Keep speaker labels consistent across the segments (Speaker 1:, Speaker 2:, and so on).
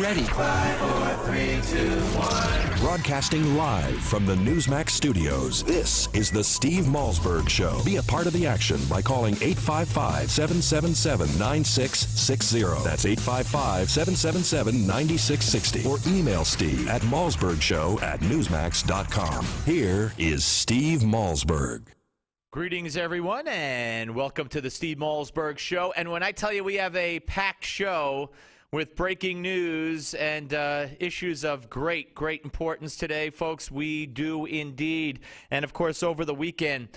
Speaker 1: ready.
Speaker 2: 5, 4, 3, 2, 1.
Speaker 3: Broadcasting live from the Newsmax studios, this is the Steve Malzberg Show. Be a part of the action by calling 855-777-9660. That's 855-777-9660. Or email Steve at malzbergshow@newsmax.com. Here is Steve Malzberg.
Speaker 4: Greetings, everyone, and welcome to the Steve Malzberg Show. And when I tell you we have a packed show with breaking news and issues of great importance today, folks, we do indeed. And, of course, over the weekend,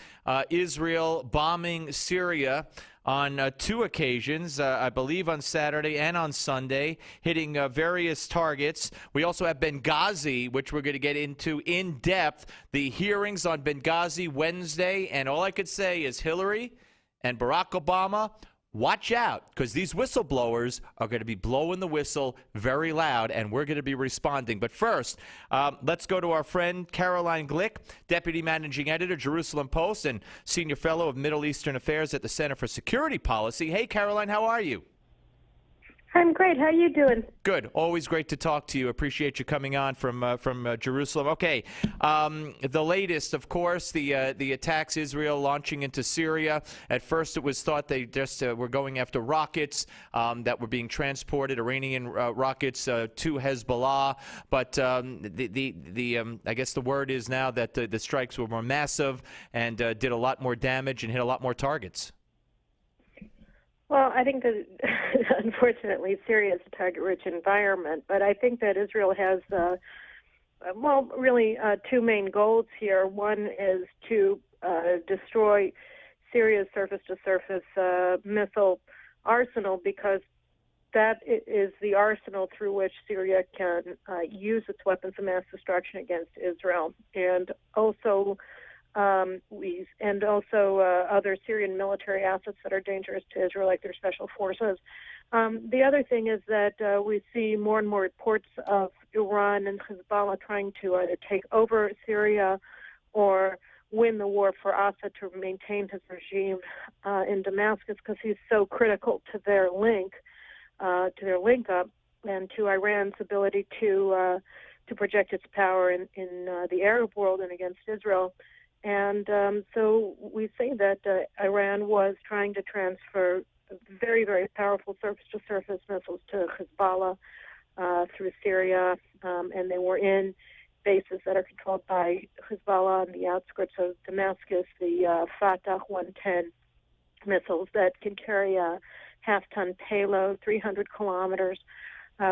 Speaker 4: Israel bombing Syria on two occasions, I believe on Saturday and on Sunday, hitting various targets. We also have Benghazi, which we're going to get into in depth. The hearings on Benghazi Wednesday, and all I could say is Hillary and Barack Obama, watch out, because these whistleblowers are going to be blowing the whistle very loud, and we're going to be responding. But first, let's go to our friend Caroline Click, Deputy Managing Editor, Jerusalem Post, and Senior Fellow of Middle Eastern Affairs at the Center for Security Policy. Hey, Caroline, how are you?
Speaker 5: I'm great. How are you doing?
Speaker 4: Good. Always great to talk to you. Appreciate you coming on from Jerusalem. Okay. The latest, of course, the attacks Israel launching into Syria. At first, it was thought they just were going after rockets that were being transported, Iranian rockets to Hezbollah. But I guess the word is now that the strikes were more massive and did a lot more damage and hit a lot more targets.
Speaker 5: Well, I think that, unfortunately, Syria is a target-rich environment, but I think that Israel has, really two main goals here. One is to destroy Syria's surface-to-surface missile arsenal, because that is the arsenal through which Syria can use its weapons of mass destruction against Israel, and also other Syrian military assets that are dangerous to Israel, like their special forces. The other thing is that we see more and more reports of Iran and Hezbollah trying to either take over Syria or win the war for Assad to maintain his regime in Damascus, because he's so critical to their link up and to Iran's ability to project its power in the Arab world and against Israel. And so we say that Iran was trying to transfer very, very powerful surface-to-surface missiles to Hezbollah through Syria, and they were in bases that are controlled by Hezbollah on the outskirts of Damascus, the Fatah 110 missiles that can carry a half-ton payload, 300 kilometers,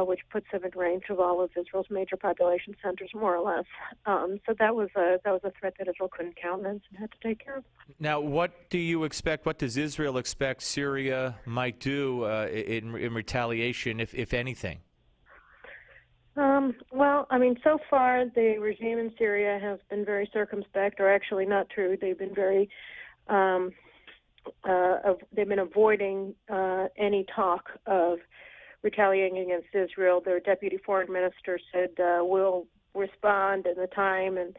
Speaker 5: which puts them in range of all of Israel's major population centers, more or less. So that was a threat that Israel couldn't countenance and had to take care of.
Speaker 4: Now, what do you expect? What does Israel expect Syria might do in retaliation, if anything?
Speaker 5: Well, I mean, so far the regime in Syria has been very circumspect, or actually not true. They've been very they've been avoiding any talk of retaliating against Israel. Their deputy foreign minister said, we'll respond in the time and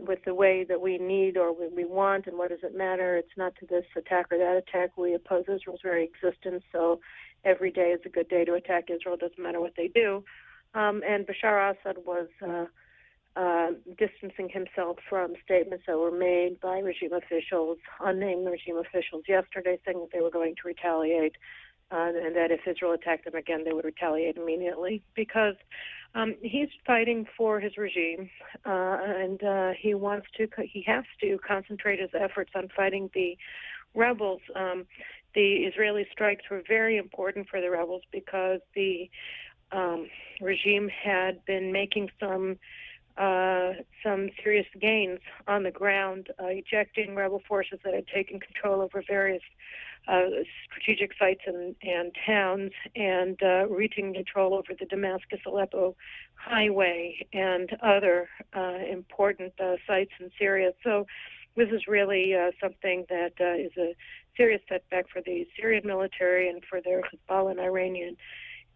Speaker 5: with the way that we need or we want, and what does it matter? It's not to this attack or that attack. We oppose Israel's very existence, so every day is a good day to attack Israel. It doesn't matter what they do. And Bashar Assad was distancing himself from statements that were made by regime officials, unnamed regime officials yesterday, saying that they were going to retaliate. And that if Israel attacked them again, they would retaliate immediately, because he's fighting for his regime, and he has to concentrate his efforts on fighting the rebels. The Israeli strikes were very important for the rebels because the regime had been making some serious gains on the ground, ejecting rebel forces that had taken control over various strategic sites and towns, and reaching control over the Damascus-Aleppo highway and other important sites in Syria. So this is really something that is a serious setback for the Syrian military and for their Hezbollah and Iranian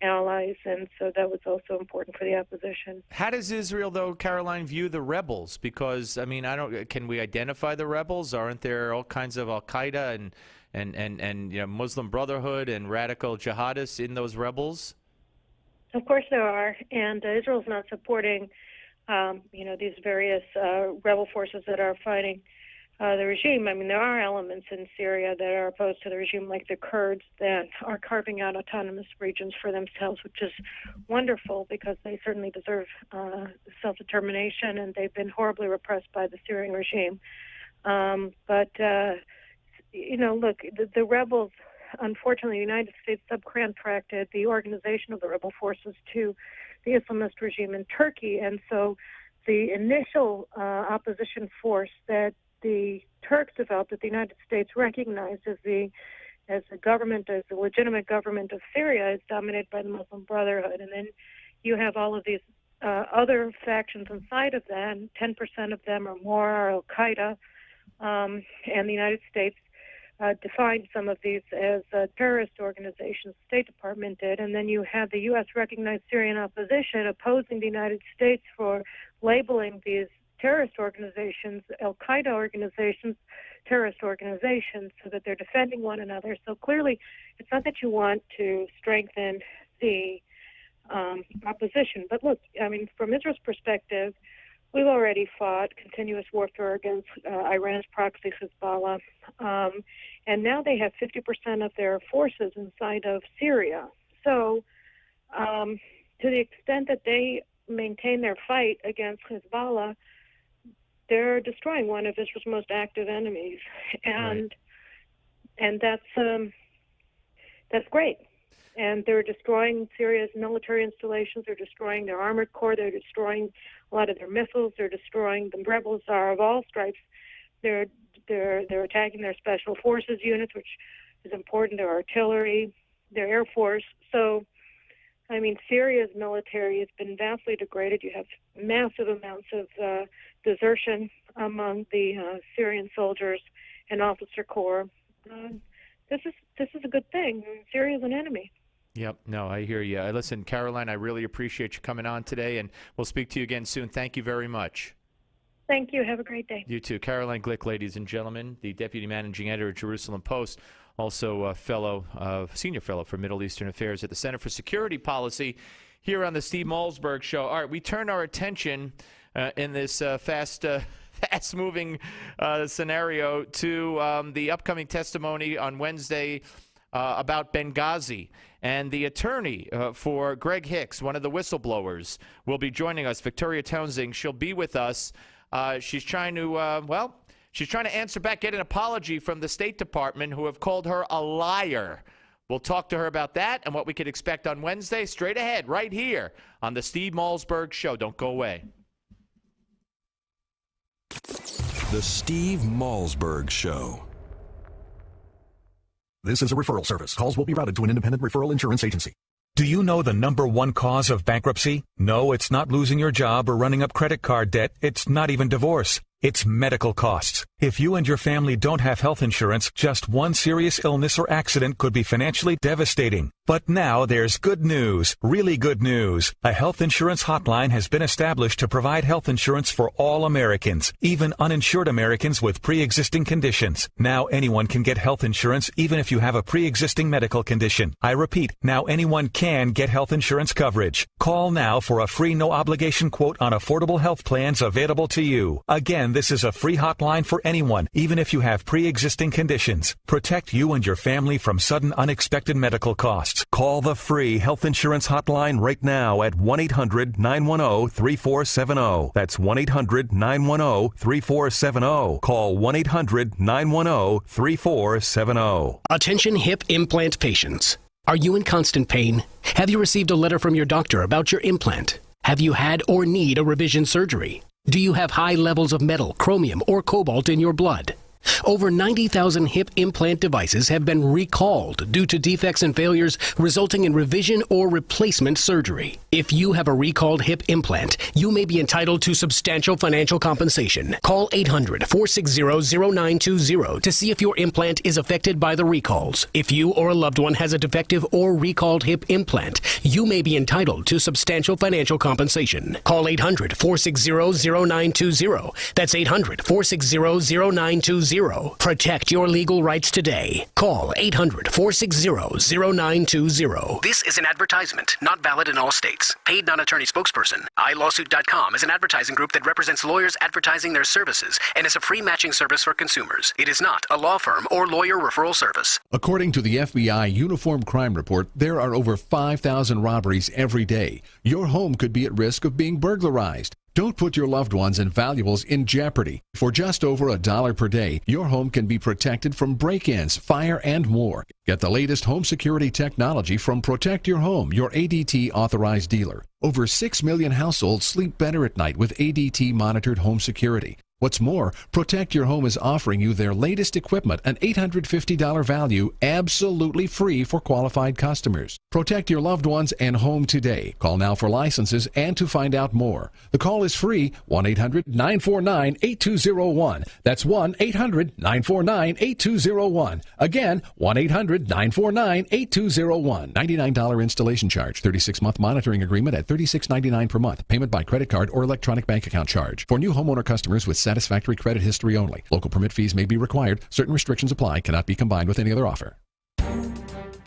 Speaker 5: allies, and so that was also important for the opposition.
Speaker 4: How does Israel, though, Caroline, view the rebels? Because, I mean, can we identify the rebels? Aren't there all kinds of Al-Qaeda and Muslim Brotherhood and radical jihadists in those rebels?
Speaker 5: Of course there are, and Israel's not supporting, these various rebel forces that are fighting the regime. I mean, there are elements in Syria that are opposed to the regime, like the Kurds, that are carving out autonomous regions for themselves, which is wonderful because they certainly deserve self-determination, and they've been horribly repressed by the Syrian regime. Look, the rebels, unfortunately, the United States subcontracted the organization of the rebel forces to the Islamist regime in Turkey, and so the initial opposition force that the Turks developed, that the United States recognized as the legitimate government of Syria, is dominated by the Muslim Brotherhood, and then you have all of these other factions inside of them. 10% of them or more are Al Qaeda, and the United States defined some of these as terrorist organizations. The State Department did, and then you have the U.S. recognized Syrian opposition opposing the United States for labeling these terrorist organizations, Al Qaeda organizations, terrorist organizations, so that they're defending one another. So clearly, it's not that you want to strengthen the opposition, but look, I mean, from Israel's perspective, we've already fought continuous warfare against Iran's proxy Hezbollah, and now they have 50% of their forces inside of Syria. So to the extent that they maintain their fight against Hezbollah, they're destroying one of Israel's most active enemies, and that's great. And they're destroying Syria's military installations. They're destroying their armored corps. They're destroying a lot of their missiles. They're destroying, the rebels are of all stripes. They're attacking their special forces units, which is important, their artillery, their air force. So, I mean, Syria's military has been vastly degraded. You have massive amounts of desertion among the Syrian soldiers and officer corps. This is a good thing. Syria is an enemy.
Speaker 4: Yep. No, I hear you. Listen, Caroline, I really appreciate you coming on today, and we'll speak to you again soon. Thank you very much.
Speaker 5: Thank you. Have a great day.
Speaker 4: You too. Caroline Click, ladies and gentlemen, the Deputy Managing Editor at Jerusalem Post, also a senior fellow for Middle Eastern Affairs at the Center for Security Policy, here on the Steve Malzberg Show. All right, we turn our attention in this fast-moving scenario to the upcoming testimony on Wednesday about Benghazi. And the attorney for Greg Hicks, one of the whistleblowers, will be joining us, Victoria Townsend. She'll be with us. She's trying to, she's trying to answer back, get an apology from the State Department, who have called her a liar. We'll talk to her about that and what we could expect on Wednesday, straight ahead, right here on the Steve Malzberg Show. Don't go away.
Speaker 3: The Steve Malzberg Show.
Speaker 1: This is a referral service. Calls will be routed to an independent referral insurance agency.
Speaker 6: Do you know the number one cause of bankruptcy? No, it's not losing your job or running up credit card debt. It's not even divorce. It's medical costs. If you and your family don't have health insurance, just one serious illness or accident could be financially devastating. But now there's good news, really good news. A health insurance hotline has been established to provide health insurance for all Americans, even uninsured Americans with pre-existing conditions. Now anyone can get health insurance even if you have a pre-existing medical condition. I repeat, now anyone can get health insurance coverage. Call now for a free no-obligation quote on affordable health plans available to you. Again, this is a free hotline for anyone, even if you have pre-existing conditions. Protect you and your family from sudden unexpected medical costs. Call the free health insurance hotline right now at 1-800-910-3470. That's 1-800-910-3470. Call 1-800-910-3470.
Speaker 7: Attention hip implant patients. Are you in constant pain? Have you received a letter from your doctor about your implant? Have you had or need a revision surgery? Do you have high levels of metal, chromium, or cobalt in your blood? Over 90,000 hip implant devices have been recalled due to defects and failures resulting in revision or replacement surgery. If you have a recalled hip implant, you may be entitled to substantial financial compensation. Call 800-460-0920 to see if your implant is affected by the recalls. If you or a loved one has a defective or recalled hip implant, you may be entitled to substantial financial compensation. Call 800-460-0920. That's 800-460-0920. 0920. Protect your legal rights today. Call 800-460-0920. This is an advertisement, not valid in all states. Paid non-attorney spokesperson. iLawsuit.com is an advertising group that represents lawyers advertising their services and is a free matching service for consumers. It is not a law firm or lawyer referral service.
Speaker 8: According to the FBI Uniform Crime Report, there are over 5,000 robberies every day. Your home could be at risk of being burglarized. Don't put your loved ones and valuables in jeopardy. For just over $1 per day, your home can be protected from break-ins, fire, and more. Get the latest home security technology from Protect Your Home, your ADT authorized dealer. Over 6 million households sleep better at night with ADT monitored home security. What's more, Protect Your Home is offering you their latest equipment, an $850 value, absolutely free for qualified customers. Protect your loved ones and home today. Call now for licenses and to find out more. The call is free, 1-800-949-8201. That's 1-800-949-8201. Again, 1-800-949-8201. $99 installation charge, 36-month monitoring agreement at $36.99 per month. Payment by credit card or electronic bank account charge. For new homeowner customers with satisfactory credit history only. Local permit fees may be required. Certain restrictions apply. Cannot be combined with any other offer.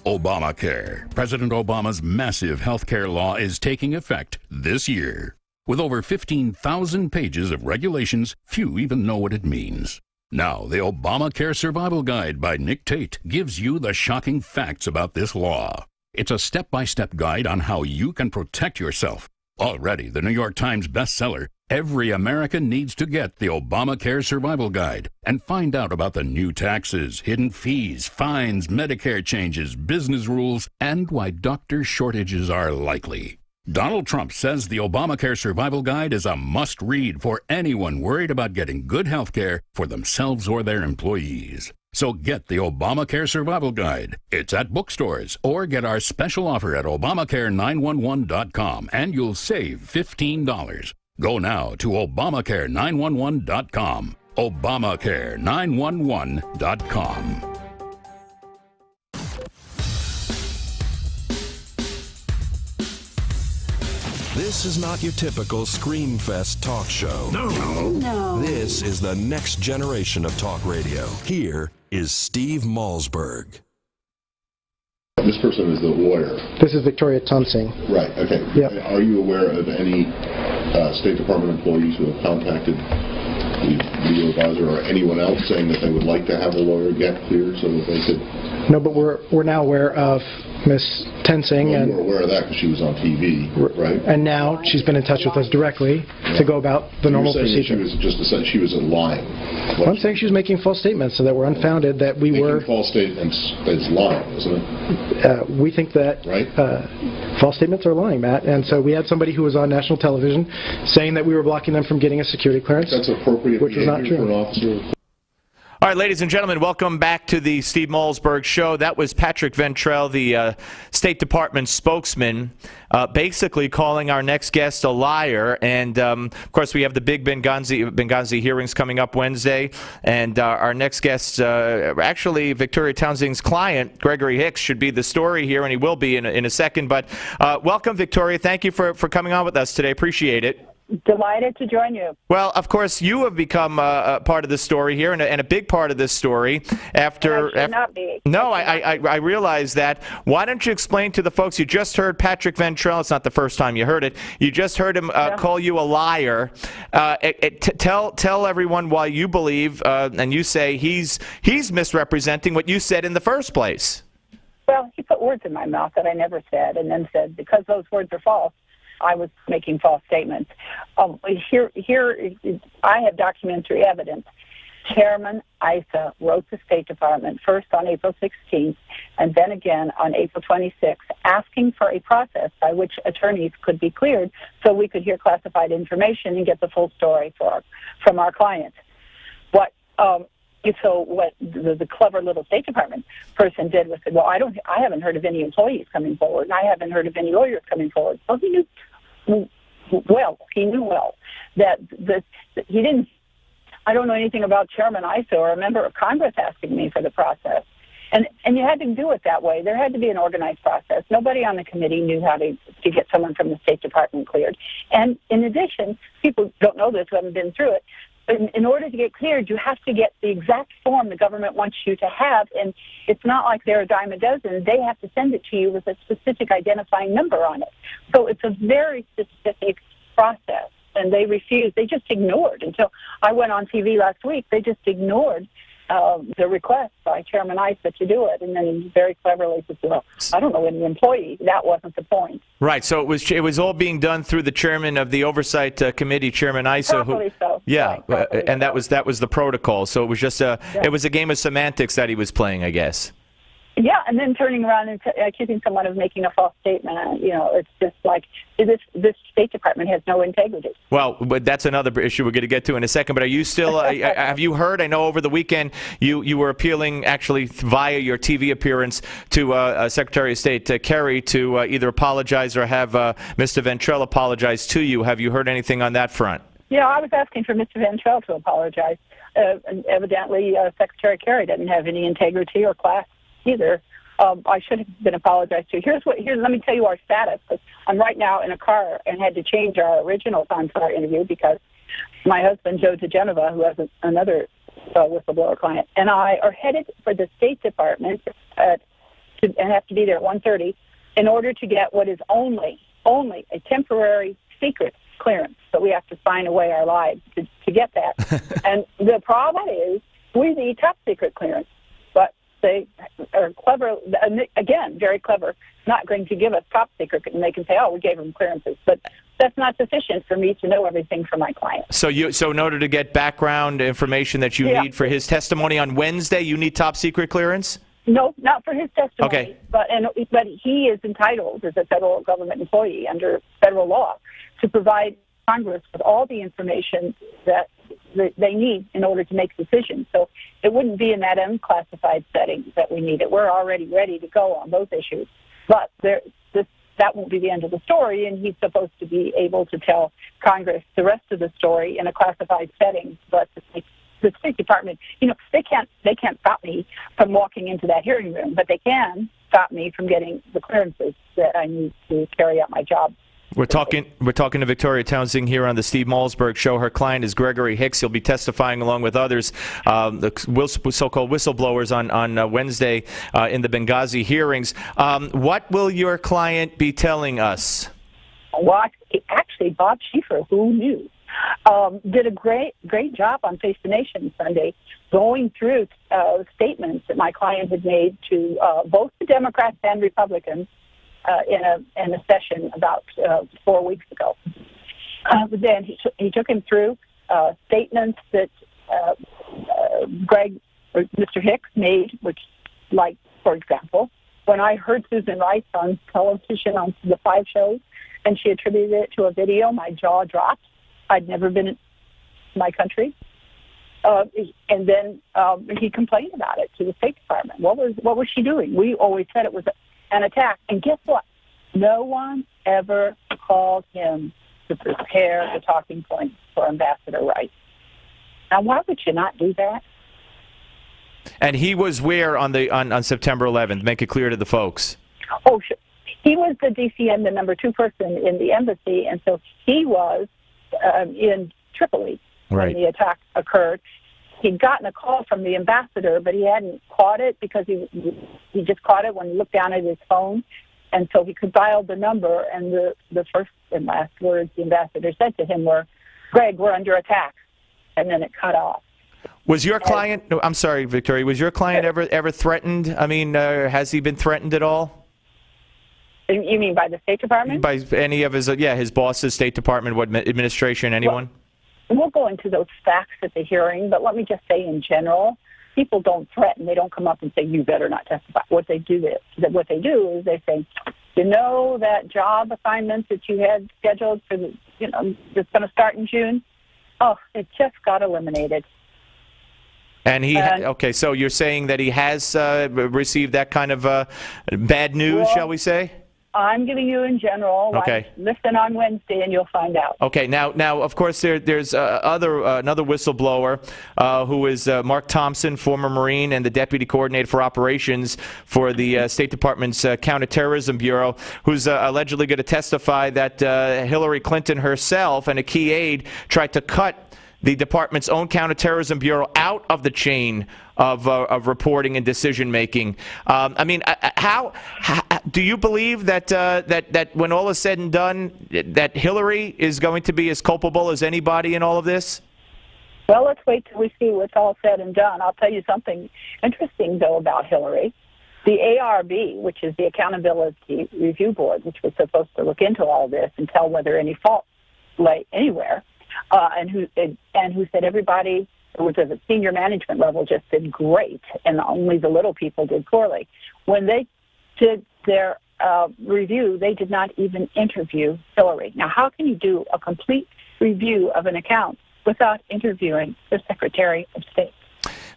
Speaker 9: Obamacare. President Obama's massive health care law is taking effect this year. With over 15,000 pages of regulations, few even know what it means. Now, the Obamacare Survival Guide by Nick Tate gives you the shocking facts about this law. It's a step-by-step guide on how you can protect yourself. Already the New York Times bestseller, every American needs to get the Obamacare Survival Guide and find out about the new taxes, hidden fees, fines, Medicare changes, business rules, and why doctor shortages are likely. Donald Trump says the Obamacare Survival Guide is a must-read for anyone worried about getting good health care for themselves or their employees. So get the Obamacare Survival Guide. It's at bookstores or get our special offer at Obamacare911.com and you'll save $15. Go now to Obamacare911.com. Obamacare911.com.
Speaker 3: This is not your typical Screamfest talk show.
Speaker 2: No.
Speaker 3: This is the next generation of talk radio. Here is Steve Malzberg.
Speaker 10: This person is the lawyer.
Speaker 11: This is Victoria Tonsing.
Speaker 10: Right, okay.
Speaker 11: Yep.
Speaker 10: Are you aware of any State Department employees who have contacted the legal advisor or anyone else saying that they would like to have a lawyer get cleared so that they could...
Speaker 11: No, but we're now aware of Ms. Tensing.
Speaker 10: Well, you were aware of that because she was on TV, right?
Speaker 11: And now she's been in touch with us directly to go about the normal procedure.
Speaker 10: She was just she was lying.
Speaker 11: I'm saying she was making false statements so that were unfounded, that we were...
Speaker 10: Making false statements is lying, isn't it?
Speaker 11: We think that false statements are lying, Matt. And so we had somebody who was on national television saying that we were blocking them from getting a security clearance.
Speaker 10: That's appropriate
Speaker 11: which was not true.
Speaker 10: For an officer.
Speaker 4: All right, ladies and gentlemen, welcome back to the Steve Malzberg Show. That was Patrick Ventrell, the State Department spokesman, basically calling our next guest a liar. And, of course, we have the big Benghazi hearings coming up Wednesday. And our next guest, actually Victoria Townsend's client, Gregory Hicks, should be the story here, and he will be in a second. But welcome, Victoria. Thank you for coming on with us today. Appreciate it.
Speaker 12: Delighted to join you.
Speaker 4: Well, of course, you have become a part of this story here, and a big part of this story.
Speaker 12: Not be.
Speaker 4: No, I realize that. Why don't you explain to the folks? You just heard Patrick Ventrell. It's not the first time you heard it. You just heard him call you a liar. Tell everyone why you believe, and you say he's misrepresenting what you said in the first place.
Speaker 12: Well, he put words in my mouth that I never said, and then said because those words are false, I was making false statements. Here, I have documentary evidence. Chairman Issa wrote the State Department first on April 16th and then again on April 26th, asking for a process by which attorneys could be cleared so we could hear classified information and get the full story from our clients. So what the clever little State Department person did was say, well, I haven't heard of any employees coming forward, and I haven't heard of any lawyers coming forward. Well, he knew well that he didn't. I don't know anything about Chairman Issa or a member of Congress asking me for the process. And you had to do it that way. There had to be an organized process. Nobody on the committee knew how to get someone from the State Department cleared. And in addition, people don't know this who haven't been through it, in order to get cleared, you have to get the exact form the government wants you to have, and it's not like they're a dime a dozen. They have to send it to you with a specific identifying number on it. So it's a very specific process, and they refused. They just ignored until I went on TV last week. They just ignored the request by Chairman Issa to do it, and then he very cleverly said, well, I don't know any employee. That wasn't the point.
Speaker 4: Right, so it was all being done through the chairman of the Oversight Committee, Chairman Issa.
Speaker 12: Properly so.
Speaker 4: Yeah,
Speaker 12: right,
Speaker 4: and that was the protocol. So it was just it was a game of semantics that he was playing, I guess.
Speaker 12: Yeah, and then turning around and accusing someone of making a false statement. It's just like this State Department has no integrity. Well,
Speaker 4: but that's another issue we're going to get to in a second. But are you still? Have you heard? I know over the weekend you were appealing actually via your TV appearance to Secretary of State Kerry to either apologize or have Mr. Ventrell apologize to you. Have you heard anything on that front?
Speaker 12: Yeah, I was asking for Mr. Ventrell to apologize. And evidently, Secretary Kerry doesn't have any integrity or class either. I should have been apologized to. Let me tell you our status. I'm right now in a car and had to change our original time for our interview because my husband, Joe DeGenova, who has another whistleblower client, and I are headed for the State Department and have to be there at 1:30 in order to get what is only a temporary secret clearance. So we have to sign away our lives to get that. And the problem is we need top secret clearance. But they are clever, again, very clever, not going to give us top secret, and they can say, oh, we gave them clearances. But that's not sufficient for me to know everything from my client. So
Speaker 4: in order to get background information that you need for his testimony on Wednesday, you need top secret clearance?
Speaker 12: No, not for his testimony.
Speaker 4: Okay.
Speaker 12: But he is entitled, as a federal government employee under federal law, to provide Congress with all the information that they need in order to make decisions. So it wouldn't be in that unclassified setting that we need it. We're already ready to go on those issues. But that won't be the end of the story, and he's supposed to be able to tell Congress the rest of the story in a classified setting. But the State Department, they can't stop me from walking into that hearing room, but they can stop me from getting the clearances that I need to carry out my job.
Speaker 4: We're talking to Victoria Townsend here on the Steve Malzberg Show. Her client is Gregory Hicks. He'll be testifying along with others, the so-called whistleblowers on Wednesday in the Benghazi hearings. What will your client be telling us?
Speaker 12: Well, actually, Bob Schieffer, who knew, did a great job on Face the Nation Sunday, going through statements that my client had made to both the Democrats and Republicans in a session about 4 weeks ago. Then he took him through statements that Mr. Hicks made, which, like, for example, when I heard Susan Rice on television on the 5 shows, and she attributed it to a video, my jaw dropped. I'd never been in my country. And then he complained about it to the State Department. What was she doing? We always said it was an attack. And guess what? No one ever called him to prepare the talking points for Ambassador Rice. Now, why would you not do that?
Speaker 4: And he was where on September 11th? Make it clear to the folks.
Speaker 12: Oh, sure. He was the DCM, the number 2 person in the embassy, and so he was in Tripoli when the attack occurred. He'd gotten a call from the ambassador, but he hadn't caught it because he just caught it when he looked down at his phone, and so he could dial the number, and the first and last words the ambassador said to him were, "Greg, we're under attack," and then it cut off.
Speaker 4: Was your client? No, I'm sorry, Victoria. Was your client ever threatened? I mean, has he been threatened at all?
Speaker 12: You mean by the State Department?
Speaker 4: By any of his bosses, State Department, administration, anyone?
Speaker 12: We'll go into those facts at the hearing, but let me just say in general, people don't threaten. They don't come up and say, you better not testify. What they do is they say, that job assignment that you had scheduled for that's going to start in June, it just got eliminated.
Speaker 4: And okay, so you're saying that he has received that kind of bad news, shall we say?
Speaker 12: I'm giving you in general.
Speaker 4: Okay.
Speaker 12: Listen on Wednesday, and you'll find out.
Speaker 4: Okay. Now, of course, there's another whistleblower who is Mark Thompson, former Marine and the Deputy Coordinator for Operations for the State Department's Counterterrorism Bureau, who's allegedly going to testify that Hillary Clinton herself and a key aide tried to cut the department's own counterterrorism bureau out of the chain of reporting and decision making. I mean, how do you believe that when all is said and done, that Hillary is going to be as culpable as anybody in all of this?
Speaker 12: Well, let's wait till we see what's all said and done. I'll tell you something interesting, though, about Hillary. The ARB, which is the Accountability Review Board, which was supposed to look into all this and tell whether any fault lay anywhere, and who said everybody who was at the senior management level just did great, and only the little people did poorly. When they did their review, they did not even interview Hillary. Now, how can you do a complete review of an account without interviewing the Secretary of State?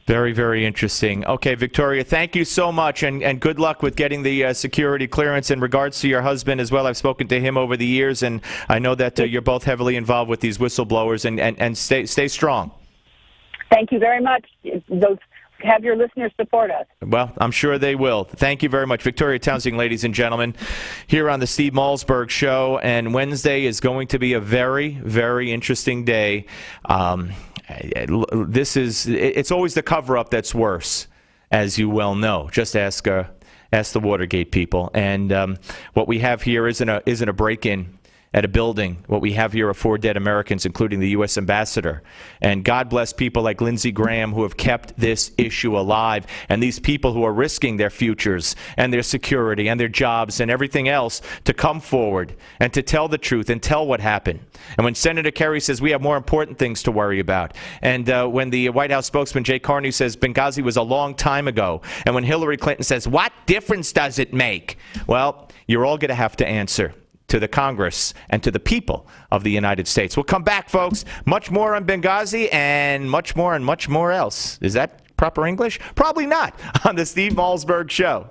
Speaker 4: Very, very interesting. Okay, Victoria, thank you so much, and good luck with getting the security clearance. In regards to your husband as well, I've spoken to him over the years, and I know that you're both heavily involved with these whistleblowers, and stay strong.
Speaker 12: Thank you very much. Have your listeners support us.
Speaker 4: Well, I'm sure they will. Thank you very much. Victoria Townsend, ladies and gentlemen, here on the Steve Malzberg Show, and Wednesday is going to be a very, very interesting day. It's always the cover-up that's worse, as you well know. Just ask the Watergate people. And what we have here isn't a break-in at a building. What we have here are 4 dead Americans, including the U.S. ambassador. And God bless people like Lindsey Graham who have kept this issue alive, and these people who are risking their futures and their security and their jobs and everything else to come forward and to tell the truth and tell what happened. And when Senator Kerry says we have more important things to worry about, and when the White House spokesman Jay Carney says Benghazi was a long time ago, and when Hillary Clinton says, what difference does it make? Well, you're all going to have to answer to the Congress and to the people of the United States. We'll come back, folks. Much more on Benghazi and much more else. Is that proper English? Probably not, on the Steve Malzberg Show.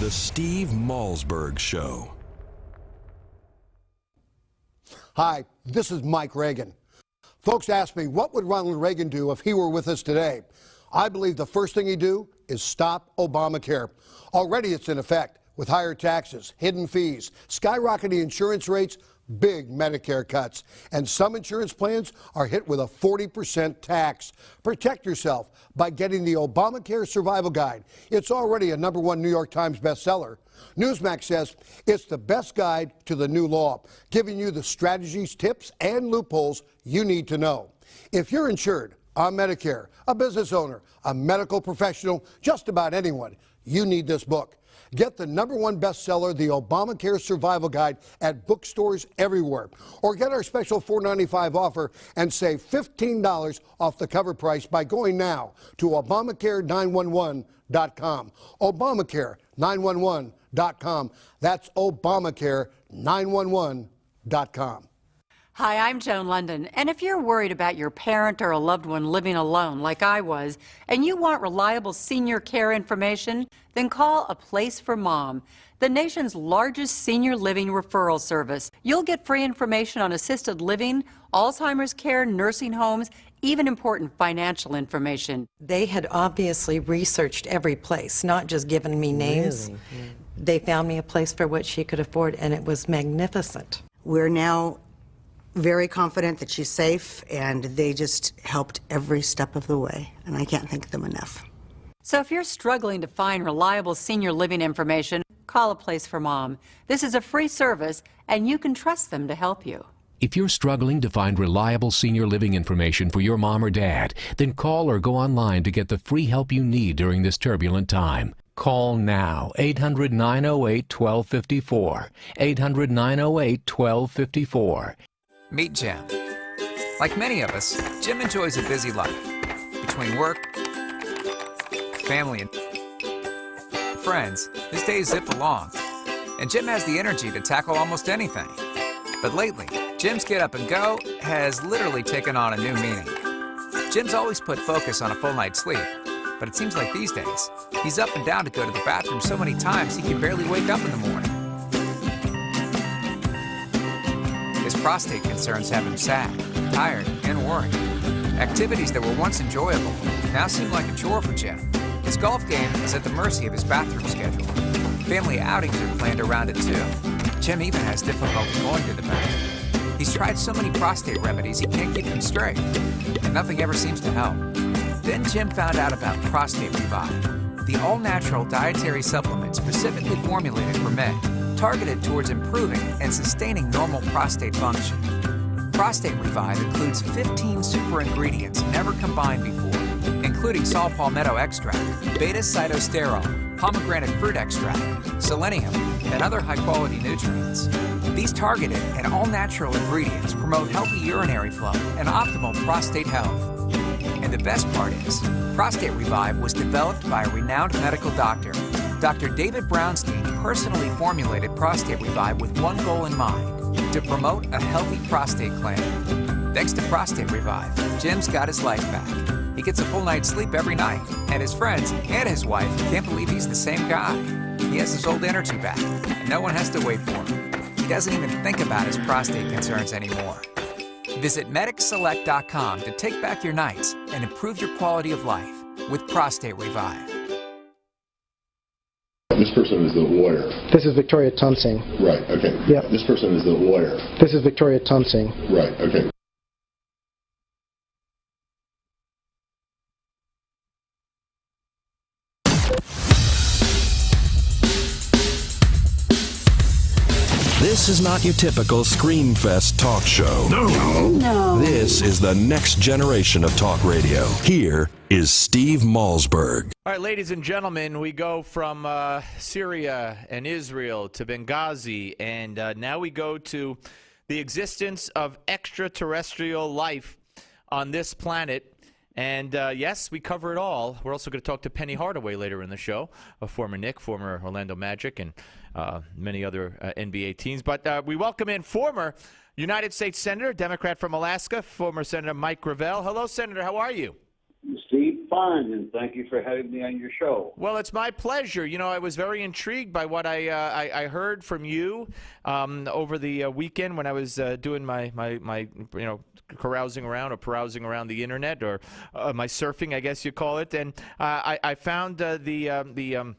Speaker 3: The Steve Malzberg Show.
Speaker 13: Hi, this is Mike Reagan. Folks ask me, what would Ronald Reagan do if he were with us today? I believe the first thing he'd do is stop Obamacare. Already it's in effect, with higher taxes, hidden fees, skyrocketing insurance rates, big Medicare cuts. And some insurance plans are hit with a 40% tax. Protect yourself by getting the Obamacare Survival Guide. It's already a #1 New York Times bestseller. Newsmax says it's the best guide to the new law, giving you the strategies, tips, and loopholes you need to know. If you're insured on Medicare, a business owner, a medical professional, just about anyone, you need this book. Get the #1 bestseller, the Obamacare Survival Guide, at bookstores everywhere. Or get our special $4.95 offer and save $15 off the cover price by going now to Obamacare911.com. Obamacare911.com. That's Obamacare911.com.
Speaker 14: Hi, I'm Joan London, and if you're worried about your parent or a loved one living alone like I was, and you want reliable senior care information, then call A Place for Mom, the nation's largest senior living referral service. You'll get free information on assisted living, Alzheimer's care, nursing homes, even important financial information.
Speaker 15: They had obviously researched every place, not just given me names.
Speaker 16: Really? Yeah.
Speaker 15: They found me a place for what she could afford, and it was magnificent.
Speaker 16: We're now very confident that she's safe, and they just helped every step of the way, and I can't thank them enough.
Speaker 14: So if you're struggling to find reliable senior living information, call A Place for Mom. This is a free service, and you can trust them to help you.
Speaker 17: If you're struggling to find reliable senior living information for your mom or dad, then call or go online to get the free help you need during this turbulent time. Call now, 800-908-1254, 800-908-1254.
Speaker 18: Meet Jim. Like many of us, Jim enjoys a busy life. Between work, family, and friends, his days zip along. And Jim has the energy to tackle almost anything. But lately, Jim's get up and go has literally taken on a new meaning. Jim's always put focus on a full night's sleep, but it seems like these days, he's up and down to go to the bathroom so many times he can barely wake up in the morning. His prostate concerns have him sad, tired, and worried. Activities that were once enjoyable now seem like a chore for Jim. His golf game is at the mercy of his bathroom schedule. Family outings are planned around it too. Jim even has difficulty going to the bathroom. He's tried so many prostate remedies he can't keep them straight, and nothing ever seems to help. Then Jim found out about Prostate Revive, the all-natural dietary supplement specifically formulated for men, targeted towards improving and sustaining normal prostate function. Prostate Revive includes 15 super ingredients never combined before, including saw palmetto extract, beta-cytosterol, pomegranate fruit extract, selenium, and other high-quality nutrients. These targeted and all-natural ingredients promote healthy urinary flow and optimal prostate health. And the best part is, Prostate Revive was developed by a renowned medical doctor. Dr. David Brownstein personally formulated Prostate Revive with one goal in mind: to promote a healthy prostate gland. Thanks to Prostate Revive, Jim's got his life back. He gets a full night's sleep every night, and his friends and his wife can't believe he's the same guy. He has his old energy back, and no one has to wait for him. He doesn't even think about his prostate concerns anymore. Visit MedicSelect.com to take back your nights and improve your quality of life with Prostate Revive.
Speaker 10: This person is the lawyer.
Speaker 11: This is Victoria Tonsing.
Speaker 10: Right, okay.
Speaker 11: Yeah.
Speaker 10: This person is the lawyer.
Speaker 11: This is Victoria Tonsing.
Speaker 10: Right, okay.
Speaker 3: This is not your typical Screamfest talk show.
Speaker 2: No.
Speaker 3: This is the next generation of talk radio. Here is Steve Malzberg.
Speaker 4: All right, ladies and gentlemen, we go from Syria and Israel to Benghazi, and now we go to the existence of extraterrestrial life on this planet. And yes, we cover it all. We're also going to talk to Penny Hardaway later in the show, a former Knick, former Orlando Magic, and many other NBA teams. But we welcome in former United States Senator, Democrat from Alaska, former Senator Mike Gravel. Hello, Senator. How are you?
Speaker 19: Steve, fine, and thank you for having me on your show.
Speaker 4: Well, it's my pleasure. You know, I was very intrigued by what I heard from you over the weekend when I was doing my carousing around or perusing around the internet, or my surfing, I guess you call it. And I found the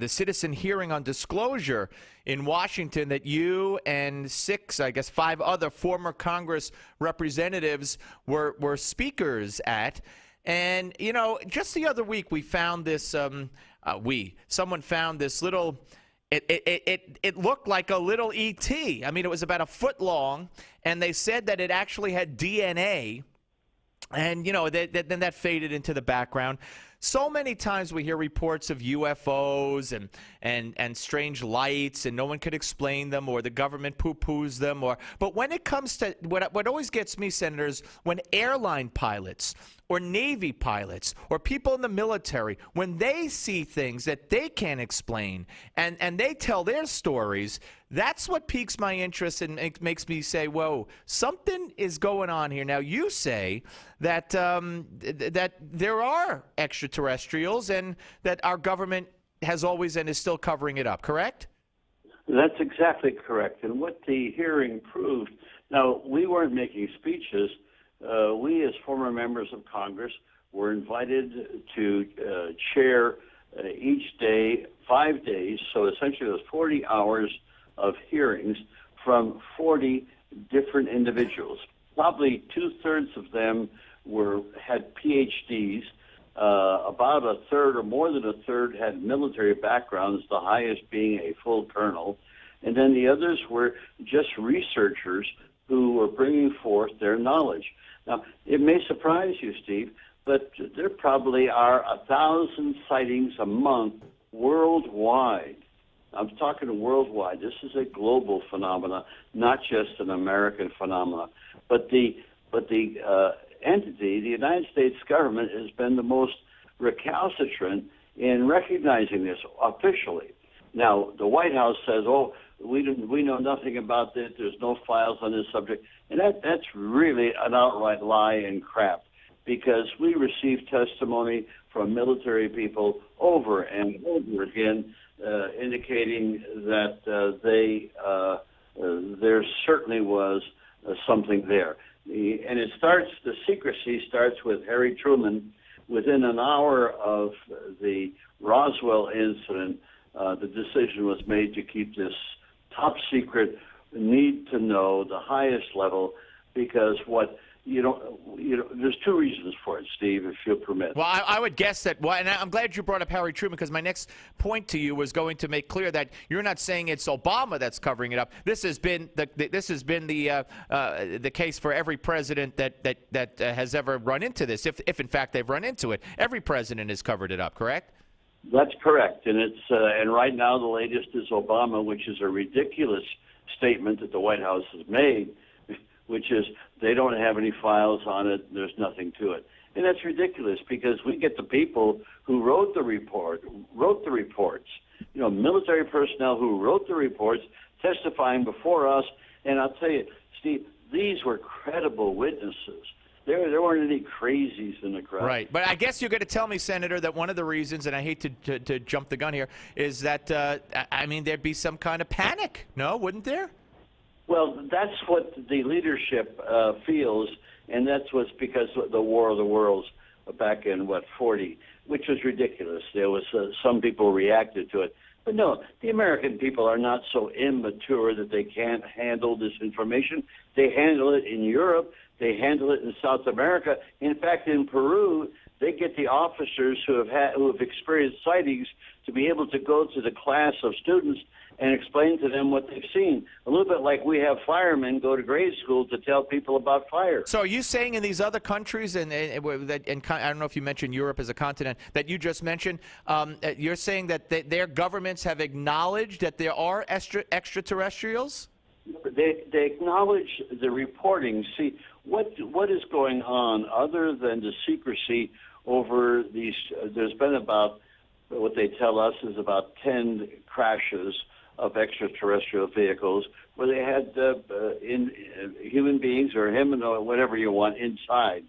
Speaker 4: citizen hearing on disclosure in Washington that you and five other former Congress representatives were speakers at. And, you know, just the other week we found this, someone found this little, it looked like a little E.T. I mean, it was about a foot long, and they said that it actually had DNA. And, you know, then that faded into the background. So many times we hear reports of UFOs and strange lights, and no one could explain them, or the government poo-poos them. But when it comes to what always gets me, senators, when airline pilots or Navy pilots or people in the military, when they see things that they can't explain and they tell their stories, that's what piques my interest and makes me say, whoa, something is going on here. Now, you say that that there are extraterrestrials and that our government has always and is still covering it up, correct?
Speaker 19: That's exactly correct. And what the hearing proved, now, we weren't making speeches. We, as former members of Congress, were invited to chair each day, 5 days. So essentially it was 40 hours of hearings from 40 different individuals. Probably two-thirds of them had PhDs. About a third or more than a third had military backgrounds, the highest being a full colonel. And then the others were just researchers who were bringing forth their knowledge. Now, it may surprise you, Steve, but there probably are 1,000 sightings a month worldwide. I'm talking worldwide. This is a global phenomenon, not just an American phenomenon. But the entity, the United States government, has been the most recalcitrant in recognizing this officially. Now, the White House says, "Oh, we know nothing about this. There's no files on this subject," and that's really an outright lie and crap, because we receive testimony from military people over and over again, indicating that there certainly was something there. The secrecy starts with Harry Truman. Within an hour of the Roswell incident, the decision was made to keep this top secret need to know the highest level, because there's two reasons for it, Steve, if you'll permit.
Speaker 4: Well, I would guess that. Well, and I'm glad you brought up Harry Truman, because my next point to you was going to make clear that you're not saying it's Obama that's covering it up. This has been the case for every president that has ever run into this. If in fact they've run into it, every president has covered it up. Correct?
Speaker 19: That's correct, and it's and right now the latest is Obama, which is a ridiculous statement that the White House has made, which is they don't have any files on it, there's nothing to it. And that's ridiculous, because we get the people who wrote the reports, military personnel who wrote the reports testifying before us. And I'll tell you, Steve, these were credible witnesses. There weren't any crazies in the crowd.
Speaker 4: Right. But I guess you're going to tell me, Senator, that one of the reasons, and I hate to jump the gun here, is that, there'd be some kind of panic. No, wouldn't there?
Speaker 19: Well, that's what the leadership feels, and that's what's because of the War of the Worlds back in, 40, which was ridiculous. There was some people reacted to it. But no, the American people are not so immature that they can't handle this information. They handle it in Europe. They handle it in South America. In fact, in Peru, they get the officers who have experienced sightings to be able to go to the class of students and explain to them what they've seen. A little bit like we have firemen go to grade school to tell people about fire.
Speaker 4: So are you saying in these other countries, and I don't know if you mentioned Europe as a continent that you just mentioned, you're saying that their governments have acknowledged that there are extraterrestrials?
Speaker 19: They acknowledge the reporting. See, what is going on other than the secrecy over these? There's been about, what they tell us is about 10 crashes of extraterrestrial vehicles where they had human beings or him or whatever you want inside.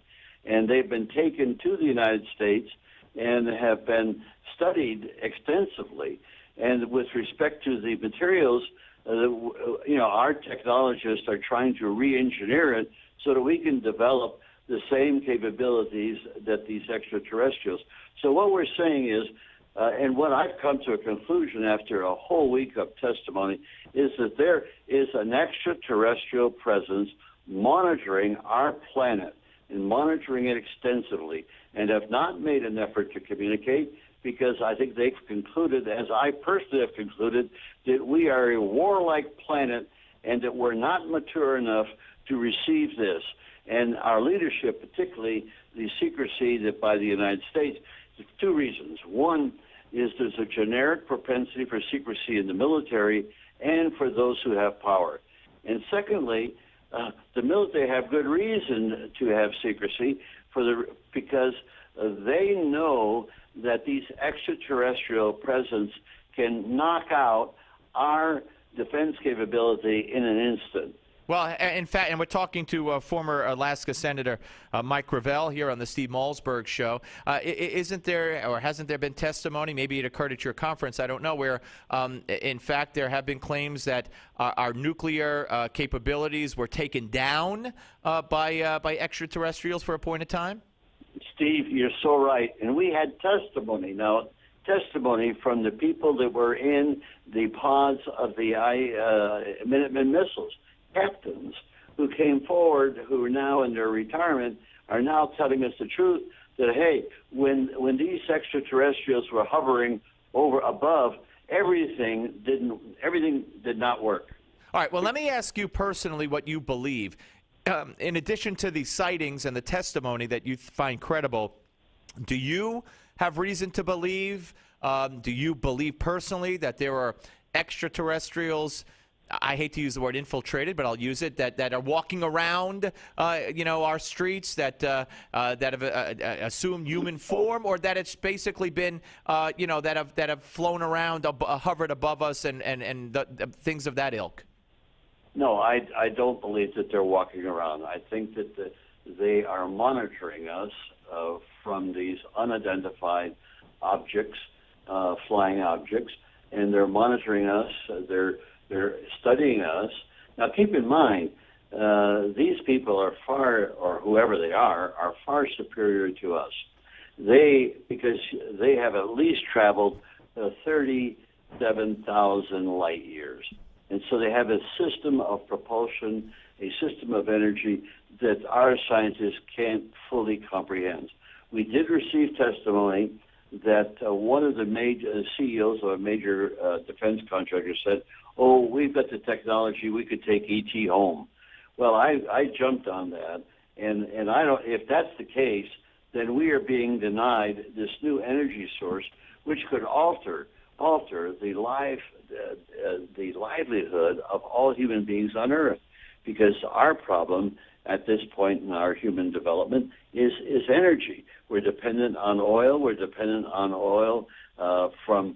Speaker 19: And they've been taken to the United States and have been studied extensively. And with respect to the materials, our technologists are trying to re-engineer it so that we can develop the same capabilities that these extraterrestrials. So what we're saying is, and what I've come to a conclusion after a whole week of testimony, is that there is an extraterrestrial presence monitoring our planet and monitoring it extensively, and have not made an effort to communicate, because I think they've concluded, as I personally have concluded, that we are a warlike planet and that we're not mature enough to receive this. And our leadership, particularly the secrecy that by the United States, two reasons. One is there's a generic propensity for secrecy in the military and for those who have power. And secondly, the military have good reason to have secrecy because they know that these extraterrestrial presence can knock out our defense capability in an instant.
Speaker 4: Well, in fact, and we're talking to former Alaska Senator Mike Gravel here on the Steve Malzberg Show. Isn't there, or hasn't there been testimony, maybe it occurred at your conference, I don't know, where in fact there have been claims that our nuclear capabilities were taken down by extraterrestrials for a point of time?
Speaker 19: Steve, you're so right. And we had testimony from the people that were in the pods of the Minuteman missiles. Captains who came forward, who are now in their retirement, are now telling us the truth that, hey, when these extraterrestrials were hovering above, everything did not work.
Speaker 4: All right, well, let me ask you personally what you believe. In addition to the sightings and the testimony that you find credible, do you have reason to believe, do you believe personally that there are extraterrestrials, I hate to use the word infiltrated, but I'll use it, that are walking around, our streets, that have assumed human form, or that it's basically been, that have flown around, hovered above us, and things of that ilk?
Speaker 19: No, I don't believe that they're walking around. I think that they are monitoring us from these unidentified objects, flying objects, and they're monitoring us. They're studying us. Now, keep in mind, these people are far, or whoever they are far superior to us. Because they have at least traveled 37,000 light years. And so they have a system of propulsion, a system of energy that our scientists can't fully comprehend. We did receive testimony that one of the major CEOs of a major defense contractor said, "Oh, we've got the technology, we could take ET home." Well, I jumped on that, and I don't. If that's the case, then we are being denied this new energy source, which could alter the livelihood of all human beings on Earth, because our problem at this point in our human development is energy. We're dependent on oil. We're dependent on oil from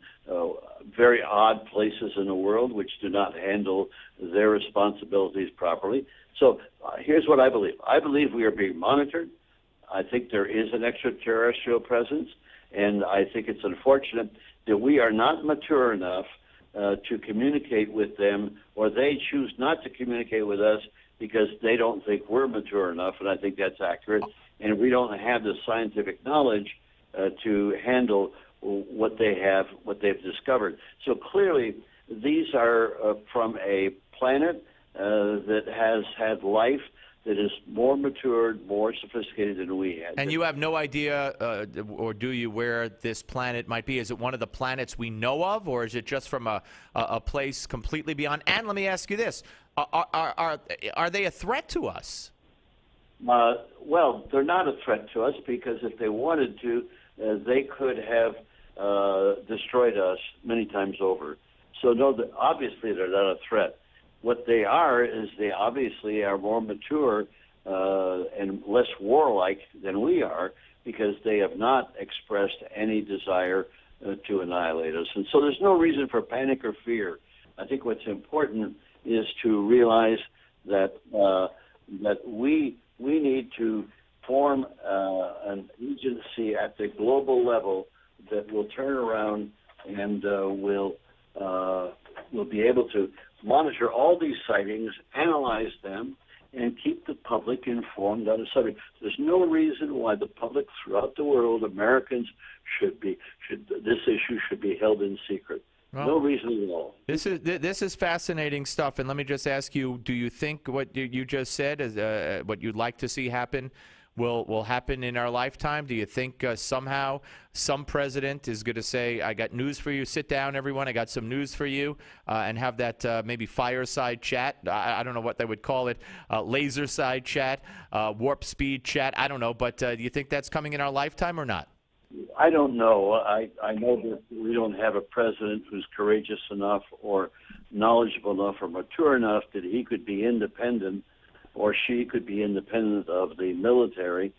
Speaker 19: very odd places in the world which do not handle their responsibilities properly. So here's what I believe. I believe we are being monitored. I think there is an extraterrestrial presence, and I think it's unfortunate that we are not mature enough to communicate with them, or they choose not to communicate with us because they don't think we're mature enough, and I think that's accurate. And we don't have the scientific knowledge to handle what they've discovered. So clearly, these are from a planet that has had life that is more matured, more sophisticated than we had.
Speaker 4: And you have no idea, or do you, where this planet might be? Is it one of the planets we know of, or is it just from a place completely beyond? And let me ask you this. Are they a threat to us?
Speaker 19: Well, they're not a threat to us, because if they wanted to, they could have destroyed us many times over. So no, obviously they're not a threat. What they are is they obviously are more mature and less warlike than we are, because they have not expressed any desire to annihilate us. And so there's no reason for panic or fear. I think what's important is to realize that that we need to form an agency at the global level that will turn around and will be able to monitor all these sightings, analyze them, and keep the public informed on the subject. There's no reason why the public throughout the world, Americans, this issue should be held in secret. Well, no reason at all.
Speaker 4: This is fascinating stuff. And let me just ask you: do you think what you just said is what you'd like to see happen will happen in our lifetime? Do you think somehow some president is going to say, "I got news for you. Sit down, everyone. I got some news for you," and have that maybe fireside chat? I don't know what they would call it, laser side chat, warp speed chat. I don't know. But do you think that's coming in our lifetime or not?
Speaker 19: I don't know. I know that we don't have a president who's courageous enough or knowledgeable enough or mature enough that he could be independent, or she could be independent of the military.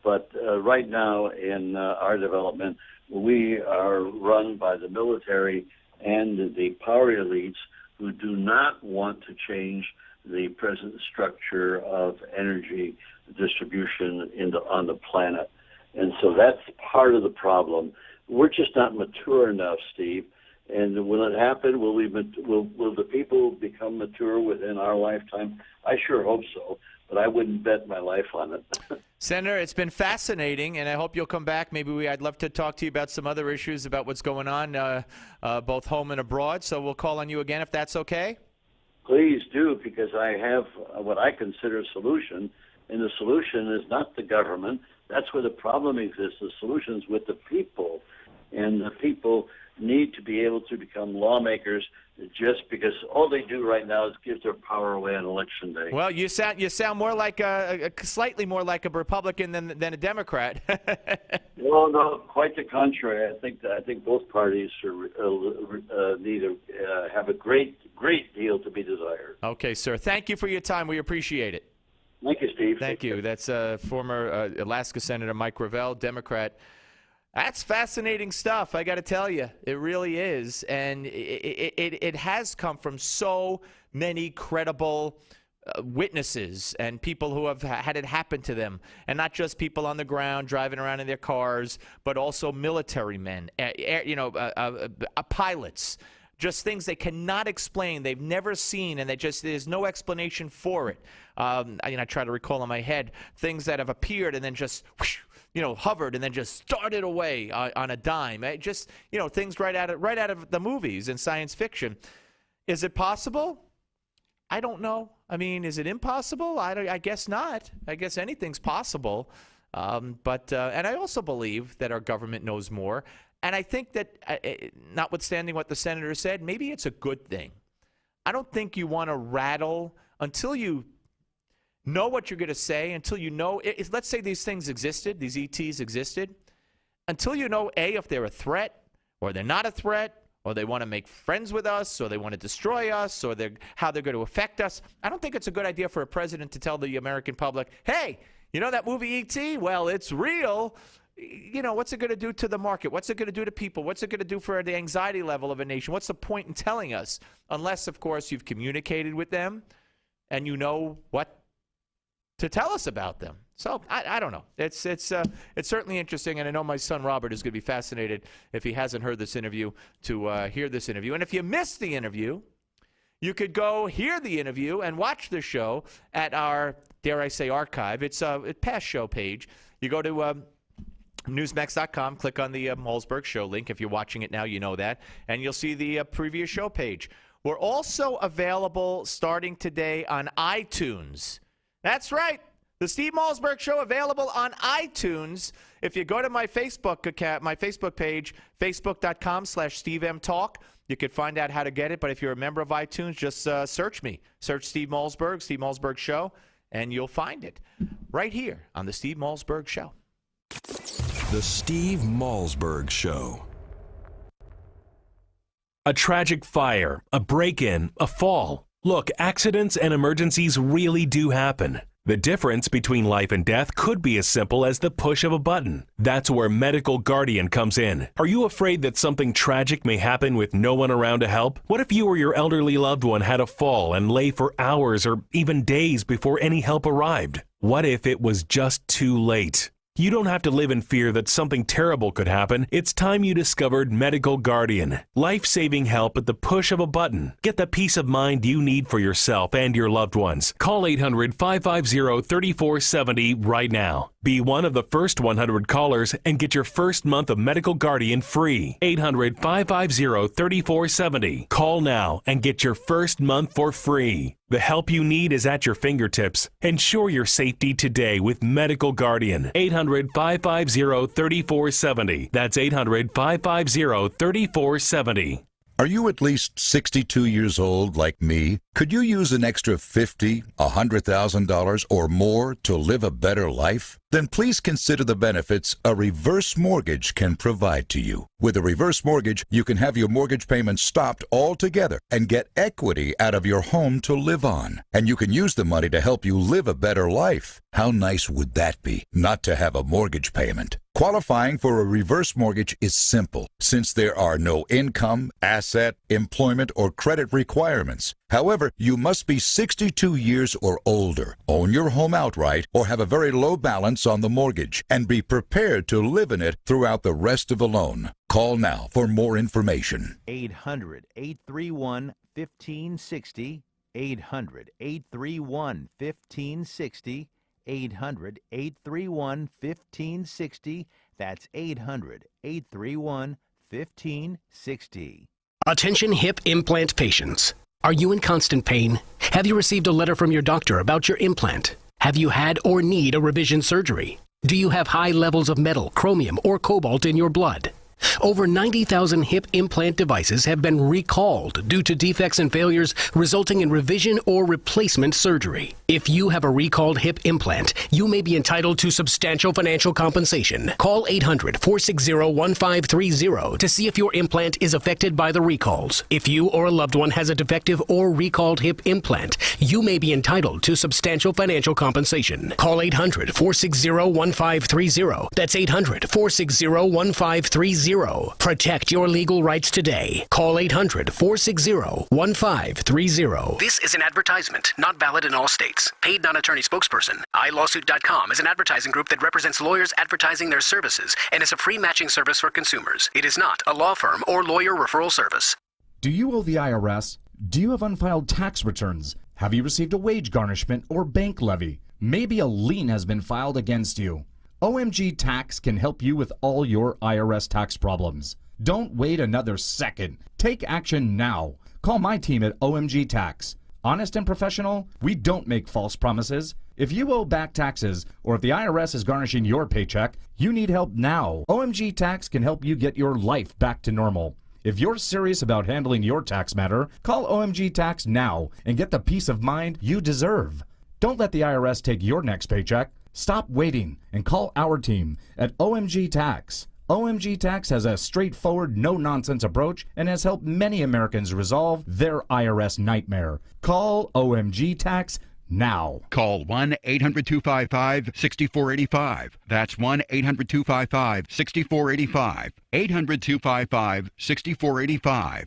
Speaker 19: But right now in our development, we are run by the military and the power elites who do not want to change the present structure of energy distribution on the planet. And so that's part of the problem. We're just not mature enough, Steve. And will it happen? Will the people become mature within our lifetime? I sure hope so, but I wouldn't bet my life on it.
Speaker 4: Senator, it's been fascinating, and I hope you'll come back. I'd love to talk to you about some other issues about what's going on, both home and abroad. So we'll call on you again if that's okay.
Speaker 19: Please do, because I have what I consider a solution, and the solution is not the government. That's where the problem exists. The solution is with the people, and the people need to be able to become lawmakers, just because all they do right now is give their power away on election day.
Speaker 4: Well, you sound more like slightly more like a Republican than a Democrat.
Speaker 19: Well, no, quite the contrary. I think both parties need to have a great deal to be desired.
Speaker 4: Okay, sir. Thank you for your time. We appreciate it.
Speaker 19: Thank you, Steve.
Speaker 4: Thank you. That's former Alaska Senator Mike Gravel, Democrat. That's fascinating stuff, I got to tell you. It really is. And it has come from so many credible witnesses and people who have had it happen to them. And not just people on the ground driving around in their cars, but also military men, pilots. Just things they cannot explain, they've never seen, and there's no explanation for it. I try to recall in my head things that have appeared and then just whoosh, hovered and then just started away on a dime. Just things right out of the movies and science fiction. Is it possible? I don't know. I mean, is it impossible? I guess not. I guess anything's possible. But I also believe that our government knows more. And I think that, notwithstanding what the senator said, maybe it's a good thing. I don't think you want to rattle until you know what you're going to say, until you know. Let's say these things existed, these ETs existed. Until you know, A, if they're a threat or they're not a threat, or they want to make friends with us, or they want to destroy us, or how they're going to affect us. I don't think it's a good idea for a president to tell the American public, hey, you know that movie E.T.? Well, it's real. You know, what's it going to do to the market? What's it going to do to people? What's it going to do for the anxiety level of a nation? What's the point in telling us? Unless, of course, you've communicated with them and you know what to tell us about them. So I don't know. It's certainly interesting, and I know my son Robert is going to be fascinated if he hasn't heard this interview to hear this interview. And if you missed the interview, you could go hear the interview and watch the show at our, dare I say, archive. It's a past show page. You go to Newsmax.com, click on the Malzberg Show link. If you're watching it now, you know that, and you'll see the previous show page. We're also available starting today on iTunes. That's right. The Steve Malzberg Show available on iTunes. If you go to my Facebook account, my Facebook page, facebook.com/SteveMTalk, you could find out how to get it. But if you're a member of iTunes, just search me. Search Steve Malzberg, Steve Malzberg Show, and you'll find it right here on the Steve Malzberg Show.
Speaker 3: The Steve Malzberg Show.
Speaker 20: A tragic fire, a break-in, a fall. Look, accidents and emergencies really do happen. The difference between life and death could be as simple as the push of a button. That's where Medical Guardian comes in. Are you afraid that something tragic may happen with no one around to help? What if you or your elderly loved one had a fall and lay for hours or even days before any help arrived? What if it was just too late? You don't have to live in fear that something terrible could happen. It's time you discovered Medical Guardian. Life-saving help at the push of a button. Get the peace of mind you need for yourself and your loved ones. Call 800-550-3470 right now. Be one of the first 100 callers and get your first month of Medical Guardian free. 800-550-3470. Call now and get your first month for free. The help you need is at your fingertips. Ensure your safety today with Medical Guardian. 800-550-3470. That's 800-550-3470.
Speaker 21: Are you at least 62 years old like me? Could you use an extra $50,000, $100,000 or more to live a better life? Then please consider the benefits a reverse mortgage can provide to you. With a reverse mortgage, you can have your mortgage payments stopped altogether and get equity out of your home to live on. And you can use the money to help you live a better life. How nice would that be, not to have a mortgage payment? Qualifying for a reverse mortgage is simple, since there are no income, asset, employment, or credit requirements. However, you must be 62 years or older, own your home outright, or have a very low balance on the mortgage, and be prepared to live in it throughout the rest of the loan. Call now for more information.
Speaker 22: 800-831-1560, 800-831-1560, 800-831-1560. That's 800-831-1560.
Speaker 7: Attention hip implant patients. Are you in constant pain? Have you received a letter from your doctor about your implant? Have you had or need a revision surgery? Do you have high levels of metal, chromium, or cobalt in your blood? Over 90,000 hip implant devices have been recalled due to defects and failures resulting in revision or replacement surgery. If you have a recalled hip implant, you may be entitled to substantial financial compensation. Call 800-460-1530 to see if your implant is affected by the recalls. If you or a loved one has a defective or recalled hip implant, you may be entitled to substantial financial compensation. Call 800-460-1530. That's 800-460-1530. Protect your legal rights today. Call 800-460-1530. This is an advertisement, not valid in all states. Paid non-attorney spokesperson. iLawsuit.com is an advertising group that represents lawyers advertising their services and is a free matching service for consumers. It is not a law firm or lawyer referral service.
Speaker 23: Do you owe the IRS? Do you have unfiled tax returns? Have you received a wage garnishment or bank levy? Maybe a lien has been filed against you. OMG Tax can help you with all your IRS tax problems. Don't wait another second. Take action now. Call my team at OMG Tax. Honest and professional, we don't make false promises. If you owe back taxes, or if the IRS is garnishing your paycheck, you need help now. OMG Tax can help you get your life back to normal. If you're serious about handling your tax matter, call OMG Tax now and get the peace of mind you deserve. Don't let the IRS take your next paycheck. Stop waiting and call our team at OMG Tax. OMG Tax has a straightforward, no-nonsense approach and has helped many Americans resolve their IRS nightmare. Call OMG Tax now.
Speaker 1: Call 1-800-255-6485. That's 1-800-255-6485. 800-255-6485.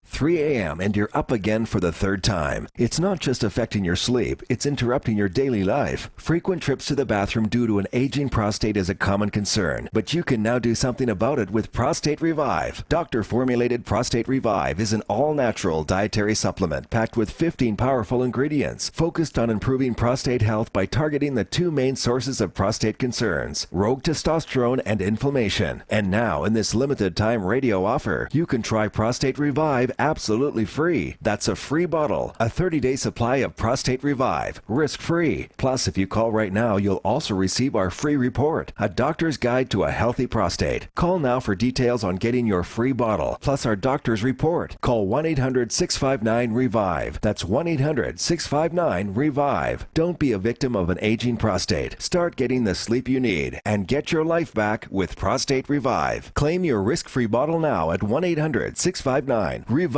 Speaker 5: 3 a.m. and you're up again for the third time. It's not just affecting your sleep, it's interrupting your daily life. Frequent trips to the bathroom due to an aging prostate is a common concern, but you can now do something about it with Prostate Revive. Doctor-formulated Prostate Revive is an all-natural dietary supplement packed with 15 powerful ingredients, focused on improving prostate health by targeting the two main sources of prostate concerns, rogue testosterone and inflammation. And now, in this limited time radio offer, you can try Prostate Revive absolutely free. That's a free bottle, a 30-day supply of Prostate Revive, risk-free. Plus, if you call right now, you'll also receive our free report, A Doctor's Guide to a Healthy Prostate. Call now for details on getting your free bottle, plus our doctor's report. Call 1-800-659-REVIVE. That's 1-800-659-REVIVE. Don't be a victim of an aging prostate. Start getting the sleep you need and get your life back with Prostate Revive. Claim your risk-free bottle now at 1-800-659-REVIVE.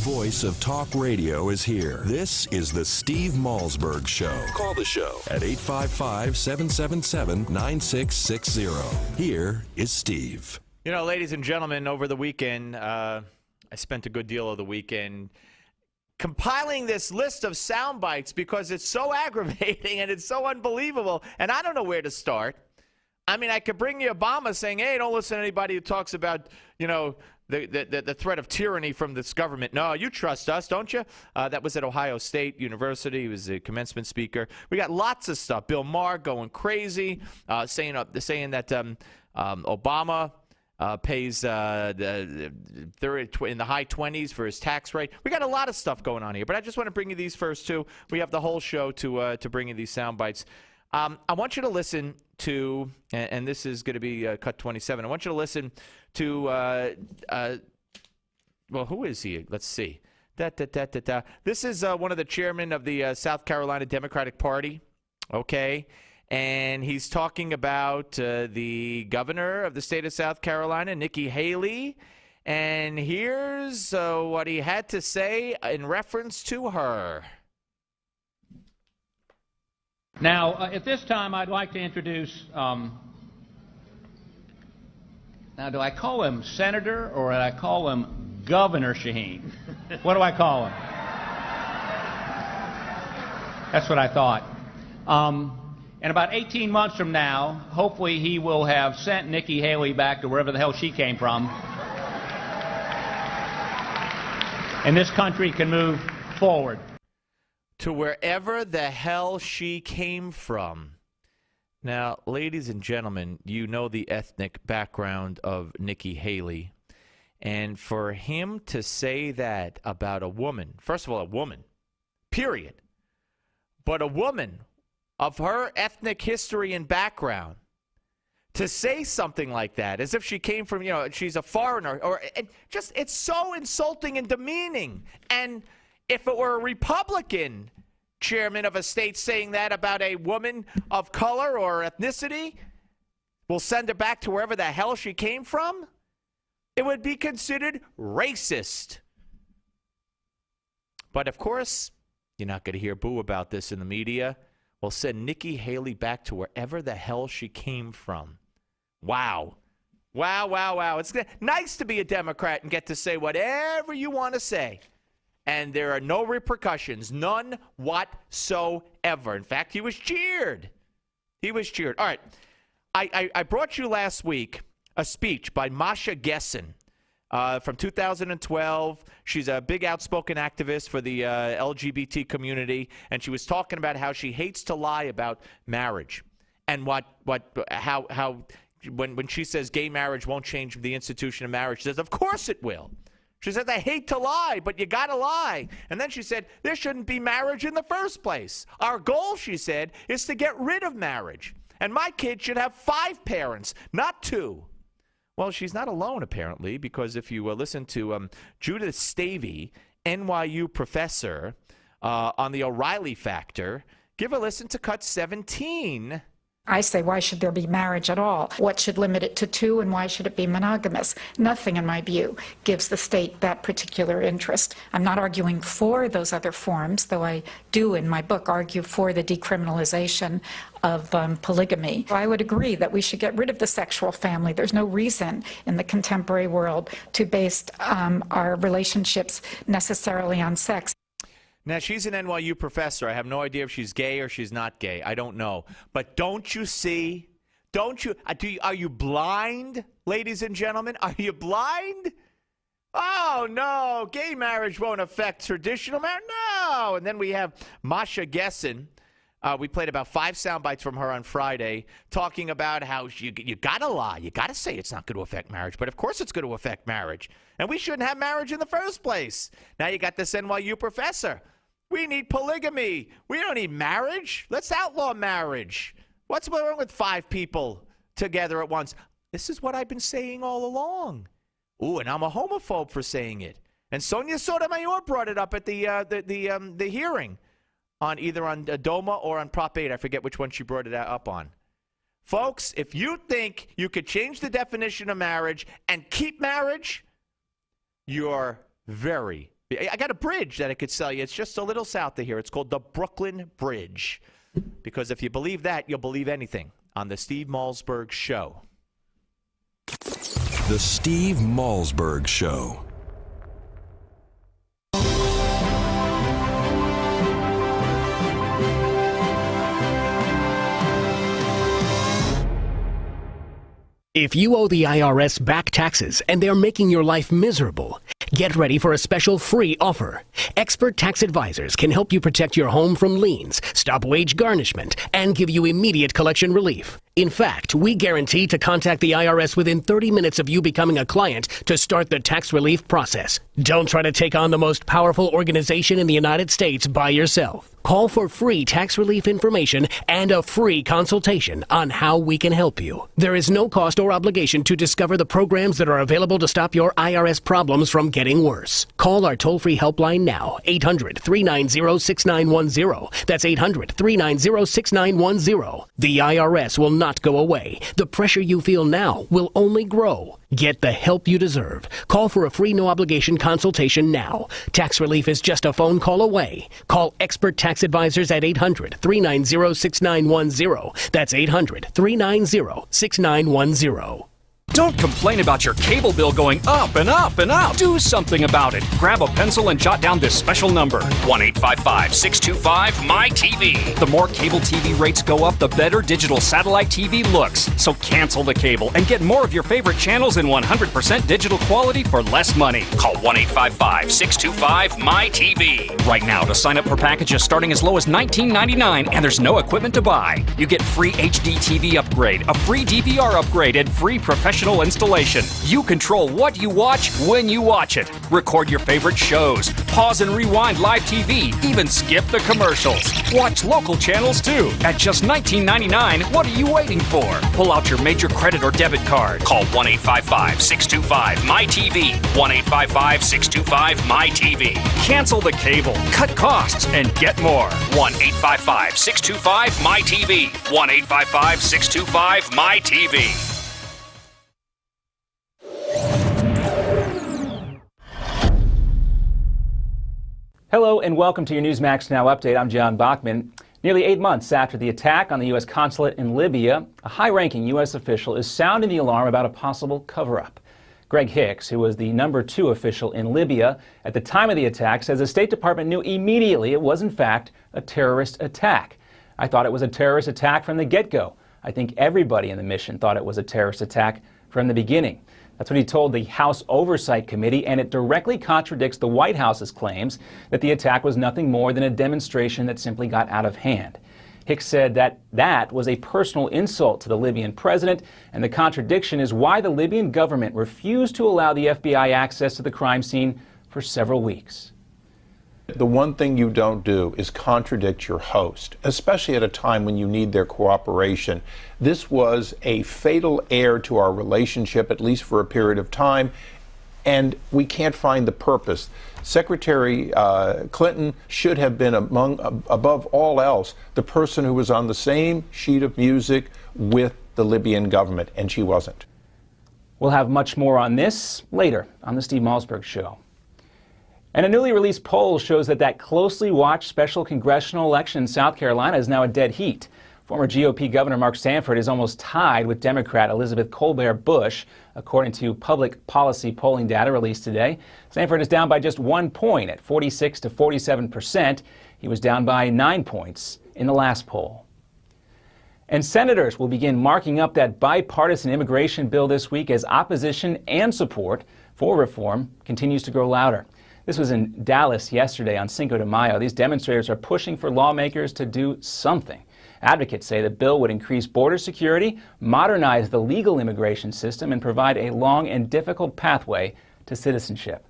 Speaker 3: Voice of talk radio is here. This is the Steve Malzberg Show. Call the show at 855-777-9660. Here is Steve.
Speaker 4: You know, ladies and gentlemen, over the weekend, I spent a good deal of the weekend compiling this list of sound bites because it's so aggravating and it's so unbelievable, and I don't know where to start. I mean, I could bring you Obama saying, hey, don't listen to anybody who talks about, you know, the threat of tyranny from this government. No, you trust us, don't you? That was at Ohio State University. He was a commencement speaker. We got lots of stuff. Bill Maher going crazy, saying that Obama pays in the high 20s for his tax rate. We got a lot of stuff going on here, but I just want to bring you these first two. We have the whole show to bring you these sound bites. I want you to listen to, and this is going to be cut 27. I want you to listen to, well, who is he? Let's see. This is one of the chairmen of the South Carolina Democratic Party, okay? And he's talking about the governor of the state of South Carolina, Nikki Haley. And here's what he had to say in reference to her.
Speaker 6: Now, at this time, I'd like to introduce, now do I call him Senator or do I call him Governor Shaheen? What do I call him? That's what I thought. And about 18 months from now, hopefully he will have sent Nikki Haley back to wherever the hell she came from. And this country can move forward.
Speaker 4: To wherever the hell she came from. Now, ladies and gentlemen, you know the ethnic background of Nikki Haley. And for him to say that about a woman, first of all, a woman, period, but a woman of her ethnic history and background, to say something like that, as if she came from, you know, she's a foreigner, or just, it's so insulting and demeaning. And if it were a Republican chairman of a state saying that about a woman of color or ethnicity, we'll send her back to wherever the hell she came from, it would be considered racist. But of course, you're not going to hear boo about this in the media. We'll send Nikki Haley back to wherever the hell she came from. Wow. Wow, wow, wow. It's nice to be a Democrat and get to say whatever you want to say. And there are no repercussions, none whatsoever. In fact, he was cheered. He was cheered. All right. I brought you last week a speech by Masha Gessen from 2012. She's a big outspoken activist for the LGBT community, and she was talking about how she hates to lie about marriage. And how when she says gay marriage won't change the institution of marriage, she says, of course it will. She says, I hate to lie, but you got to lie. And then she said, there shouldn't be marriage in the first place. Our goal, she said, is to get rid of marriage. And my kid should have 5 parents, not 2. Well, she's not alone, apparently, because if you listen to Judith Stavey, NYU professor, on the O'Reilly factor, give a listen to cut 17.
Speaker 8: I say, why should there be marriage at all? What should limit it to 2, and why should it be monogamous? Nothing, in my view, gives the state that particular interest. I'm not arguing for those other forms, though I do, in my book, argue for the decriminalization of polygamy. I would agree that we should get rid of the sexual family. There's no reason in the contemporary world to base our relationships necessarily on sex.
Speaker 4: Now, she's an NYU professor. I have no idea if she's gay or she's not gay. I don't know. But don't you see? Are you blind, ladies and gentlemen? Are you blind? Oh, no, gay marriage won't affect traditional marriage. No. And then we have Masha Gessen. We played about 5 sound bites from her on Friday talking about how you got to lie. You got to say it's not going to affect marriage. But, of course, it's going to affect marriage. And we shouldn't have marriage in the first place. Now you got this NYU professor. We need polygamy. We don't need marriage. Let's outlaw marriage. What's wrong with 5 people together at once? This is what I've been saying all along. Ooh, and I'm a homophobe for saying it. And Sonia Sotomayor brought it up at the hearing on either on DOMA or on Prop 8. I forget which one she brought it up on. Folks, if you think you could change the definition of marriage and keep marriage, you're very... I got a bridge that I could sell you. It's just a little south of here. It's called the Brooklyn Bridge. Because if you believe that, you'll believe anything on the Steve Malzberg Show.
Speaker 3: The Steve Malzberg Show.
Speaker 7: If you owe the IRS back taxes and they're making your life miserable, get ready for a special free offer. Expert tax advisors can help you protect your home from liens, stop wage garnishment, and give you immediate collection relief. In fact, we guarantee to contact the IRS within 30 minutes of you becoming a client to start the tax relief process. Don't try to take on the most powerful organization in the United States by yourself. Call for free tax relief information and a free consultation on how we can help you. There is no cost or obligation to discover the programs that are available to stop your IRS problems from getting worse. Call our toll-free helpline now, 800-390-6910. That's 800-390-6910. The IRS will not go away. The pressure you feel now will only grow. Get the help you deserve. Call for a free no-obligation consultation now. Tax relief is just a phone call away. Call expert tax advisors at 800-390-6910. That's 800-390-6910.
Speaker 9: Don't complain about your cable bill going up and up and up. Do something about it. Grab a pencil and jot down this special number, 1-855-625-MY-TV. The more cable TV rates go up, the better digital satellite TV looks. So cancel the cable and get more of your favorite channels in 100% digital quality for less money. Call 1-855-625-MY-TV. Right now to sign up for packages starting as low as $19.99, and there's no equipment to buy. You get free HD TV upgrade, a free DVR upgrade, and free professional installation. You control what you watch when you watch it. Record your favorite shows. Pause and rewind live TV. Even skip the commercials. Watch local channels too. At just $19.99, what are you waiting for? Pull out your major credit or debit card. Call 1-855-625-MY-TV. 1-855-625-MY-TV. Cancel the cable. Cut costs and get more. 1-855-625-MY-TV. 1-855-625-MY-TV.
Speaker 12: Hello and welcome to your Newsmax Now update. I'm John Bachman. Nearly 8 months after the attack on the U.S. consulate in Libya, a high-ranking U.S. official is sounding the alarm about a possible cover-up. Greg Hicks, who was the #2 official in Libya at the time of the attack, says the State Department knew immediately it was in fact a terrorist attack. I thought it was a terrorist attack from the get-go. I think everybody in the mission thought it was a terrorist attack from the beginning. That's what he told the House Oversight Committee, and it directly contradicts the White House's claims that the attack was nothing more than a demonstration that simply got out of hand. Hicks said that was a personal insult to the Libyan president, and the contradiction is why the Libyan government refused to allow the FBI access to the crime scene for several weeks.
Speaker 13: The one thing you don't do is contradict your host, especially at a time when you need their cooperation. This was a fatal error to our relationship, at least for a period of time, and we can't find the purpose. Secretary Clinton should have been above all else, the person who was on the same sheet of music with the Libyan government, and she wasn't.
Speaker 12: We'll have much more on this later on the Steve Malzberg Show. And a newly released poll shows that closely watched special congressional election in South Carolina is now a dead heat. Former GOP Governor Mark Sanford is almost tied with Democrat Elizabeth Colbert Bush, according to public policy polling data released today. Sanford is down by just 1 point at 46 to 47%. He was down by 9 points in the last poll. And senators will begin marking up that bipartisan immigration bill this week as opposition and support for reform continues to grow louder. This was in Dallas yesterday on Cinco de Mayo. These demonstrators are pushing for lawmakers to do something. Advocates say the bill would increase border security, modernize the legal immigration system, and provide a long and difficult pathway to citizenship.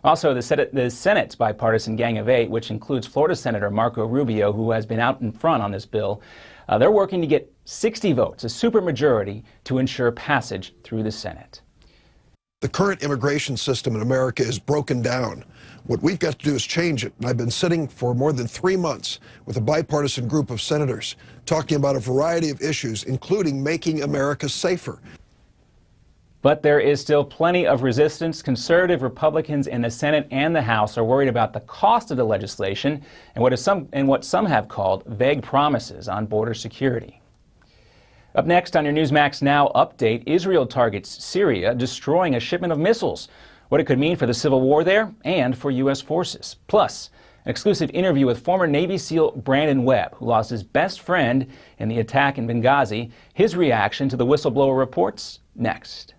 Speaker 12: Also, the Senate's bipartisan Gang of Eight, which includes Florida Senator Marco Rubio, who has been out in front on this bill, they're working to get 60 votes, a supermajority, to ensure passage through the Senate.
Speaker 15: The current immigration system in America is broken down. What we've got to do is change it. And I've been sitting for more than 3 months with a bipartisan group of senators talking about a variety of issues, including making America safer.
Speaker 12: But there is still plenty of resistance. Conservative Republicans in the Senate and the House are worried about the cost of the legislation and what some have called vague promises on border security. Up next on your Newsmax Now update, Israel targets Syria, destroying a shipment of missiles. What it could mean for the civil war there and for U.S. forces. Plus, an exclusive interview with former Navy SEAL Brandon Webb, who lost his best friend in the attack in Benghazi. His reaction to the whistleblower reports next.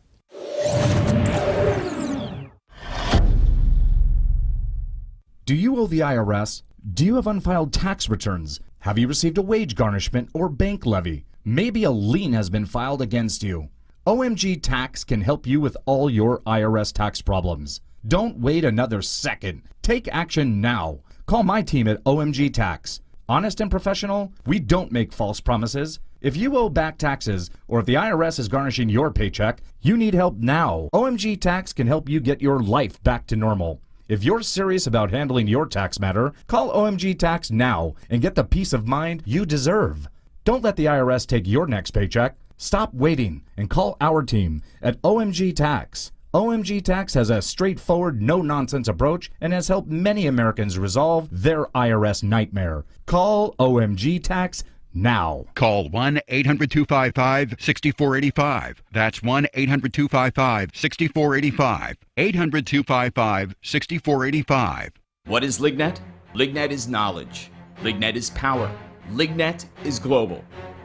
Speaker 23: Do you owe the IRS? Do you have unfiled tax returns? Have you received a wage garnishment or bank levy? Maybe a lien has been filed against you. OMG Tax can help you with all your IRS tax problems. Don't wait another second. Take action now. Call my team at OMG Tax. Honest and professional, we don't make false promises. If you owe back taxes, or if the IRS is garnishing your paycheck, you need help now. OMG Tax can help you get your life back to normal. If you're serious about handling your tax matter, call OMG Tax now and get the peace of mind you deserve. Don't let the IRS take your next paycheck. Stop waiting and call our team at OMG Tax. OMG Tax has a straightforward, no-nonsense approach and has helped many Americans resolve their IRS nightmare. Call OMG Tax now.
Speaker 1: Call 1-800-255-6485. That's 1-800-255-6485. 800-255-6485.
Speaker 16: What is Lignet? Lignet is knowledge. Lignet is power. Lignet is global.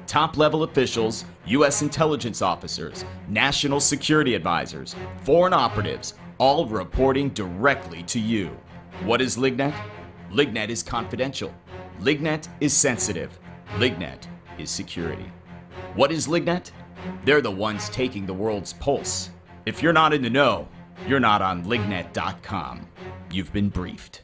Speaker 16: Top-level officials, U.S. intelligence officers, national security advisors, foreign operatives, all reporting directly to you. What is Lignet? Lignet is confidential. Lignet is sensitive. Lignet is security. What is Lignet? They're the ones taking the world's pulse. If you're not in the know, you're not on Lignet.com. You've been briefed.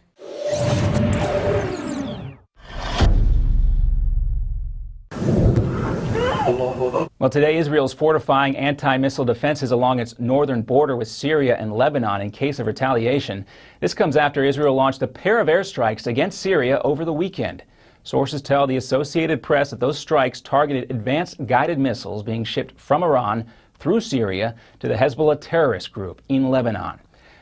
Speaker 12: Well, today Israel's fortifying anti-missile defenses along its northern border with Syria and Lebanon in case of retaliation. This comes after Israel launched a pair of airstrikes against Syria over the weekend. Sources tell the Associated Press that those strikes targeted advanced guided missiles being shipped from Iran through Syria to the Hezbollah terrorist group in Lebanon.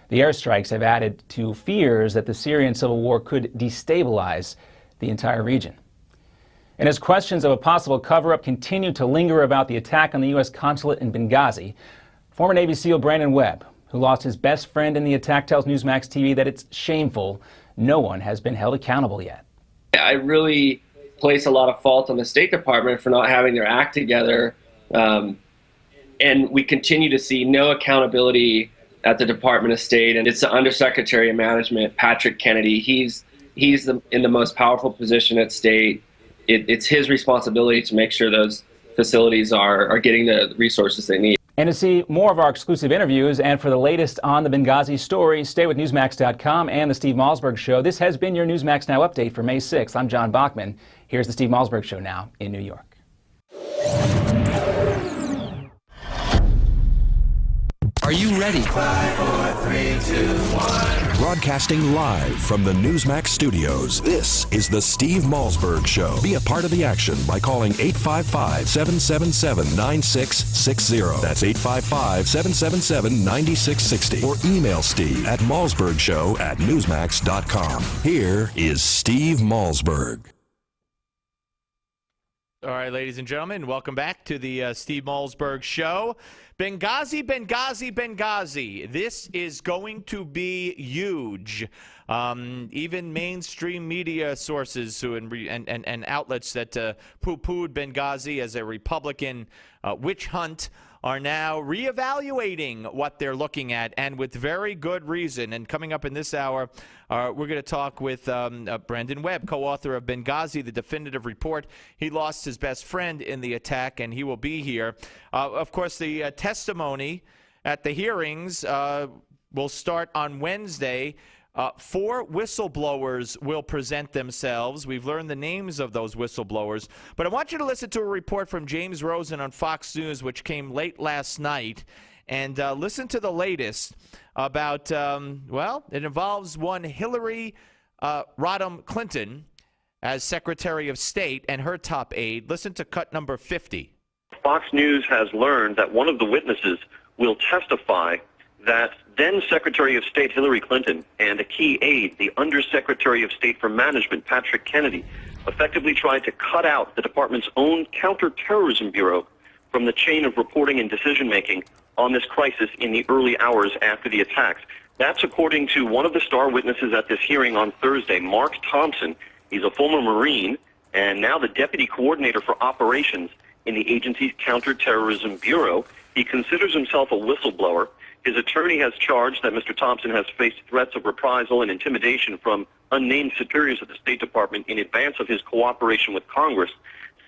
Speaker 12: The airstrikes have added to fears that the Syrian civil war could destabilize the entire region. And as questions of a possible cover-up continue to linger about the attack on the U.S. consulate in Benghazi, former Navy SEAL Brandon Webb, who lost his best friend in the attack, tells Newsmax TV that it's shameful. No one has been held accountable yet.
Speaker 24: I really place a lot of fault on the State Department for not having their act together. And we continue to see no accountability at the Department of State. And it's the Undersecretary of Management, Patrick Kennedy. He's in the most powerful position at State. it's his responsibility to make sure those facilities are getting the resources they need.
Speaker 12: And to see more of our exclusive interviews and for the latest on the Benghazi story, stay with Newsmax.com and The Steve Malzberg Show. This has been your Newsmax Now update for May 6th. I'm John Bachman. Here's The Steve Malzberg Show now in New York.
Speaker 3: Are you ready?
Speaker 2: 5, 4, 3, 2, 1.
Speaker 3: Broadcasting live from the Newsmax studios, this is the Steve Malzberg Show. Be a part of the action by calling 855-777-9660. That's 855-777-9660. Or email Steve at malzbergshow@newsmax.com. Here is Steve Malzberg.
Speaker 4: All right, ladies and gentlemen, welcome back to the Steve Malzberg Show. Benghazi, Benghazi, Benghazi. This is going to be huge. Even mainstream media sources and outlets that poo-pooed Benghazi as a Republican witch hunt are now reevaluating what they're looking at, and with very good reason. And coming up in this hour, we're going to talk with Brandon Webb, co-author of Benghazi, the definitive report. He lost his best friend in the attack, and he will be here. Of course, the testimony at the hearings will start on Wednesday. 4 whistleblowers will present themselves. We've learned the names of those whistleblowers. But I want you to listen to a report from James Rosen on Fox News, which came late last night. And listen to the latest about, well, it involves one Hillary Rodham Clinton as Secretary of State and her top aide. Listen to cut number 50.
Speaker 11: Fox News has learned that one of the witnesses will testify that then Secretary of State Hillary Clinton and a key aide, the Undersecretary of State for Management, Patrick Kennedy, effectively tried to cut out the department's own counterterrorism bureau from the chain of reporting and decision-making on this crisis in the early hours after the attacks. That's according to one of the star witnesses at this hearing on Thursday, Mark Thompson. He's a former Marine and now the Deputy Coordinator for Operations in the agency's Counterterrorism Bureau. He considers himself a whistleblower. His attorney has charged that Mr. Thompson has faced threats of reprisal and intimidation from unnamed superiors at the State Department in advance of his cooperation with Congress.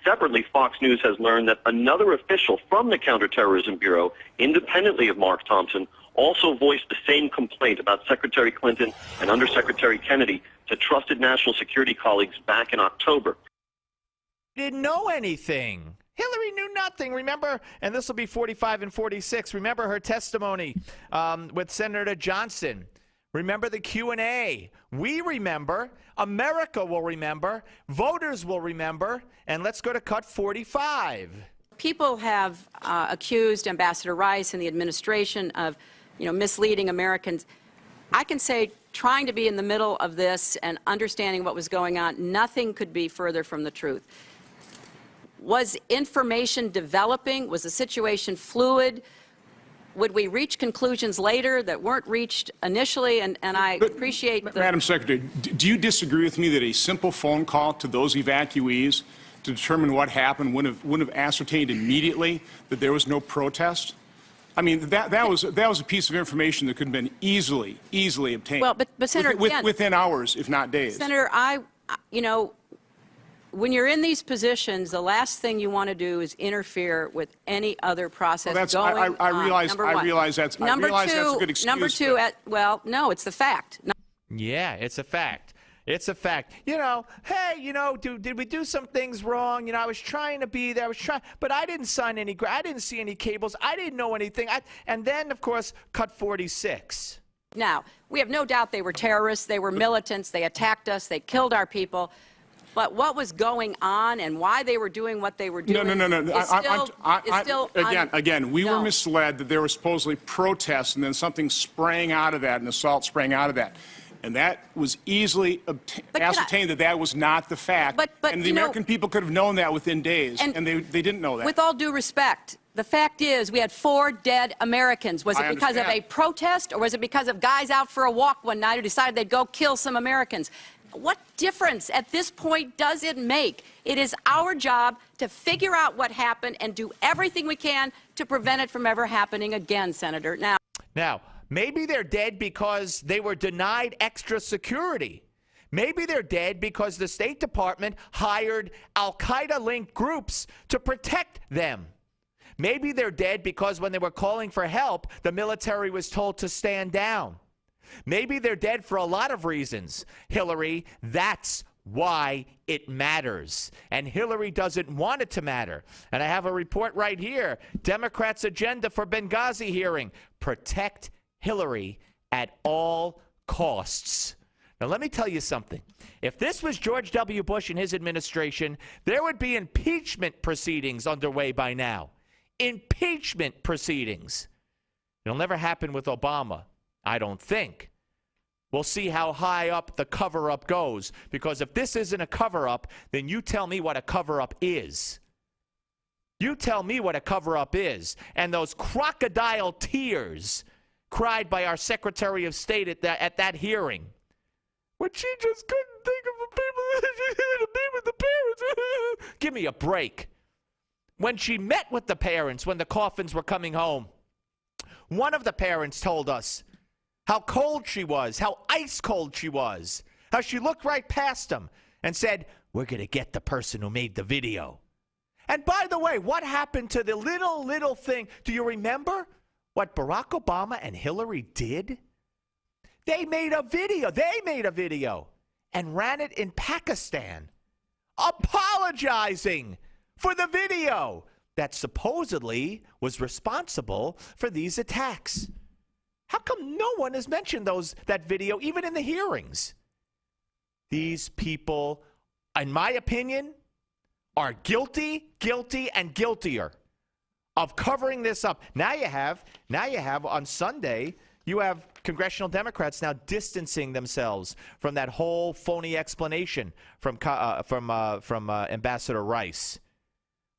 Speaker 11: Separately, Fox News has learned that another official from the Counterterrorism Bureau, independently of Mark Thompson, also voiced the same complaint about Secretary Clinton and Undersecretary Kennedy to trusted national security colleagues back in October.
Speaker 4: Didn't know anything. Hillary knew nothing, remember? And this will be 45 and 46. Remember her testimony with Senator Johnson. Remember the Q&A. We remember. America will remember. Voters will remember. And let's go to cut 45.
Speaker 14: People have accused Ambassador Rice and the administration of, misleading Americans. I can say, trying to be in the middle of this and understanding what was going on, nothing could be further from the truth. Was information developing? Was the situation fluid? Would we reach conclusions later that weren't reached initially? And I appreciate the...
Speaker 17: Madam Secretary, do you disagree with me that a simple phone call to those evacuees to determine what happened wouldn't have ascertained immediately that there was no protest? I mean, that was a piece of information that could have been easily obtained.
Speaker 14: Well, but Senator,
Speaker 17: within hours, if not days.
Speaker 14: Senator, when you're in these positions, the last thing you want to do is interfere with any other process going on.
Speaker 17: I realize that's a good excuse.
Speaker 14: Number two, no, it's the fact.
Speaker 4: Yeah, it's a fact. It's a fact. Hey, did we do some things wrong? I was trying to be there. But I didn't sign any. I didn't see any cables. I didn't know anything. And then, of course, cut 46.
Speaker 14: Now, we have no doubt they were terrorists. They were militants. They attacked us. They killed our people. But what was going on and why they were doing what they were doing?
Speaker 17: No. Again, we were misled that there were supposedly protests and then something sprang out of that, an assault sprang out of that. And that was easily ascertained that was not the fact. And the American people could have known that within days, and they didn't know that.
Speaker 14: With all due respect, the fact is we had 4 dead Americans. Was it because of a protest, or was it because of guys out for a walk one night who decided they'd go kill some Americans? What difference at this point does it make? It is our job to figure out what happened and do everything we can to prevent it from ever happening again, Senator. Now,
Speaker 4: maybe they're dead because they were denied extra security. Maybe they're dead because the State Department hired al-Qaeda-linked groups to protect them. Maybe they're dead because when they were calling for help, the military was told to stand down. Maybe they're dead for a lot of reasons. Hillary, that's why it matters. And Hillary doesn't want it to matter. And I have a report right here. Democrats' agenda for Benghazi hearing. Protect Hillary at all costs. Now, let me tell you something. If this was George W. Bush and his administration, there would be impeachment proceedings underway by now. Impeachment proceedings. It'll never happen with Obama, I don't think. We'll see how high up the cover-up goes, because if this isn't a cover-up, then you tell me what a cover-up is. You tell me what a cover-up is. And those crocodile tears cried by our Secretary of State at that hearing, when she just couldn't think of the people that she had to be with the parents. Give me a break. When she met with the parents when the coffins were coming home, one of the parents told us how cold she was, how ice cold she was, how she looked right past them and said, "We're going to get the person who made the video." And by the way, what happened to the little thing? Do you remember what Barack Obama and Hillary did? They made a video and ran it in Pakistan, apologizing for the video that supposedly was responsible for these attacks. How come no one has mentioned that video even in the hearings? These people, in my opinion, are guilty, and guiltier of covering this up. Now you have on Sunday, you have congressional Democrats now distancing themselves from that whole phony explanation from Ambassador Rice.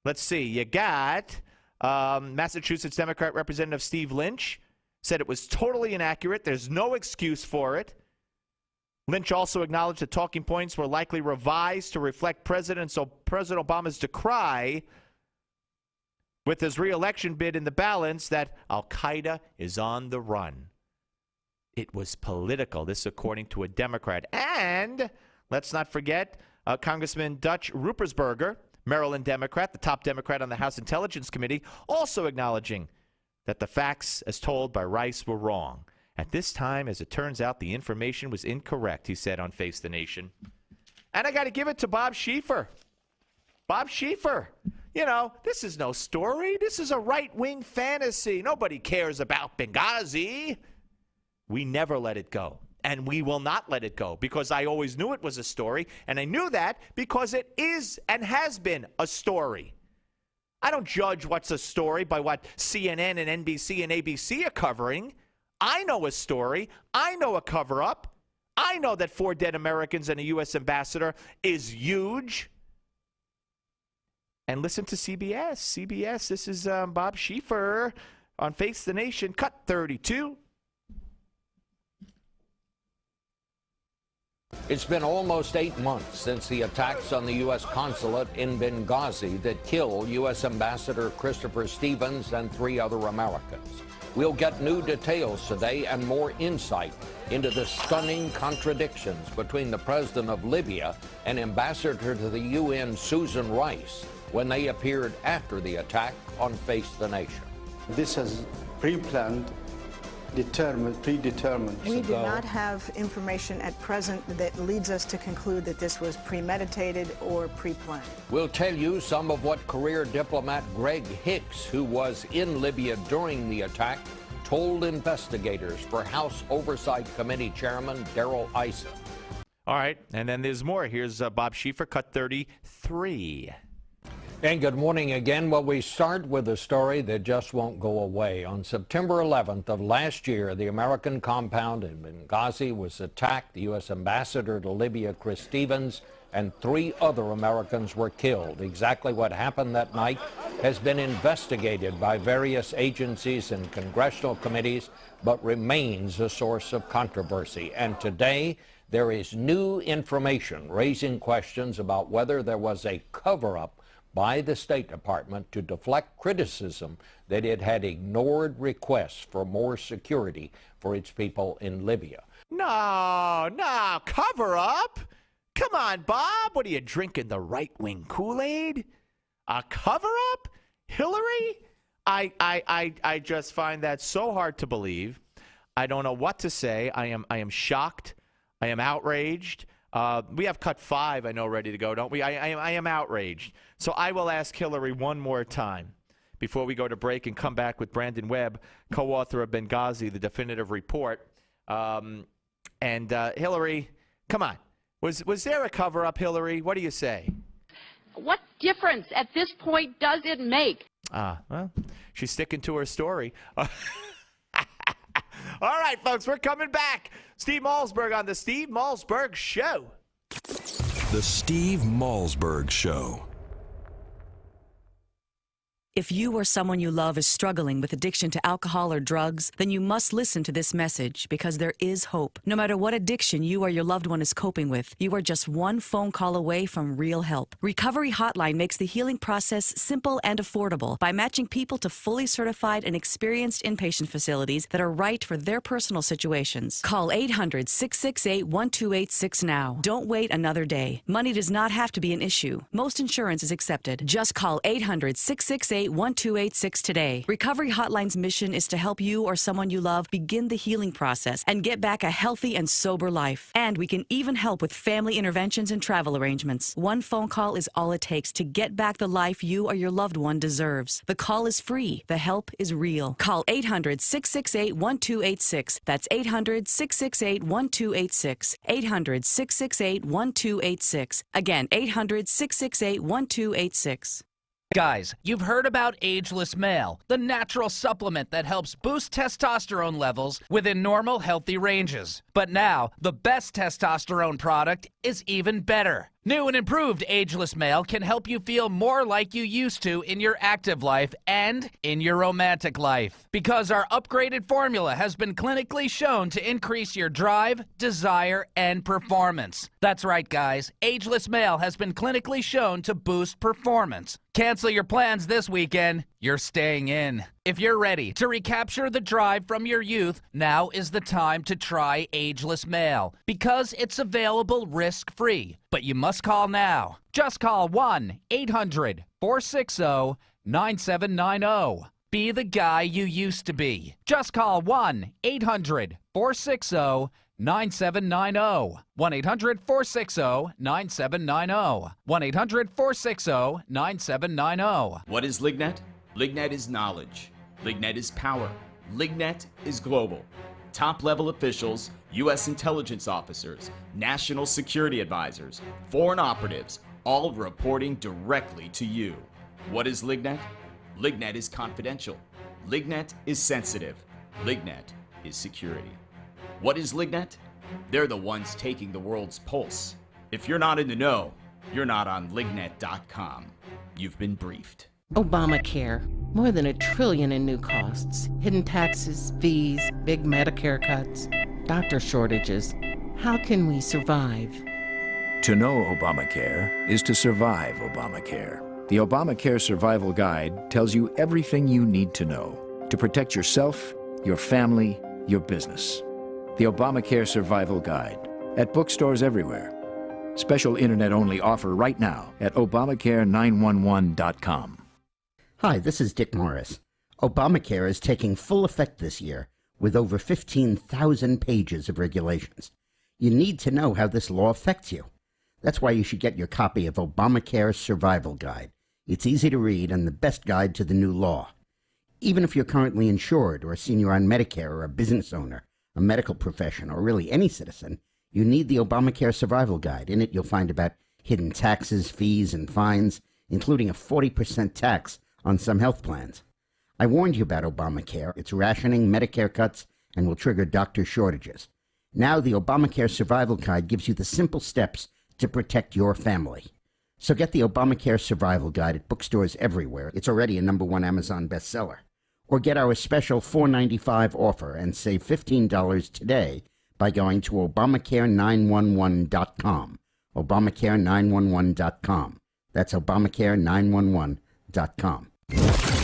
Speaker 4: Let's see. You got Massachusetts Democrat Representative Steve Lynch said it was totally inaccurate. There's no excuse for it. Lynch also acknowledged the talking points were likely revised to reflect President Obama's decry with his re-election bid in the balance that al-Qaeda is on the run. It was political, this according to a Democrat. And let's not forget Congressman Dutch Ruppersberger, Maryland Democrat, the top Democrat on the House Intelligence Committee, also acknowledging that the facts as told by Rice were wrong. At this time, as it turns out, the information was incorrect, he said on Face the Nation. And I got to give it to Bob Schieffer. Bob Schieffer. You know, this is no story. This is a right-wing fantasy. Nobody cares about Benghazi. We never let it go. And we will not let it go, because I always knew it was a story. And I knew that because it is and has been a story. I don't judge what's a story by what CNN and NBC and ABC are covering. I know a story. I know a cover-up. I know that 4 dead Americans and a U.S. ambassador is huge. And listen to CBS. CBS, this is Bob Schieffer on Face the Nation, cut 32.
Speaker 10: It's been almost 8 months since the attacks on the U.S. consulate in Benghazi that killed U.S. Ambassador Christopher Stevens and 3 other Americans. We'll get new details today and more insight into the stunning contradictions between the president of Libya and Ambassador to the UN Susan Rice when they appeared after the attack on Face the Nation.
Speaker 18: This is pre-planned, predetermined.
Speaker 19: We do not have information at present that leads us to conclude that this was premeditated or pre-planned.
Speaker 10: We'll tell you some of what career diplomat Greg Hicks, who was in Libya during the attack, told investigators for House Oversight Committee Chairman Darrell Issa.
Speaker 4: All right, and then there's more. Here's Bob Schieffer, cut 33.
Speaker 10: And good morning again. Well, we start with a story that just won't go away. On September 11th of last year, the American compound in Benghazi was attacked. The U.S. ambassador to Libya, Chris Stevens, and 3 other Americans were killed. Exactly what happened that night has been investigated by various agencies and congressional committees, but remains a source of controversy. And today, there is new information raising questions about whether there was a cover-up by the State Department to deflect criticism that it had ignored requests for more security for its people in Libya.
Speaker 4: No, cover up? Come on, Bob. What are you drinking, the right-wing Kool-Aid? A cover-up? Hillary? I just find that so hard to believe. I don't know what to say. I am shocked. I am outraged. We have cut 5, I know, ready to go, don't we? I am outraged. So I will ask Hillary one more time before we go to break and come back with Brandon Webb, co-author of Benghazi, the definitive report. Hillary, come on. Was there a cover-up, Hillary? What do you say?
Speaker 5: What difference at this point does it make?
Speaker 4: Well, she's sticking to her story. All right, folks, we're coming back. Steve Malzberg on the Steve Malzberg Show.
Speaker 3: The Steve Malzberg Show.
Speaker 20: If you or someone you love is struggling with addiction to alcohol or drugs, then you must listen to this message because there is hope. No matter what addiction you or your loved one is coping with, you are just one phone call away from real help. Recovery Hotline makes the healing process simple and affordable by matching people to fully certified and experienced inpatient facilities that are right for their personal situations. Call 800-668-1286 now. Don't wait another day. Money does not have to be an issue. Most insurance is accepted. Just call 800-668-1286 today. Recovery Hotline's mission is to help you or someone you love begin the healing process and get back a healthy and sober life. And we can even help with family interventions and travel arrangements. One phone call is all it takes to get back the life you or your loved one deserves. The call is free. The help is real. Call 800-668-1286. That's 800-668-1286. 800-668-1286. Again, 800-668-1286.
Speaker 21: Guys, you've heard about Ageless Male, the natural supplement that helps boost testosterone levels within normal, healthy ranges. But now, the best testosterone product is even better. New and improved Ageless Male can help you feel more like you used to in your active life and in your romantic life. Because our upgraded formula has been clinically shown to increase your drive, desire, and performance. That's right, guys. Ageless Male has been clinically shown to boost performance. Cancel your plans this weekend. You're staying in. If you're ready to recapture the drive from your youth, now is the time to try Ageless Male because it's available risk-free. But you must call now. Just call 1-800-460-9790. Be the guy you used to be. Just call 1-800-460-9790. 1-800-460-9790. 1-800-460-9790.
Speaker 16: What is Lignet? Lignet is knowledge. Lignet is power. Lignet is global. Top-level officials, U.S. intelligence officers, national security advisors, foreign operatives, all reporting directly to you. What is Lignet? Lignet is confidential. Lignet is sensitive. Lignet is security. What is Lignet? They're the ones taking the world's pulse. If you're not in the know, you're not on Lignet.com. You've been briefed.
Speaker 22: Obamacare. More than $1 trillion in new costs. Hidden taxes, fees, big Medicare cuts, doctor shortages. How can we survive?
Speaker 25: To know Obamacare is to survive Obamacare. The Obamacare Survival Guide tells you everything you need to know to protect yourself, your family, your business. The Obamacare Survival Guide at bookstores everywhere. Special internet-only offer right now at Obamacare911.com.
Speaker 26: Hi, this is Dick Morris. Obamacare is taking full effect this year with over 15,000 pages of regulations. You need to know how this law affects you. That's why you should get your copy of Obamacare Survival Guide. It's easy to read and the best guide to the new law. Even if you're currently insured or a senior on Medicare or a business owner, a medical professional, or really any citizen, you need the Obamacare Survival Guide. In it, you'll find about hidden taxes, fees, and fines, including a 40% tax on some health plans. I warned you about Obamacare. It's rationing, Medicare cuts, and will trigger doctor shortages. Now the Obamacare Survival Guide gives you the simple steps to protect your family. So get the Obamacare Survival Guide at bookstores everywhere. It's already a #1 Amazon bestseller. Or get our special $4.95 offer and save $15 today by going to Obamacare911.com. Obamacare911.com. That's Obamacare911.com.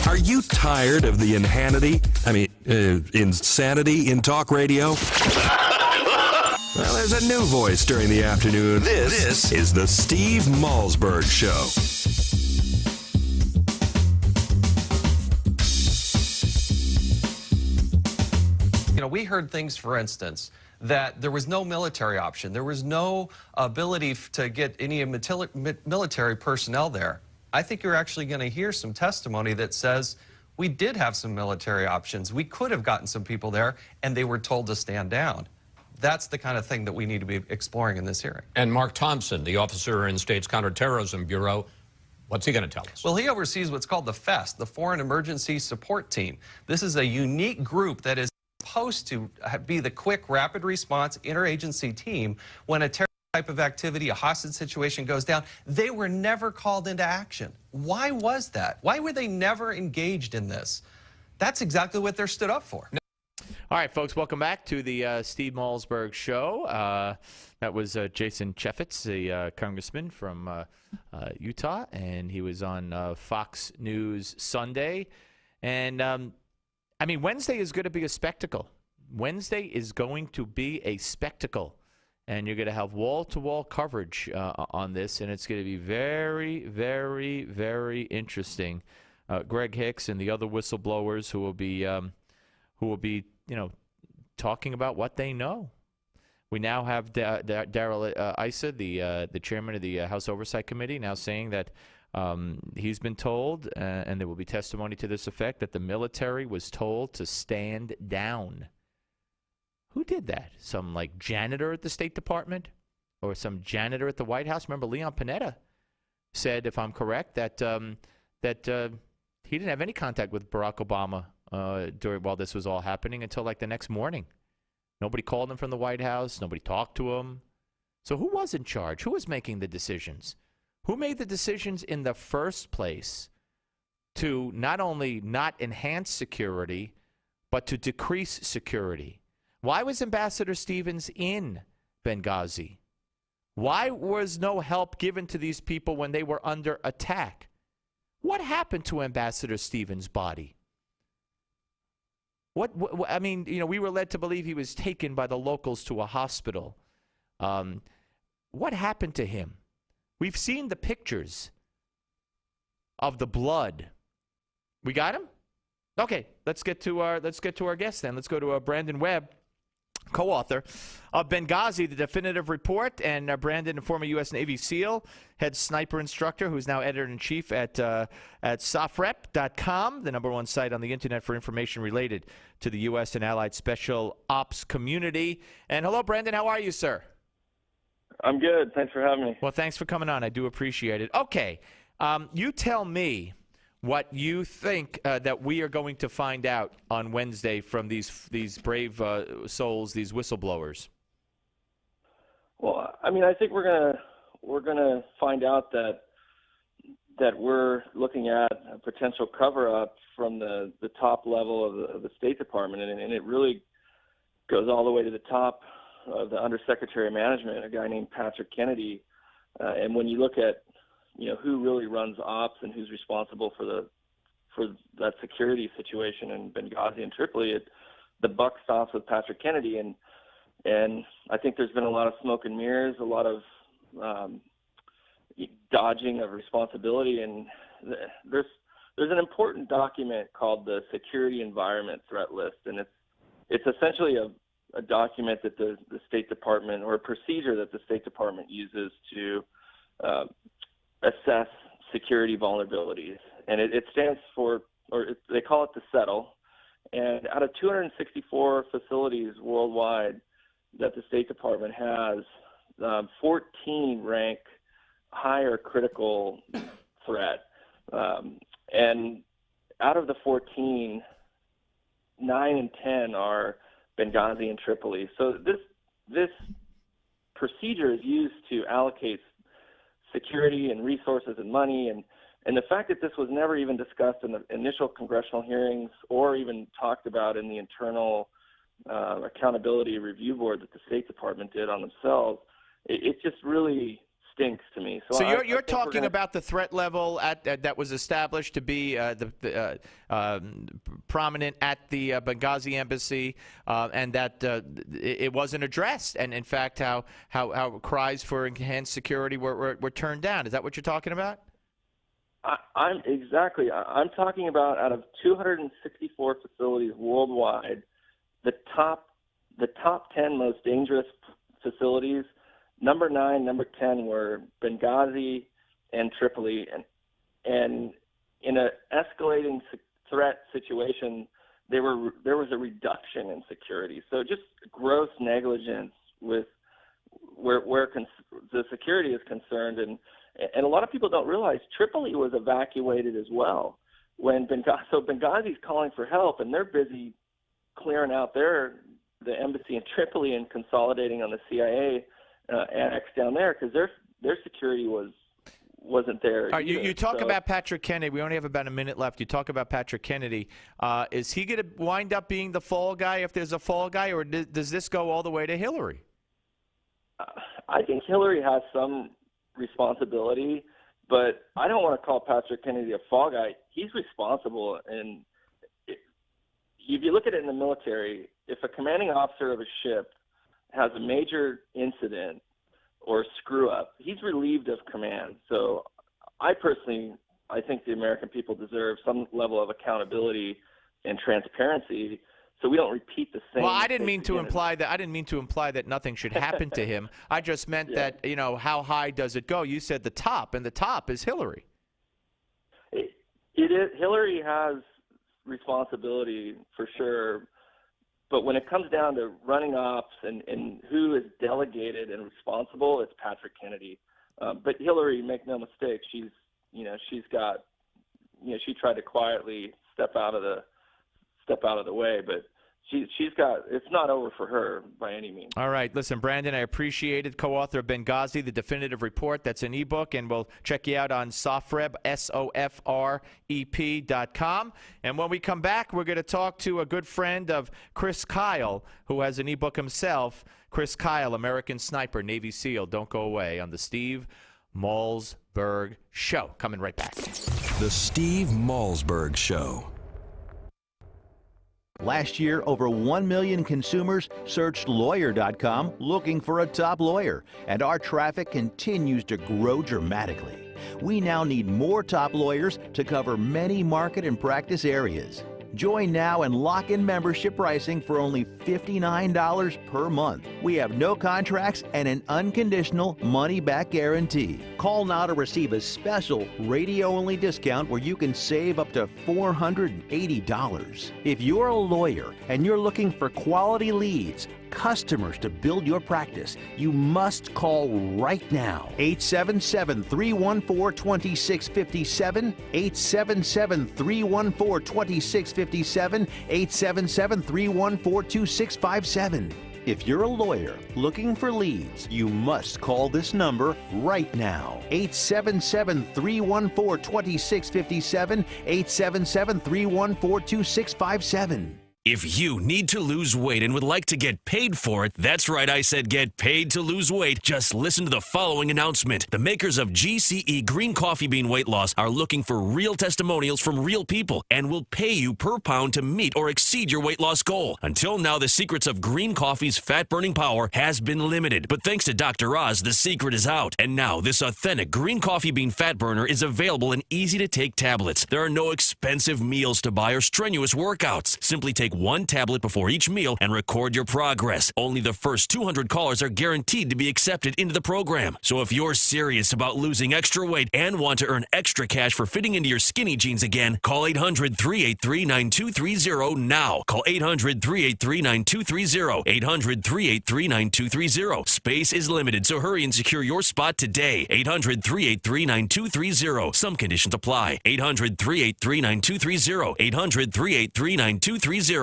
Speaker 3: Are you tired of the insanity in talk radio? Well, there's a new voice during the afternoon. This is the Steve Malzberg Show.
Speaker 6: You know, we heard things, for instance, that there was no military option. There was no ability to get any military personnel there. I think you're actually going to hear some testimony that says we did have some military options. We could have gotten some people there, and they were told to stand down. That's the kind of thing that we need to be exploring in this hearing.
Speaker 7: And Mark Thompson, the officer in State's Counterterrorism Bureau, what's he going to tell us?
Speaker 6: Well, he oversees what's called the FEST, the Foreign Emergency Support Team. This is a unique group that is supposed to be the quick, rapid response interagency team when a terror type of activity, a hostage situation goes down. They were never called into action. Why was that? Why were they never engaged in this? That's exactly what they're stood up for.
Speaker 4: All right, folks, welcome back to the Steve Malzberg Show. That was Jason Chaffetz, the congressman from Utah, and he was on Fox News Sunday. And, I mean, Wednesday is going to be a spectacle. Wednesday is going to be a spectacle. And you're going to have wall-to-wall coverage on this, and it's going to be very, very, very interesting. Greg Hicks and the other whistleblowers who will be you know, talking about what they know. We now have Darrell Issa, the chairman of the House Oversight Committee, now saying that he's been told, and there will be testimony to this effect, that the military was told to stand down. Who did that? Some, like, janitor at the State Department? Or some janitor at the White House? Remember, Leon Panetta said, if I'm correct, that he didn't have any contact with Barack Obama while this was all happening until, like, the next morning. Nobody called him from the White House. Nobody talked to him. So who was in charge? Who was making the decisions? Who made the decisions in the first place to not only not enhance security, but to decrease security? Why was Ambassador Stevens in Benghazi? Why was no help given to these people when they were under attack? What happened to Ambassador Stevens' body? What I mean, you know, we were led to believe he was taken by the locals to a hospital. What happened to him? We've seen the pictures of the blood. We got him? Okay, let's get to our guest then. Let's go to Brandon Webb, co-author of Benghazi, the definitive report, and Brandon, a former U.S. Navy SEAL, head sniper instructor, who's now editor-in-chief at SOFREP.com, the #1 site on the internet for information related to the U.S. and allied special ops community. And hello, Brandon. How are you, sir?
Speaker 8: I'm good. Thanks for having me.
Speaker 4: Well, thanks for coming on. I do appreciate it. Okay, you tell me what you think that we are going to find out on Wednesday from these brave souls, these whistleblowers.
Speaker 8: Well, I mean, I think we're gonna find out that we're looking at a potential cover-up from the top level of the State Department, and it really goes all the way to the top of the Undersecretary of Management, a guy named Patrick Kennedy. And when you look at who really runs ops and who's responsible for that security situation in Benghazi and Tripoli, the buck stops with Patrick Kennedy, and I think there's been a lot of smoke and mirrors, a lot of dodging of responsibility, and there's an important document called the Security Environment Threat List, and it's essentially a document that the State Department, or a procedure that the State Department uses to assess security vulnerabilities. And it stands for, they call it the SETTLE. And out of 264 facilities worldwide that the State Department has, 14 rank higher critical threat. And out of the 14, 9 and 10 are Benghazi and Tripoli. So this procedure is used to allocate security and resources and money, and the fact that this was never even discussed in the initial congressional hearings or even talked about in the internal accountability review board that the State Department did on themselves, it just really stinks to me.
Speaker 4: So
Speaker 8: I
Speaker 4: you're
Speaker 8: think we're
Speaker 4: talking
Speaker 8: gonna-
Speaker 4: about the threat level that was established to be prominent at the Benghazi embassy, and that it wasn't addressed, and in fact how cries for enhanced security were turned down. Is that what you're talking about?
Speaker 8: I'm talking about out of 264 facilities worldwide, the top 10 most dangerous facilities. Number 9, number 10 were Benghazi and Tripoli, and in an escalating threat situation, there was a reduction in security. So just gross negligence with where the security is concerned, and a lot of people don't realize Tripoli was evacuated as well. When Benghazi's calling for help, and they're busy clearing out the embassy in Tripoli and consolidating on the CIA annex down there, because their security wasn't there.
Speaker 4: All right, you talk about Patrick Kennedy. We only have about a minute left. You talk about Patrick Kennedy. Is he going to wind up being the fall guy if there's a fall guy, or does this go all the way to Hillary?
Speaker 8: I think Hillary has some responsibility, but I don't want to call Patrick Kennedy a fall guy. He's responsible, and if you look at it in the military, if a commanding officer of a ship has a major incident or screw up, he's relieved of command. So I think the American people deserve some level of accountability and transparency, so we don't repeat the same.
Speaker 4: Well, I didn't mean to imply that nothing should happen to him. I just meant that, how high does it go? You said the top, and the top is Hillary.
Speaker 8: It is. Hillary has responsibility for sure, but when it comes down to running ops and who is delegated and responsible, it's Patrick Kennedy. But Hillary, make no mistake, she tried to quietly step out of the way, but it's not over for her by any means.
Speaker 4: All right. Listen, Brandon, I appreciate it. Co-author of Benghazi, the definitive report. That's an ebook, and we'll check you out on Sofrep, SOFREP.com. And when we come back, we're going to talk to a good friend of Chris Kyle, who has an ebook himself. Chris Kyle, American Sniper, Navy SEAL. Don't go away on the Steve Malzberg Show. Coming right back.
Speaker 3: The Steve Malzberg Show.
Speaker 1: Last year, over 1 million consumers searched lawyer.com looking for a top lawyer, and our traffic continues to grow dramatically. We now need more top lawyers to cover many market and practice areas. Join now and lock in membership pricing for only $59 per month. We have no contracts and an unconditional money-back guarantee. Call now to receive a special radio-only discount where you can save up to $480. If you're a lawyer and you're looking for quality leads, customers to build your practice, you must call right now. 877-314-2657, 877-314-2657, 877-314-2657. If you're a lawyer looking for leads, you must call this number right now. 877-314-2657, 877-314-2657.
Speaker 9: If you need to lose weight and would like to get paid for it, that's right, I said get paid to lose weight. Just listen to the following announcement. The makers of GCE Green Coffee Bean Weight Loss are looking for real testimonials from real people and will pay you per pound to meet or exceed your weight loss goal. Until now, the secrets of green coffee's fat-burning power has been limited, but thanks to Dr. Oz, the secret is out. And now, this authentic green coffee bean fat burner is available in easy-to-take tablets. There are no expensive meals to buy or strenuous workouts. Simply take one tablet before each meal and record your progress. Only the first 200 callers are guaranteed to be accepted into the program. So if you're serious about losing extra weight and want to earn extra cash for fitting into your skinny jeans again, call 800-383-9230 now. Call 800-383-9230. 800-383-9230. Space is limited, so hurry and secure your spot today. 800-383-9230. Some conditions apply. 800-383-9230. 800-383-9230.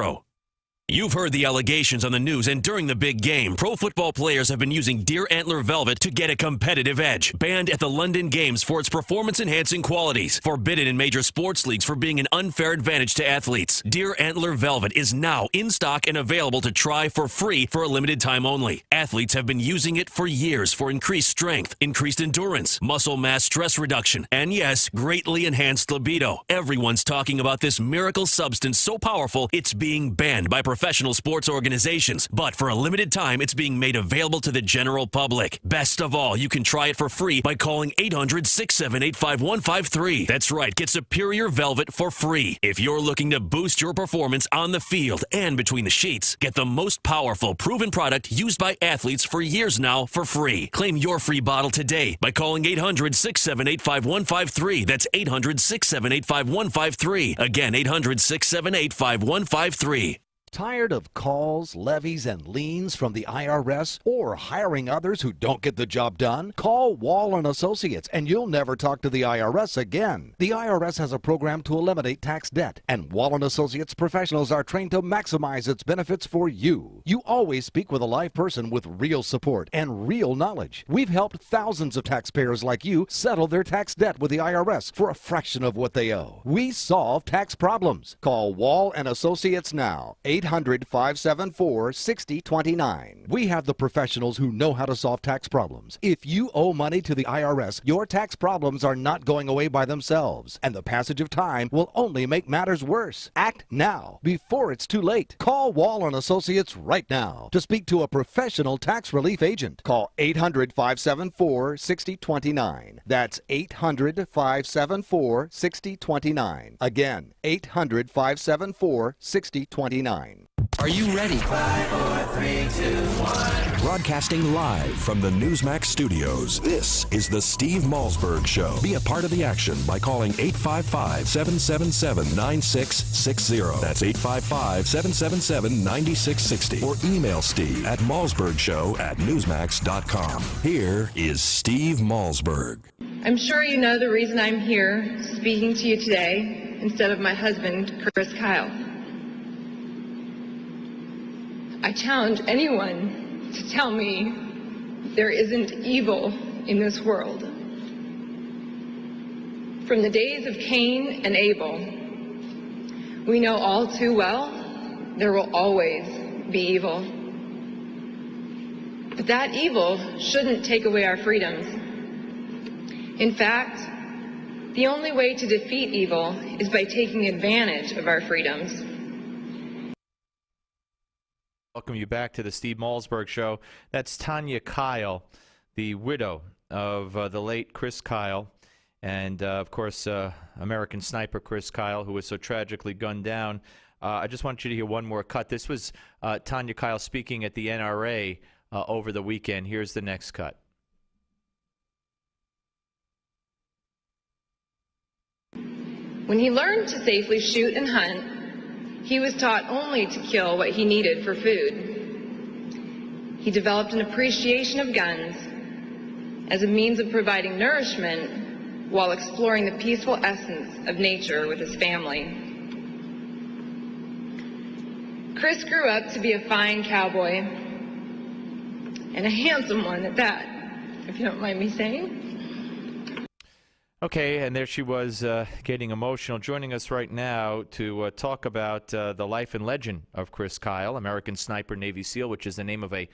Speaker 9: You've heard the allegations on the news, and during the big game, pro football players have been using deer antler velvet to get a competitive edge. Banned at the London Games for its performance-enhancing qualities. Forbidden in major sports leagues for being an unfair advantage to athletes. Deer antler velvet is now in stock and available to try for free for a limited time only. Athletes have been using it for years for increased strength, increased endurance, muscle mass stress reduction, and yes, greatly enhanced libido. Everyone's talking about this miracle substance so powerful, it's being banned by professional sports organizations, but for a limited time, it's being made available to the general public. Best of all, you can try it for free by calling 800-678-5153. That's right, get Superior Velvet for free. If you're looking to boost your performance on the field and between the sheets, get the most powerful, proven product used by athletes for years now for free. Claim your free bottle today by calling 800-678-5153. That's 800-678-5153. Again, 800-678-5153.
Speaker 2: Tired of calls, levies, and liens from the IRS or hiring others who don't get the job done? Call Wall and Associates and you'll never talk to the IRS again. The IRS has a program to eliminate tax debt, and Wall and Associates professionals are trained to maximize its benefits for you. You always speak with a live person with real support and real knowledge. We've helped thousands of taxpayers like you settle their tax debt with the IRS for a fraction of what they owe. We solve tax problems. Call Wall and Associates now. 800-574-6029. We have the professionals who know how to solve tax problems. If you owe money to the IRS, your tax problems are not going away by themselves, and the passage of time will only make matters worse. Act now, before it's too late. Call Wall and Associates right now to speak to a professional tax relief agent. Call 800-574-6029. That's 800-574-6029. Again, 800-574-6029.
Speaker 12: Are you ready? 5, 4, 3, 2, 1.
Speaker 3: Broadcasting live from the Newsmax studios, this is the Steve Malzberg Show. Be a part of the action by calling 855-777-9660. That's 855-777-9660. Or email Steve at malzbergshow@newsmax.com. Here is Steve Malzberg.
Speaker 13: I'm sure you know the reason I'm here speaking to you today instead of my husband, Chris Kyle. I challenge anyone to tell me there isn't evil in this world. From the days of Cain and Abel, we know all too well there will always be evil. But that evil shouldn't take away our freedoms. In fact, the only way to defeat evil is by taking advantage of our freedoms.
Speaker 4: Welcome you back to the Steve Malzberg Show. That's Tanya Kyle, the widow of the late Chris Kyle, and of course, American sniper Chris Kyle, who was so tragically gunned down. I just want you to hear one more cut. This was Tanya Kyle speaking at the NRA over the weekend. Here's the next cut.
Speaker 13: When he learned to safely shoot and hunt, he was taught only to kill what he needed for food. He developed an appreciation of guns as a means of providing nourishment while exploring the peaceful essence of nature with his family. Chris grew up to be a fine cowboy, and a handsome one at that, if you don't mind me saying.
Speaker 4: Okay, and there she was getting emotional. Joining us right now to talk about the life and legend of Chris Kyle, American Sniper, Navy SEAL, which is the name of a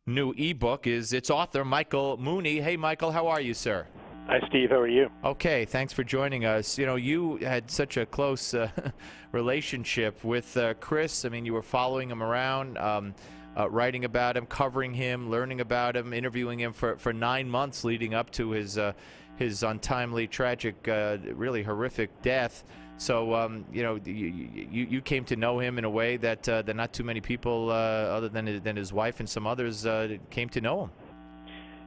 Speaker 4: new ebook, is its author, Michael Mooney. Hey, Michael, how are you, sir?
Speaker 15: Hi, Steve. How are you?
Speaker 4: Okay, thanks for joining us. You know, you had such a close relationship with Chris. I mean, you were following him around, writing about him, covering him, learning about him, interviewing him for 9 months leading up to his untimely, tragic, really horrific death. So, you know, you came to know him in a way that not too many people, other than his wife and some others, came to know him.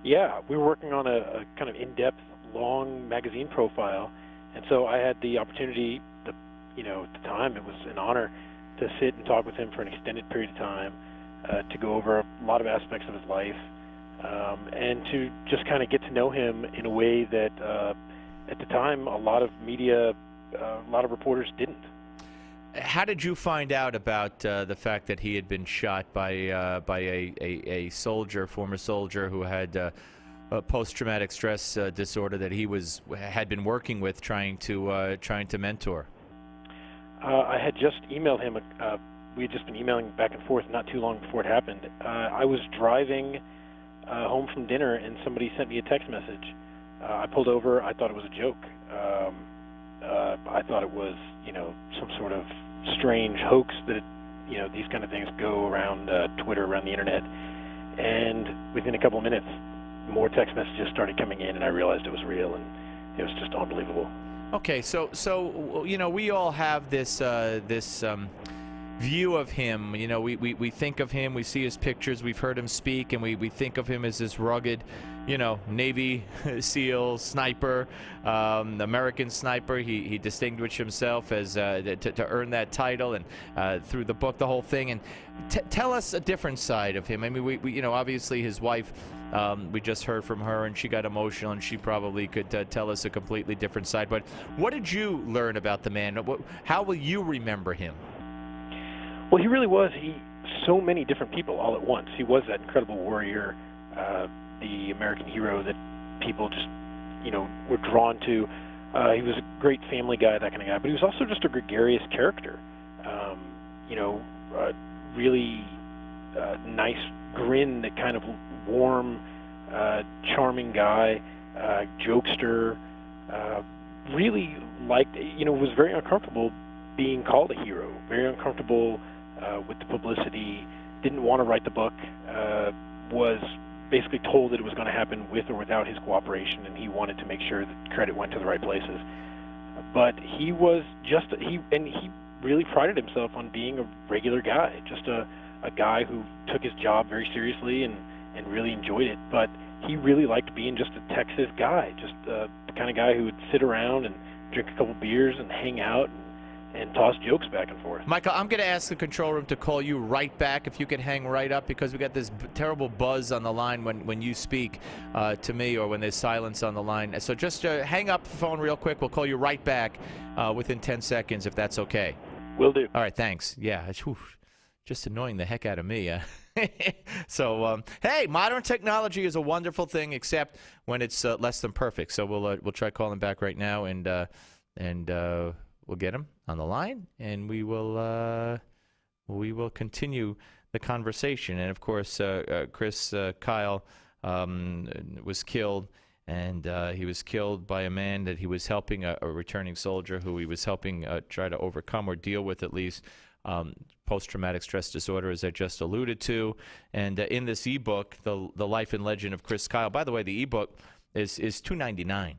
Speaker 15: Yeah, we were working on a kind of in-depth, long magazine profile, and so I had the opportunity, at the time, it was an honor to sit and talk with him for an extended period of time, to go over a lot of aspects of his life. And to just kind of get to know him in a way that, at the time, a lot of media, a lot of reporters didn't.
Speaker 4: How did you find out about the fact that he had been shot by a soldier, former soldier, who had a post-traumatic stress disorder that he had been working with, trying to mentor?
Speaker 15: I had just emailed him. We had just been emailing back and forth not too long before it happened. I was driving home from dinner, and somebody sent me a text message. I pulled over. I thought it was a joke. I thought it was, some sort of strange hoax that, these kind of things go around Twitter, around the internet. And within a couple of minutes, more text messages started coming in, and I realized it was real, and it was just unbelievable.
Speaker 4: Okay, so we all have this view of him. We think of him, we see his pictures, we've heard him speak, and we think of him as this rugged, Navy SEAL sniper, American sniper. He distinguished himself as to earn that title, and through the book, the whole thing. And tell us a different side of him. I mean, we obviously his wife. We just heard from her, and she got emotional, and she probably could tell us a completely different side. But what did you learn about the man? How will you remember him?
Speaker 15: Well, he really was. So many different people all at once. He was that incredible warrior, the American hero that people just, were drawn to. He was a great family guy, that kind of guy. But he was also just a gregarious character. Really nice grin, that kind of warm, charming guy, jokester. Really liked, was very uncomfortable being called a hero. Very uncomfortable with the publicity. Didn't want to write the book. Was basically told that it was going to happen with or without his cooperation, and he wanted to make sure that credit went to the right places. But he was he really prided himself on being a regular guy, just a guy who took his job very seriously and really enjoyed it. But he really liked being just a Texas guy, just the kind of guy who would sit around and drink a couple beers and hang out and toss jokes back and forth.
Speaker 4: Michael, I'm going to ask the control room to call you right back if you could hang right up, because we got this terrible buzz on the line when you speak to me, or when there's silence on the line. So just hang up the phone real quick. We'll call you right back within 10 seconds, if that's okay.
Speaker 15: Will do.
Speaker 4: All right, thanks. Yeah, just annoying the heck out of me. So, hey, modern technology is a wonderful thing, except when it's less than perfect. So we'll try calling back right now, and we'll get him on the line, and we will continue the conversation. And of course, Chris Kyle was killed, and he was killed by a man that he was helping, a returning soldier who he was helping try to overcome, or deal with at least, post-traumatic stress disorder, as I just alluded to. And in this ebook, the Life and Legend of Chris Kyle. By the way, the ebook is $2.99.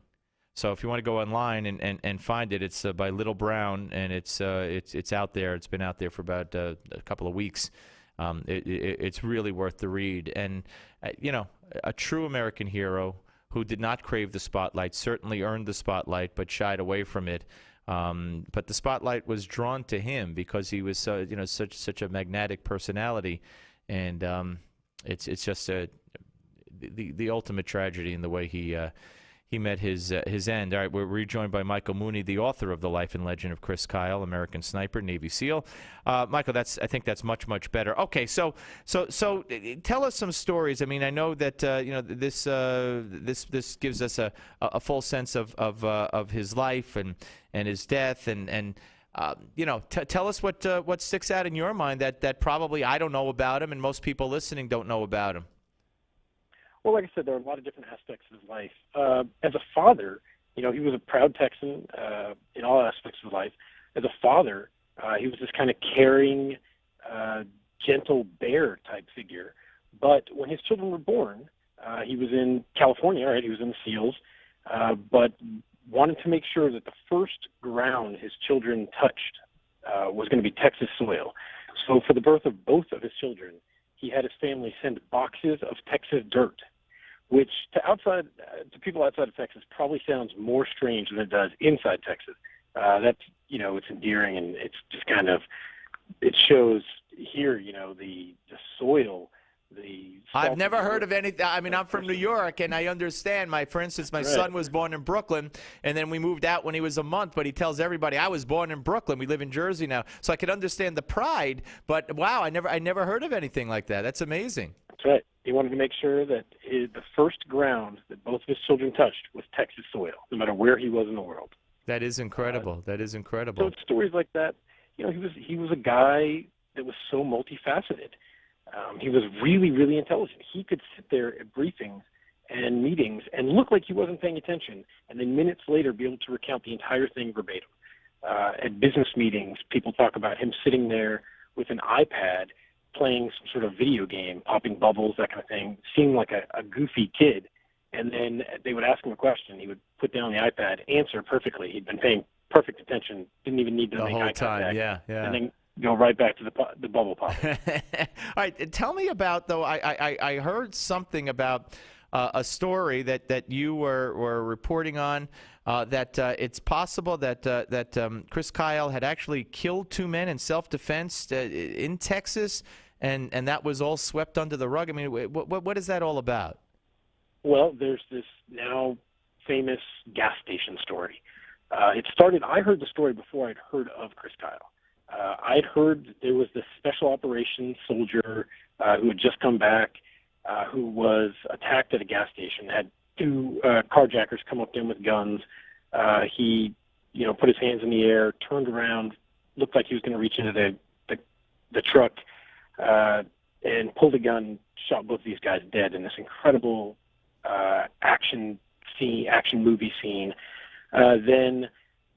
Speaker 4: So if you want to go online and find it, it's by Little Brown, and it's out there. It's been out there for about a couple of weeks. It's really worth the read. And a true American hero who did not crave the spotlight, certainly earned the spotlight, but shied away from it. But the spotlight was drawn to him because he was such a magnetic personality, and it's just the ultimate tragedy in the way he met his end. All right, we're rejoined by Michael Mooney, the author of The Life and Legend of Chris Kyle, American sniper, Navy SEAL. Michael, I think that's much better. Okay, so tell us some stories. I mean, I know that this gives us a full sense of his life and his death, and tell us what sticks out in your mind that probably I don't know about him, and most people listening don't know about him.
Speaker 15: Well, like I said, there are a lot of different aspects of his life. As a father, he was a proud Texan in all aspects of his life. As a father, he was this kind of caring, gentle bear type figure. But when his children were born, he was in California, right? He was in the SEALs, but wanted to make sure that the first ground his children touched was going to be Texas soil. So for the birth of both of his children, he had his family send boxes of Texas dirt, which to people outside of Texas probably sounds more strange than it does inside Texas. That's, it's endearing, and it's just kind of, it shows here, the soil
Speaker 4: I've never heard of anything. I mean, I'm from New York, and I understand. For instance, my son was born in Brooklyn, and then we moved out when he was a month. But he tells everybody I was born in Brooklyn. We live in Jersey now, so I could understand the pride. But wow, I never heard of anything like that. That's amazing.
Speaker 15: That's right. He wanted to make sure that the first ground that both of his children touched was Texas soil, no matter where he was in the world.
Speaker 4: That is incredible. That is incredible.
Speaker 15: So it's stories like that. You know, he was a guy that was so multifaceted. He was really, really intelligent. He could sit there at briefings and meetings and look like he wasn't paying attention, and then minutes later be able to recount the entire thing verbatim. At business meetings, people talk about him sitting there with an iPad playing some sort of video game, popping bubbles, that kind of thing, seemed like a goofy kid. And then they would ask him a question. He would put down the iPad, answer perfectly. He'd been paying perfect attention, didn't even need to make eye contact.
Speaker 4: Yeah.
Speaker 15: And then go right back to the bubble pop.
Speaker 4: All right, tell me about, though, I heard something about a story that you were reporting on, that it's possible that Chris Kyle had actually killed two men in self-defense in Texas, and that was all swept under the rug. I mean, what is that all about?
Speaker 15: Well, there's this now famous gas station story. I heard the story before I'd heard of Chris Kyle. I'd heard that there was this special operations soldier who had just come back, who was attacked at a gas station, had two carjackers come up to him with guns. He, put his hands in the air, turned around, looked like he was going to reach into the truck, and pulled a gun, shot both of these guys dead in this incredible action movie scene. Then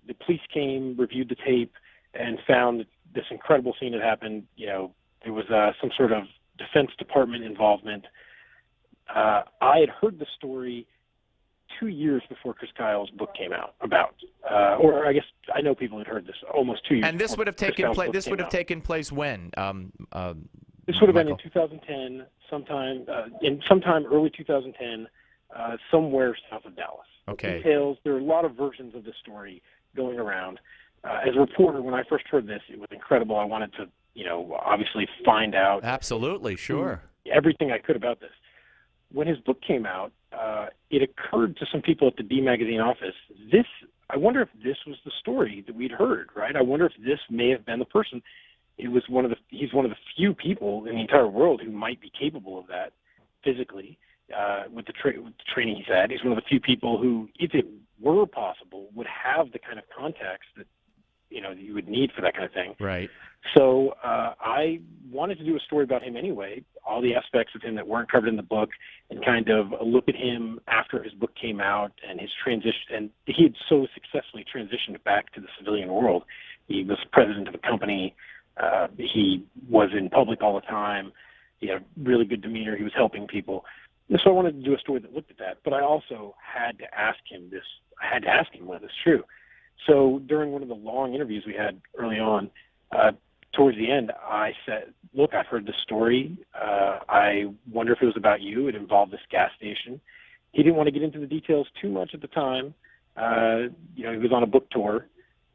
Speaker 15: the police came, reviewed the tape, and found this incredible scene had happened. There was some sort of Defense Department involvement. I had heard the story 2 years before Chris Kyle's book came out or I guess I know people had heard this almost 2 years.
Speaker 4: And this would have taken place. This would have taken place when?
Speaker 15: This would have been in 2010, sometime early 2010, somewhere south of Dallas.
Speaker 4: Okay.
Speaker 15: Details. There are a lot of versions of this story going around. As a reporter, when I first heard this, it was incredible. I wanted to, obviously find out.
Speaker 4: Absolutely, sure.
Speaker 15: Everything I could about this. When his book came out, it occurred to some people at the B Magazine office, I wonder if this was the story that we'd heard, right? I wonder if this may have been the person. He's one of the few people in the entire world who might be capable of that physically, with the training he's had. He's one of the few people who, if it were possible, would have the kind of contacts that you would need for that kind of thing.
Speaker 4: Right.
Speaker 15: So I wanted to do a story about him anyway, all the aspects of him that weren't covered in the book, and kind of look at him after his book came out and his transition. And he had so successfully transitioned back to the civilian world. He was president of a company. He was in public all the time. He had a really good demeanor. He was helping people. And so I wanted to do a story that looked at that. But I also had to ask him this. I had to ask him whether it's true. So during one of the long interviews we had early on, towards the end, I said, look, I've heard this story. I wonder if it was about you. It involved this gas station. He didn't want to get into the details too much at the time. He was on a book tour,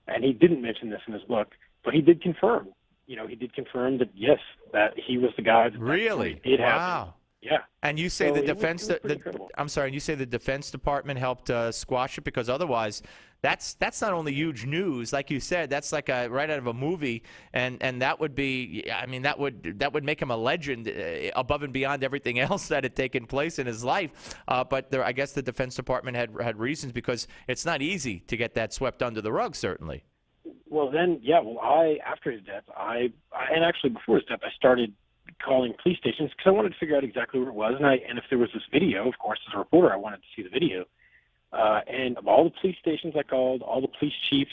Speaker 15: and he didn't mention this in his book, but he did confirm. He did confirm that, yes, that he was the guy that
Speaker 4: really
Speaker 15: did happen.
Speaker 4: Wow.
Speaker 15: Yeah.
Speaker 4: And you say
Speaker 15: So
Speaker 4: the
Speaker 15: it
Speaker 4: defense
Speaker 15: was pretty incredible.
Speaker 4: I'm sorry, you say the Defense Department helped squash it, because otherwise that's not only huge news, like you said, that's like right out of a movie, and that would be, that would make him a legend above and beyond everything else that had taken place in his life. But I guess the Defense Department had reasons, because it's not easy to get that swept under the rug, certainly.
Speaker 15: Well, then, after his death, and actually before his death, I started calling police stations because I wanted to figure out exactly where it was, and if there was this video, of course, as a reporter, I wanted to see the video. And of all the police stations I called, all the police chiefs,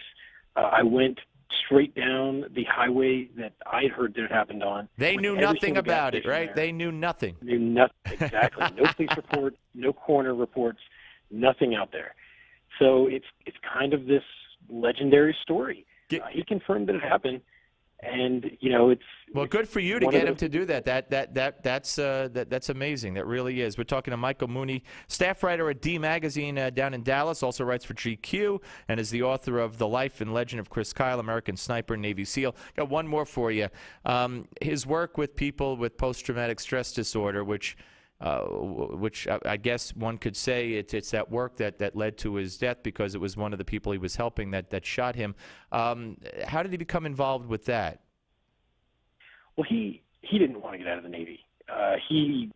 Speaker 15: I went straight down the highway that I had heard that it happened on.
Speaker 4: They knew nothing about it, right? They knew nothing.
Speaker 15: Knew nothing, exactly. No police report, no coroner reports, nothing out there. So it's kind of this legendary story. He confirmed that it happened. And it's
Speaker 4: well, good for you to get him to do that. That's amazing. That really is. We're talking to Michael Mooney, staff writer at D Magazine down in Dallas. Also writes for GQ and is the author of The Life and Legend of Chris Kyle, American Sniper, Navy SEAL. Got one more for you. His work with people with post-traumatic stress disorder, which I guess one could say it's that work that led to his death, because it was one of the people he was helping that shot him. How did he become involved with that?
Speaker 15: Well, he didn't want to get out of the Navy. He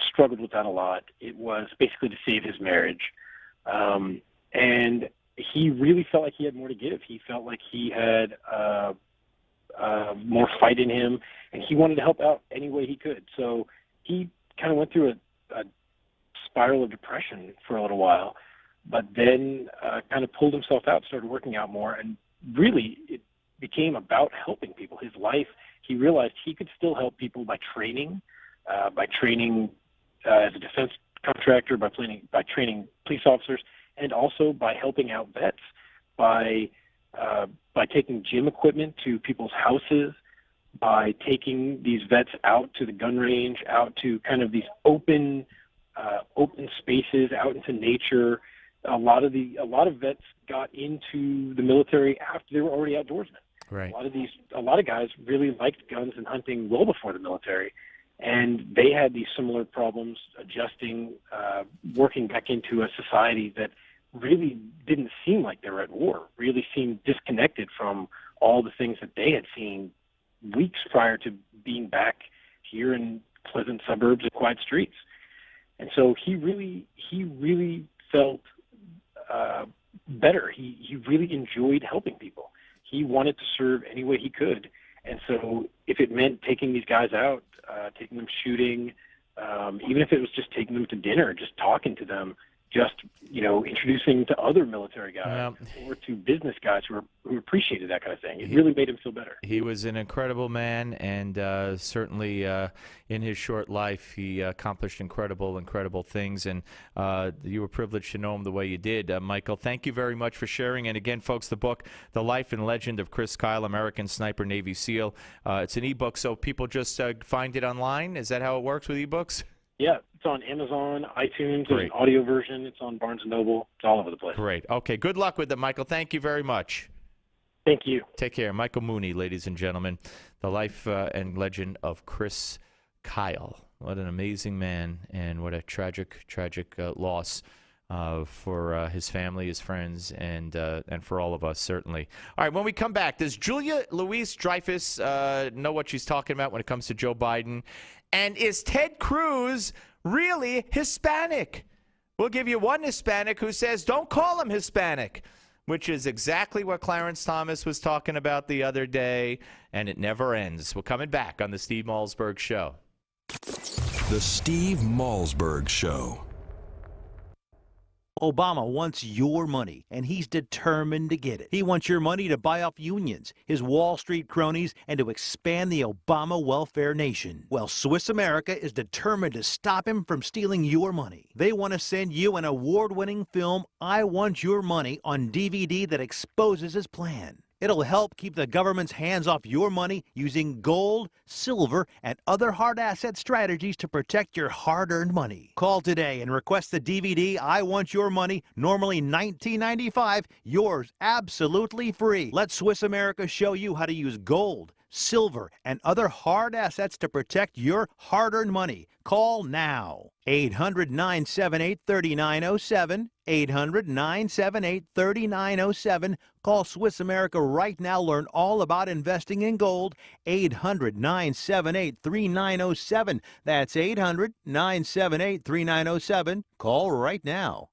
Speaker 15: struggled with that a lot. It was basically to save his marriage. And he really felt like he had more to give. He felt like he had more fight in him, and he wanted to help out any way he could. So he kind of went through a spiral of depression for a little while, but then kind of pulled himself out, started working out more, and really it became about helping people. His life, he realized he could still help people by training as a defense contractor, by training police officers, and also by helping out vets, by taking gym equipment to people's houses, by taking these vets out to the gun range, out to kind of these open spaces, out into nature. A lot of vets got into the military after they were already outdoorsmen.
Speaker 4: Right.
Speaker 15: A lot of guys really liked guns and hunting well before the military, and they had these similar problems adjusting, working back into a society that really didn't seem like they were at war, really seemed disconnected from all the things that they had seen weeks prior to being back here in pleasant suburbs and quiet streets. And so he really felt better. He really enjoyed helping people. He wanted to serve any way he could. And so if it meant taking these guys out, taking them shooting, even if it was just taking them to dinner, just talking to them, just introducing to other military guys or to business guys who appreciated that kind of thing. It really made him feel better.
Speaker 4: He was an incredible man, and certainly in his short life, he accomplished incredible things. And you were privileged to know him the way you did, Michael. Thank you very much for sharing. And again, folks, the book, The Life and Legend of Chris Kyle, American Sniper, Navy SEAL. It's an ebook, so people just find it online. Is that how it works with ebooks?
Speaker 15: Yeah, it's on Amazon, iTunes,
Speaker 4: Great.
Speaker 15: There's an audio version. It's on Barnes & Noble. It's all over the place.
Speaker 4: Great. Okay, good luck with it, Michael. Thank you very much.
Speaker 15: Thank you.
Speaker 4: Take care. Michael Mooney, ladies and gentlemen. The Life and Legend of Chris Kyle. What an amazing man, and what a tragic loss for his family, his friends, and for all of us, certainly. All right, when we come back, does Julia Louis-Dreyfus know what she's talking about when it comes to Joe Biden? And is Ted Cruz really Hispanic? We'll give you one Hispanic who says, don't call him Hispanic, which is exactly what Clarence Thomas was talking about the other day, and it never ends. We're coming back on the Steve Malzberg Show.
Speaker 3: The Steve Malzberg Show.
Speaker 1: Obama wants your money, and he's determined to get it. He wants your money to buy off unions, his Wall Street cronies, and to expand the Obama welfare nation. Well, Swiss America is determined to stop him from stealing your money. They want to send you an award-winning film, I Want Your Money, on DVD that exposes his plan. It'll help keep the government's hands off your money using gold, silver, and other hard asset strategies to protect your hard-earned money. Call today and request the DVD, I Want Your Money, normally $19.95, yours absolutely free. Let Swiss America show you how to use gold, silver, and other hard assets to protect your hard-earned money. Call now. 800-978-3907. 800-978-3907. Call Swiss America right now. Learn all about investing in gold. 800-978-3907. That's 800-978-3907. Call right now.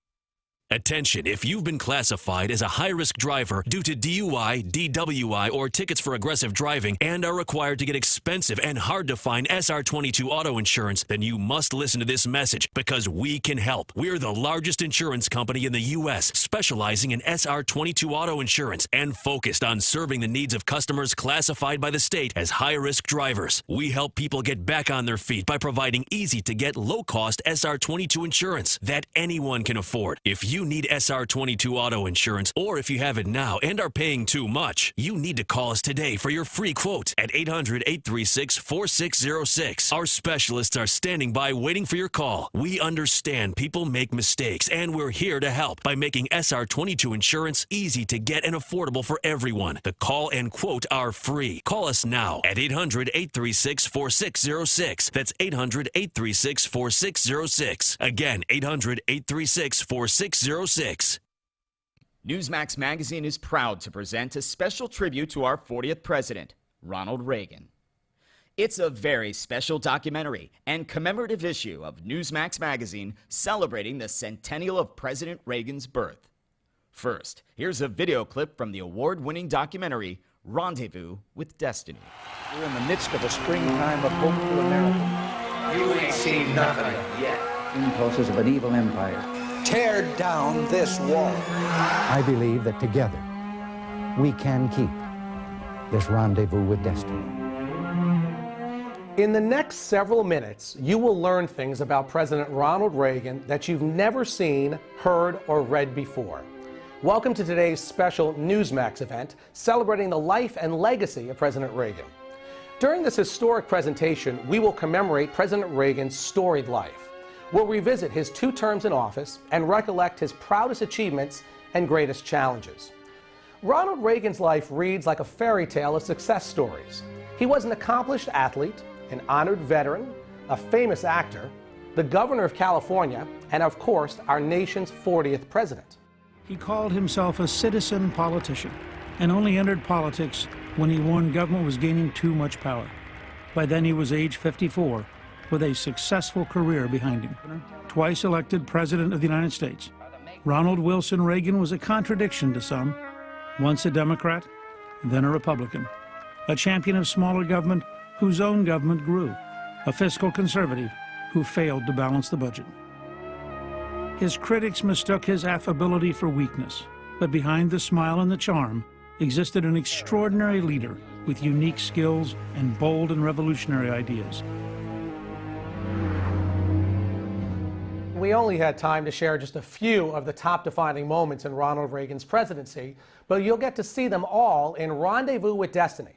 Speaker 9: Attention, if you've been classified as a high-risk driver due to DUI, DWI, or tickets for aggressive driving and are required to get expensive and hard-to-find SR22 auto insurance, then you must listen to this message because we can help. We're the largest insurance company in the U.S., specializing in SR22 auto insurance and focused on serving the needs of customers classified by the state as high-risk drivers. We help people get back on their feet by providing easy-to-get, low-cost SR22 insurance that anyone can afford. If you you need SR22 auto insurance, or if you have it now and are paying too much, you need to call us today for your free quote at 800-836-4606. Our specialists are standing by waiting for your call. We understand people make mistakes, and we're here to help by making SR22 insurance easy to get and affordable for everyone. The call and quote are free. Call us now at 800-836-4606. That's 800-836-4606. Again, 800-836-4606.
Speaker 16: Newsmax Magazine is proud to present a special tribute to our 40th president, Ronald Reagan. It's a very special documentary and commemorative issue of Newsmax Magazine celebrating the centennial of President Reagan's birth. First, here's a video clip from the award-winning documentary, Rendezvous with Destiny.
Speaker 11: We're in the midst of a springtime of hope for America.
Speaker 12: You ain't seen nothing yet.
Speaker 11: Impulses of an evil empire.
Speaker 12: Tear down this wall.
Speaker 11: I believe that together we can keep this rendezvous with destiny.
Speaker 14: In the next several minutes, you will learn things about President Ronald Reagan that you've never seen, heard, or read before. Welcome to today's special Newsmax event celebrating the life and legacy of President Reagan. During this historic presentation, we will commemorate President Reagan's storied life. We'll revisit his 2 terms in office and recollect his proudest achievements and greatest challenges. Ronald Reagan's life reads like a fairy tale of success stories. He was an accomplished athlete, an honored veteran, a famous actor, the governor of California, and of course, our nation's 40th president.
Speaker 17: He called himself a citizen politician and only entered politics when he warned government was gaining too much power. By then he was age 54 with a successful career behind him. Twice elected President of the United States, Ronald Wilson Reagan was a contradiction to some. Once a Democrat, then a Republican. A champion of smaller government whose own government grew. A fiscal conservative who failed to balance the budget. His critics mistook his affability for weakness, but behind the smile and the charm existed an extraordinary leader with unique skills and bold and revolutionary ideas.
Speaker 14: We only had time to share just a few of the top defining moments in Ronald Reagan's presidency, but you'll get to see them all in Rendezvous with Destiny.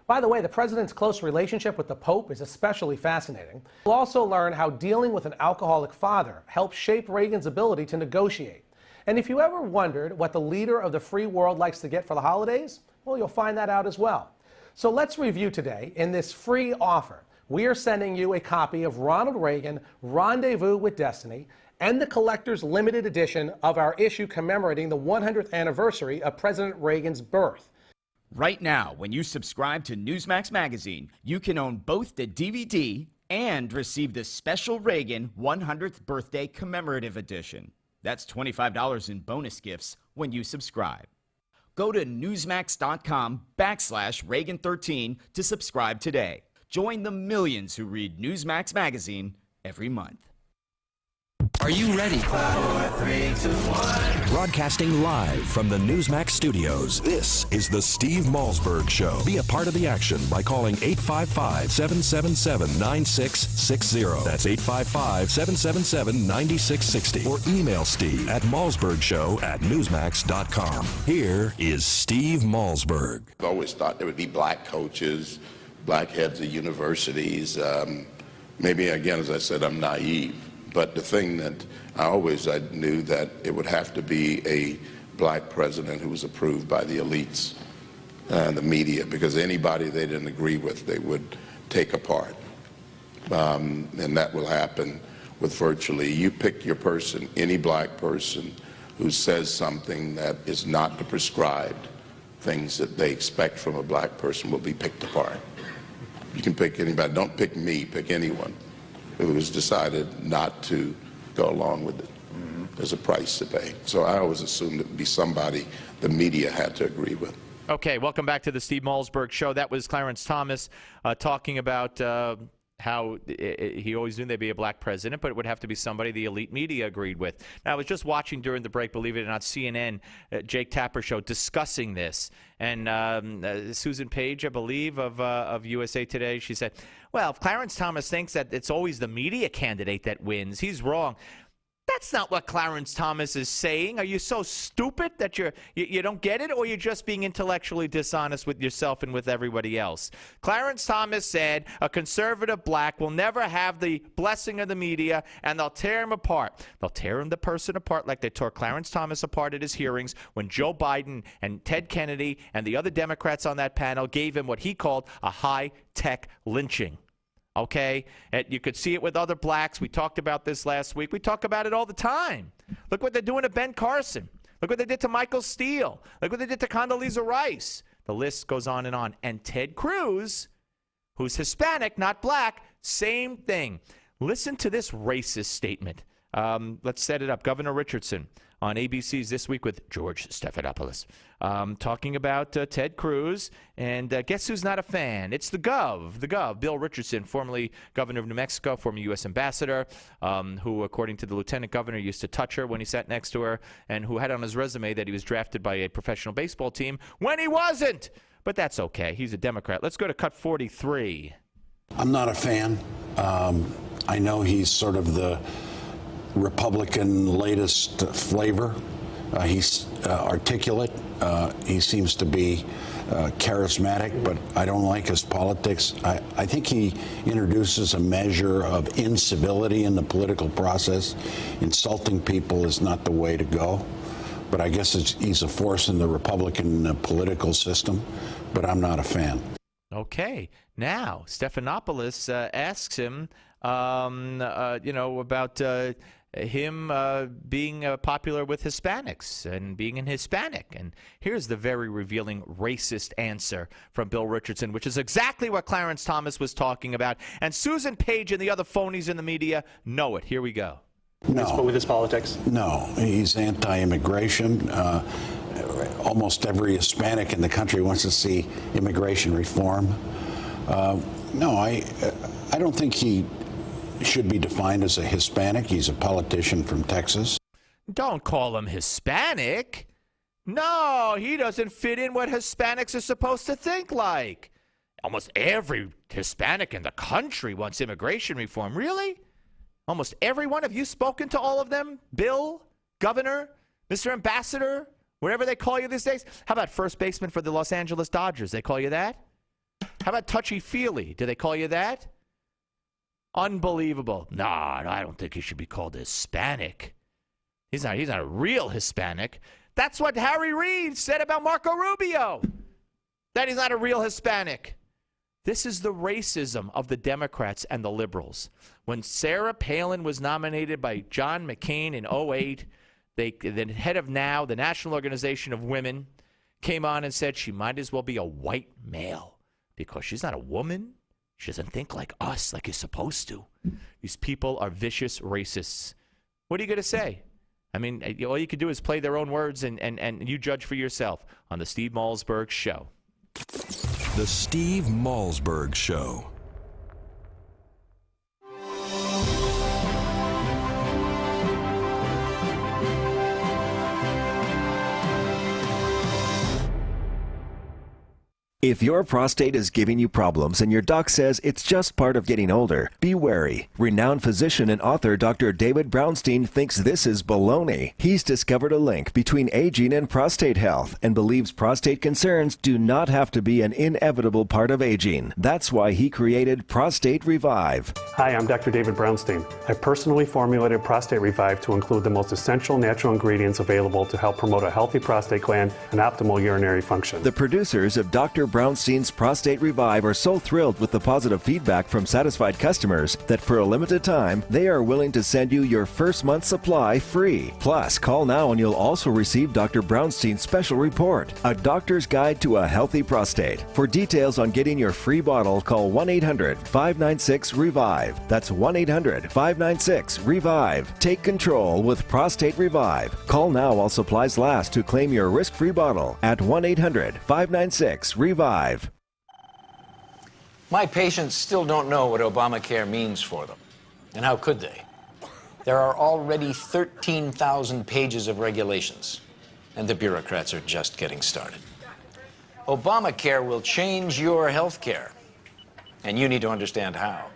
Speaker 14: By the way, the president's close relationship with the Pope is especially fascinating. We'll also learn how dealing with an alcoholic father helped shape Reagan's ability to negotiate. And if you ever wondered what the leader of the free world likes to get for the holidays, well, you'll find that out as well. So let's review today. In this free offer, we are sending you a copy of Ronald Reagan, Rendezvous with Destiny, and the collector's limited edition of our issue commemorating the 100th anniversary of President Reagan's birth.
Speaker 16: Right now, when you subscribe to Newsmax Magazine, you can own both the DVD and receive the special Reagan 100th Birthday Commemorative Edition. That's $25 in bonus gifts when you subscribe. Go to newsmax.com/Reagan13 to subscribe today. Join the millions who read Newsmax Magazine every month.
Speaker 12: Are you ready? 5, 4, 3, 2, 1.
Speaker 3: Broadcasting live from the Newsmax studios, this is the Steve Malzberg Show. Be a part of the action by calling 855-777-9660. That's 855-777-9660. Or email Steve at malzbergshow@newsmax.com. Here is Steve Malzberg.
Speaker 18: I always thought there would be black coaches, black heads of universities. Maybe, again, as I said, I'm naive. But the thing that I knew that it would have to be a black president who was approved by the elites and the media, because anybody they didn't agree with, they would take apart. And that will happen with virtually, you pick your person, any black person who says something that is not the prescribed things that they expect from a black person will be picked apart. You can pick anybody, don't pick me, pick anyone who has decided not to go along with it. There's a price to pay. So I always assumed it would be somebody the media had to agree with.
Speaker 4: Okay, welcome back to the Steve Malzberg Show. That was Clarence Thomas talking about how he always knew there'd be a black president, but it would have to be somebody the elite media agreed with. Now, I was just watching during the break, believe it or not, CNN, Jake Tapper show, discussing this. And Susan Page, I believe, of USA Today, she said, well, if Clarence Thomas thinks that it's always the media candidate that wins, he's wrong. That's not what Clarence Thomas is saying. Are you so stupid that you don't get it, or you're just being intellectually dishonest with yourself and with everybody else? Clarence Thomas said a conservative black will never have the blessing of the media, and they'll tear him apart. They'll tear him, the person, apart like they tore Clarence Thomas apart at his hearings when Joe Biden and Ted Kennedy and the other Democrats on that panel gave him what he called a high-tech lynching. Okay? And you could see it with other blacks. We talked about this last week. We talk about it all the time. Look what they're doing to Ben Carson. Look what they did to Michael Steele. Look what they did to Condoleezza Rice. The list goes on. And Ted Cruz, who's Hispanic, not black, same thing. Listen to this racist statement. Let's set it up. Governor Richardson on ABC's This Week with George Stephanopoulos, talking about Ted Cruz. And guess who's not a fan? It's the Gov, Bill Richardson, formerly governor of New Mexico, former U.S. ambassador, who, according to the lieutenant governor, used to touch her when he sat next to her, and who had on his resume that he was drafted by a professional baseball team when he wasn't. But that's okay. He's a Democrat. Let's go to cut 43.
Speaker 5: I'm not a fan. I know he's sort of the Republican latest flavor. He's articulate. He seems to be charismatic, but I don't like his politics. I think he introduces a measure of incivility in the political process. Insulting people is not the way to go. But I guess he's a force in the Republican political system, but I'm not a fan.
Speaker 4: Okay. Now, Stephanopoulos asks him, about him being popular with Hispanics and being an Hispanic. And here's the very revealing racist answer from Bill Richardson, which is exactly what Clarence Thomas was talking about. And Susan Page and the other phonies in the media know it. Here we go.
Speaker 5: No.
Speaker 10: With his politics?
Speaker 5: No. He's anti-immigration. Almost every Hispanic in the country wants to see immigration reform. No, I don't think he should be defined as a Hispanic. He's a politician from Texas.
Speaker 4: Don't call him Hispanic. No, he doesn't fit in what Hispanics are supposed to think like. Almost every Hispanic in the country wants immigration reform. Really? Almost everyone? Have you spoken to all of them? Bill, Governor, Mr. Ambassador, whatever they call you these days? How about first baseman for the Los Angeles Dodgers? They call you that? How about touchy-feely? Do they call you that? Unbelievable. No, I don't think he should be called Hispanic. He's not a real Hispanic. That's what Harry Reid said about Marco Rubio, that he's not a real Hispanic. This is the racism of the Democrats and the liberals. When Sarah Palin was nominated by John McCain in 2008, the head of NOW, the National Organization of Women, came on and said she might as well be a white male because she's not a woman. She doesn't think like us, like you're supposed to. These people are vicious racists. What are you going to say? I mean, all you can do is play their own words, and you judge for yourself on the Steve Malzberg Show.
Speaker 3: The Steve Malzberg Show.
Speaker 19: If your prostate is giving you problems and your doc says it's just part of getting older, be wary. Renowned physician and author Dr. David Brownstein thinks this is baloney. He's discovered a link between aging and prostate health and believes prostate concerns do not have to be an inevitable part of aging. That's why he created Prostate Revive.
Speaker 10: Hi, I'm Dr. David Brownstein. I personally formulated Prostate Revive to include the most essential natural ingredients available to help promote a healthy prostate gland and optimal urinary function.
Speaker 19: The producers of Dr. Brownstein's Prostate Revive are so thrilled with the positive feedback from satisfied customers that for a limited time, they are willing to send you your first month's supply free. Plus, call now and you'll also receive Dr. Brownstein's special report, A Doctor's Guide to a Healthy Prostate. For details on getting your free bottle, call 1-800-596-REVIVE. That's 1-800-596-REVIVE. Take control with Prostate Revive. Call now while supplies last to claim your risk-free bottle at 1-800-596-REVIVE.
Speaker 20: My patients still don't know what Obamacare means for them. And how could they? There are already 13,000 pages of regulations, and the bureaucrats are just getting started. Obamacare will change your health care, and you need to understand how.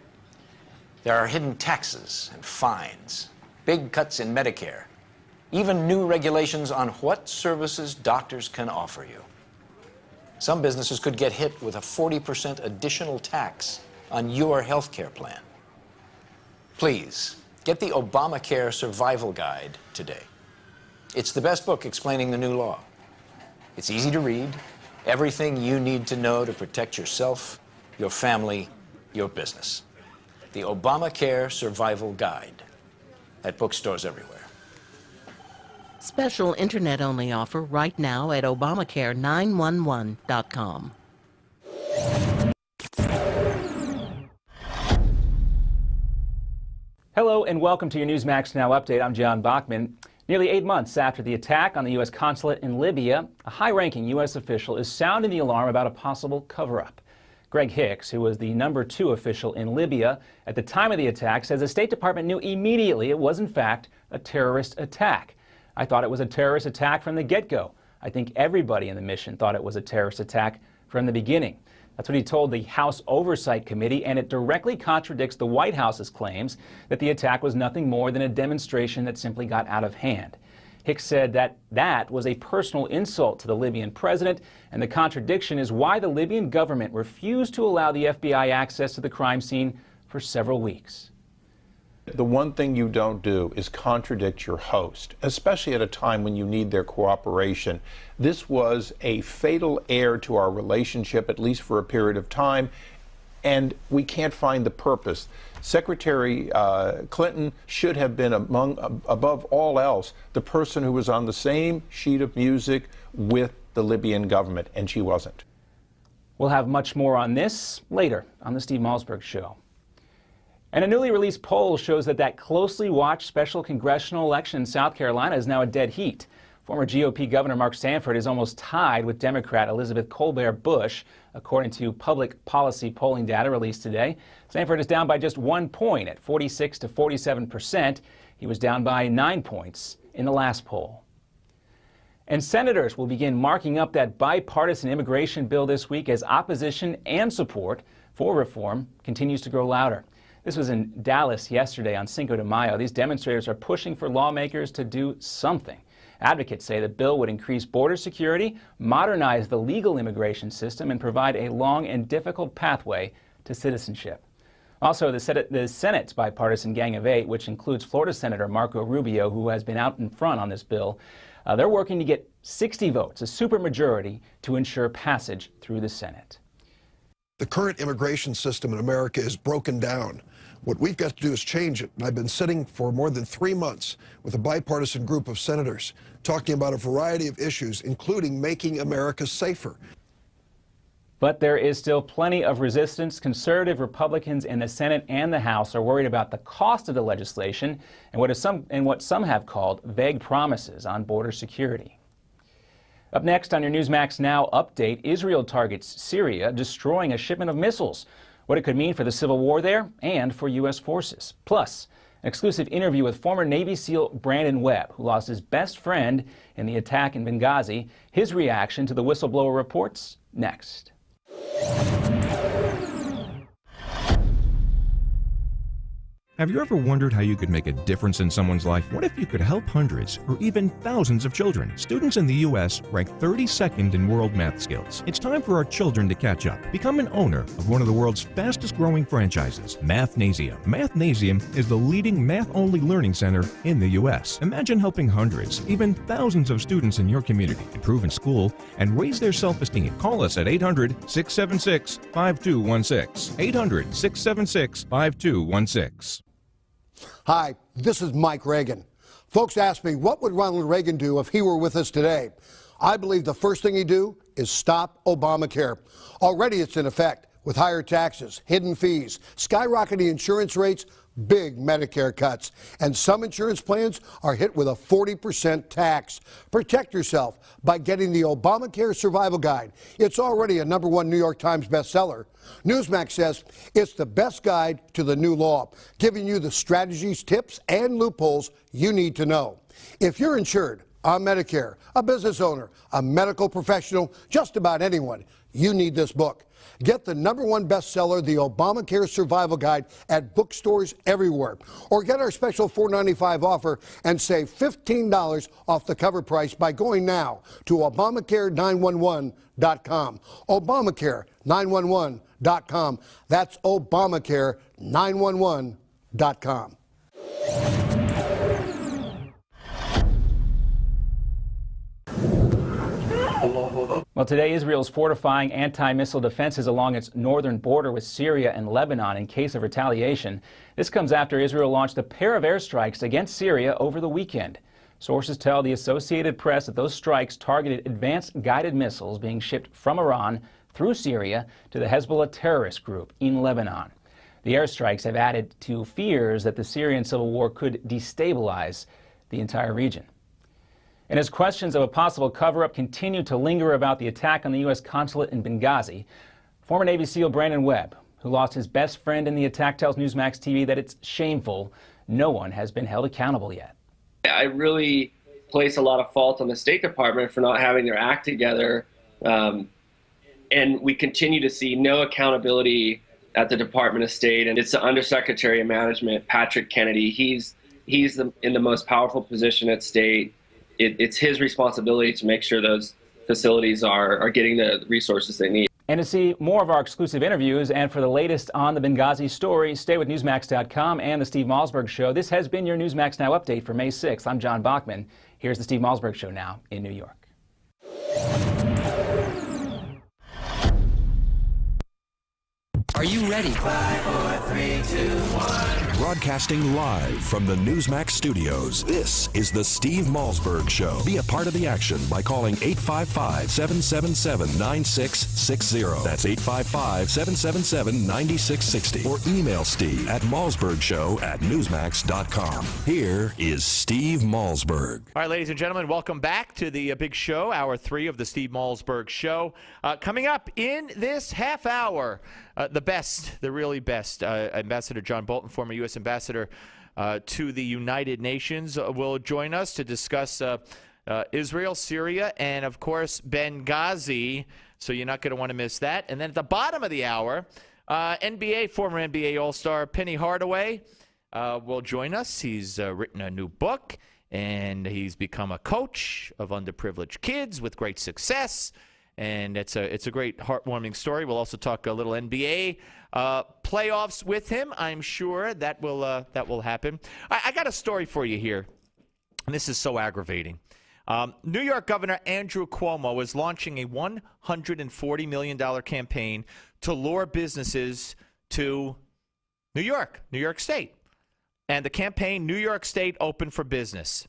Speaker 20: There are hidden taxes and fines, big cuts in Medicare, even new regulations on what services doctors can offer you. Some businesses could get hit with a 40% additional tax on your health care plan. Please, get the Obamacare Survival Guide today. It's the best book explaining the new law. It's easy to read, everything you need to know to protect yourself, your family, your business. The Obamacare Survival Guide at bookstores everywhere.
Speaker 21: Special internet-only offer right now at Obamacare911.com.
Speaker 22: Hello and welcome to your Newsmax Now update. I'm John Bachman. Nearly 8 months after the attack on the U.S. consulate in Libya, a high-ranking U.S. official is sounding the alarm about a possible cover-up. Greg Hicks, who was the #2 official in Libya at the time of the attack, says the State Department knew immediately it was in fact a terrorist attack. I thought it was a terrorist attack from the get-go. I think everybody in the mission thought it was a terrorist attack from the beginning. That's what he told the House Oversight Committee, and it directly contradicts the White House's claims that the attack was nothing more than a demonstration that simply got out of hand. Hicks said that that was a personal insult to the Libyan president, and the contradiction is why the Libyan government refused to allow the FBI access to the crime scene for several weeks.
Speaker 23: The one thing you don't do is contradict your host, especially at a time when you need their cooperation. This was a fatal error to our relationship, at least for a period of time, and we can't find the purpose. Secretary Clinton should have been above all else, the person who was on the same sheet of music with the Libyan government, and she wasn't.
Speaker 22: We'll have much more on this later on the Steve Malzberg Show. And a newly released poll shows that closely watched special congressional election in South Carolina is now a dead heat. Former GOP Governor Mark Sanford is almost tied with Democrat Elizabeth Colbert Bush, according to public policy polling data released today. Sanford is down by just 1 point at 46 to 47%. He was down by 9 points in the last poll. And senators will begin marking up that bipartisan immigration bill this week as opposition and support for reform continues to grow louder. This was in Dallas yesterday on Cinco de Mayo. These demonstrators are pushing for lawmakers to do something. Advocates say the bill would increase border security, modernize the legal immigration system, and provide a long and difficult pathway to citizenship. Also, the Senate's bipartisan Gang of 8, which includes Florida Senator Marco Rubio, who has been out in front on this bill, they're working to get 60 votes, a supermajority, to ensure passage through the Senate.
Speaker 24: The current immigration system in America is broken down. What we've got to do is change it. And I've been sitting for more than 3 months with a bipartisan group of senators talking about a variety of issues, including making America safer.
Speaker 22: But there is still plenty of resistance. Conservative Republicans in the Senate and the House are worried about the cost of the legislation and what some have called vague promises on border security. Up next on your Newsmax Now update, Israel targets Syria, destroying a shipment of missiles. What it could mean for the civil war there and for U.S. forces. Plus, an exclusive interview with former Navy SEAL Brandon Webb, who lost his best friend in the attack in Benghazi. His reaction to the whistleblower reports next.
Speaker 25: Have you ever wondered how you could make a difference in someone's life? What if you could help hundreds or even thousands of children? Students in the U.S. rank 32nd in world math skills. It's time for our children to catch up. Become an owner of one of the world's fastest growing franchises, Mathnasium. Mathnasium is the leading math-only learning center in the U.S. Imagine helping hundreds, even thousands of students in your community improve in school and raise their self-esteem. Call us at 800-676-5216. 800-676-5216.
Speaker 26: Hi, this is Mike Reagan. Folks ask me, what would Ronald Reagan do if he were with us today? I believe the first thing he'd do is stop Obamacare. Already it's in effect with higher taxes, hidden fees, skyrocketing insurance rates, big Medicare cuts, and some insurance plans are hit with a 40% tax. Protect yourself by getting the Obamacare Survival Guide. It's already a #1 New York Times bestseller. Newsmax says it's the best guide to the new law, giving you the strategies, tips, and loopholes you need to know. If you're insured on Medicare, a business owner, a medical professional, just about anyone, you need this book. Get the #1 bestseller, The Obamacare Survival Guide, at bookstores everywhere. Or get our special $4.95 offer and save $15 off the cover price by going now to Obamacare911.com. Obamacare911.com. That's Obamacare911.com.
Speaker 22: Well, today Israel's fortifying anti-missile defenses along its northern border with Syria and Lebanon in case of retaliation. This comes after Israel launched a pair of airstrikes against Syria over the weekend. Sources tell the Associated Press that those strikes targeted advanced guided missiles being shipped from Iran through Syria to the Hezbollah terrorist group in Lebanon. The airstrikes have added to fears that the Syrian civil war could destabilize the entire region. And as questions of a possible cover-up continue to linger about the attack on the U.S. consulate in Benghazi, former Navy SEAL Brandon Webb, who lost his best friend in the attack, tells Newsmax TV that it's shameful. No one has been held accountable yet.
Speaker 2: I really place a lot of fault on the State Department for not having their act together. And we continue to see no accountability at the Department of State. And it's the Undersecretary of Management, Patrick Kennedy. He's in the most powerful position at State. It's his responsibility to make sure those facilities are getting the resources they need.
Speaker 22: And to see more of our exclusive interviews and for the latest on the Benghazi story, stay with Newsmax.com and The Steve Malzberg Show. This has been your Newsmax Now update for May 6th. I'm John Bachman. Here's The Steve Malzberg Show now in New York.
Speaker 12: Are you ready?
Speaker 3: 5, 4, 3, 2, 1. Broadcasting live from the Newsmax studios, this is the Steve Malzberg Show. Be a part of the action by calling 855-777-9660. That's 855-777-9660. Or email Steve at malzbergshow@newsmax.com. Here is Steve Malzberg.
Speaker 4: All right, ladies and gentlemen, welcome back to the big show, Hour 3 of the Steve Malzberg Show. Coming up in this half hour, the best, the really best, Ambassador John Bolton, former U.S. Ambassador to the United Nations, will join us to discuss Israel, Syria, and, of course, Benghazi. So you're not going to want to miss that. And then at the bottom of the hour, former NBA All-Star Penny Hardaway will join us. He's written a new book, and he's become a coach of underprivileged kids with great success. And it's a great heartwarming story. We'll also talk a little NBA playoffs with him. I'm sure that will happen. I got a story for you here, and this is so aggravating. New York Governor Andrew Cuomo is launching a $140 million campaign to lure businesses to New York State. And the campaign, New York State Open for Business.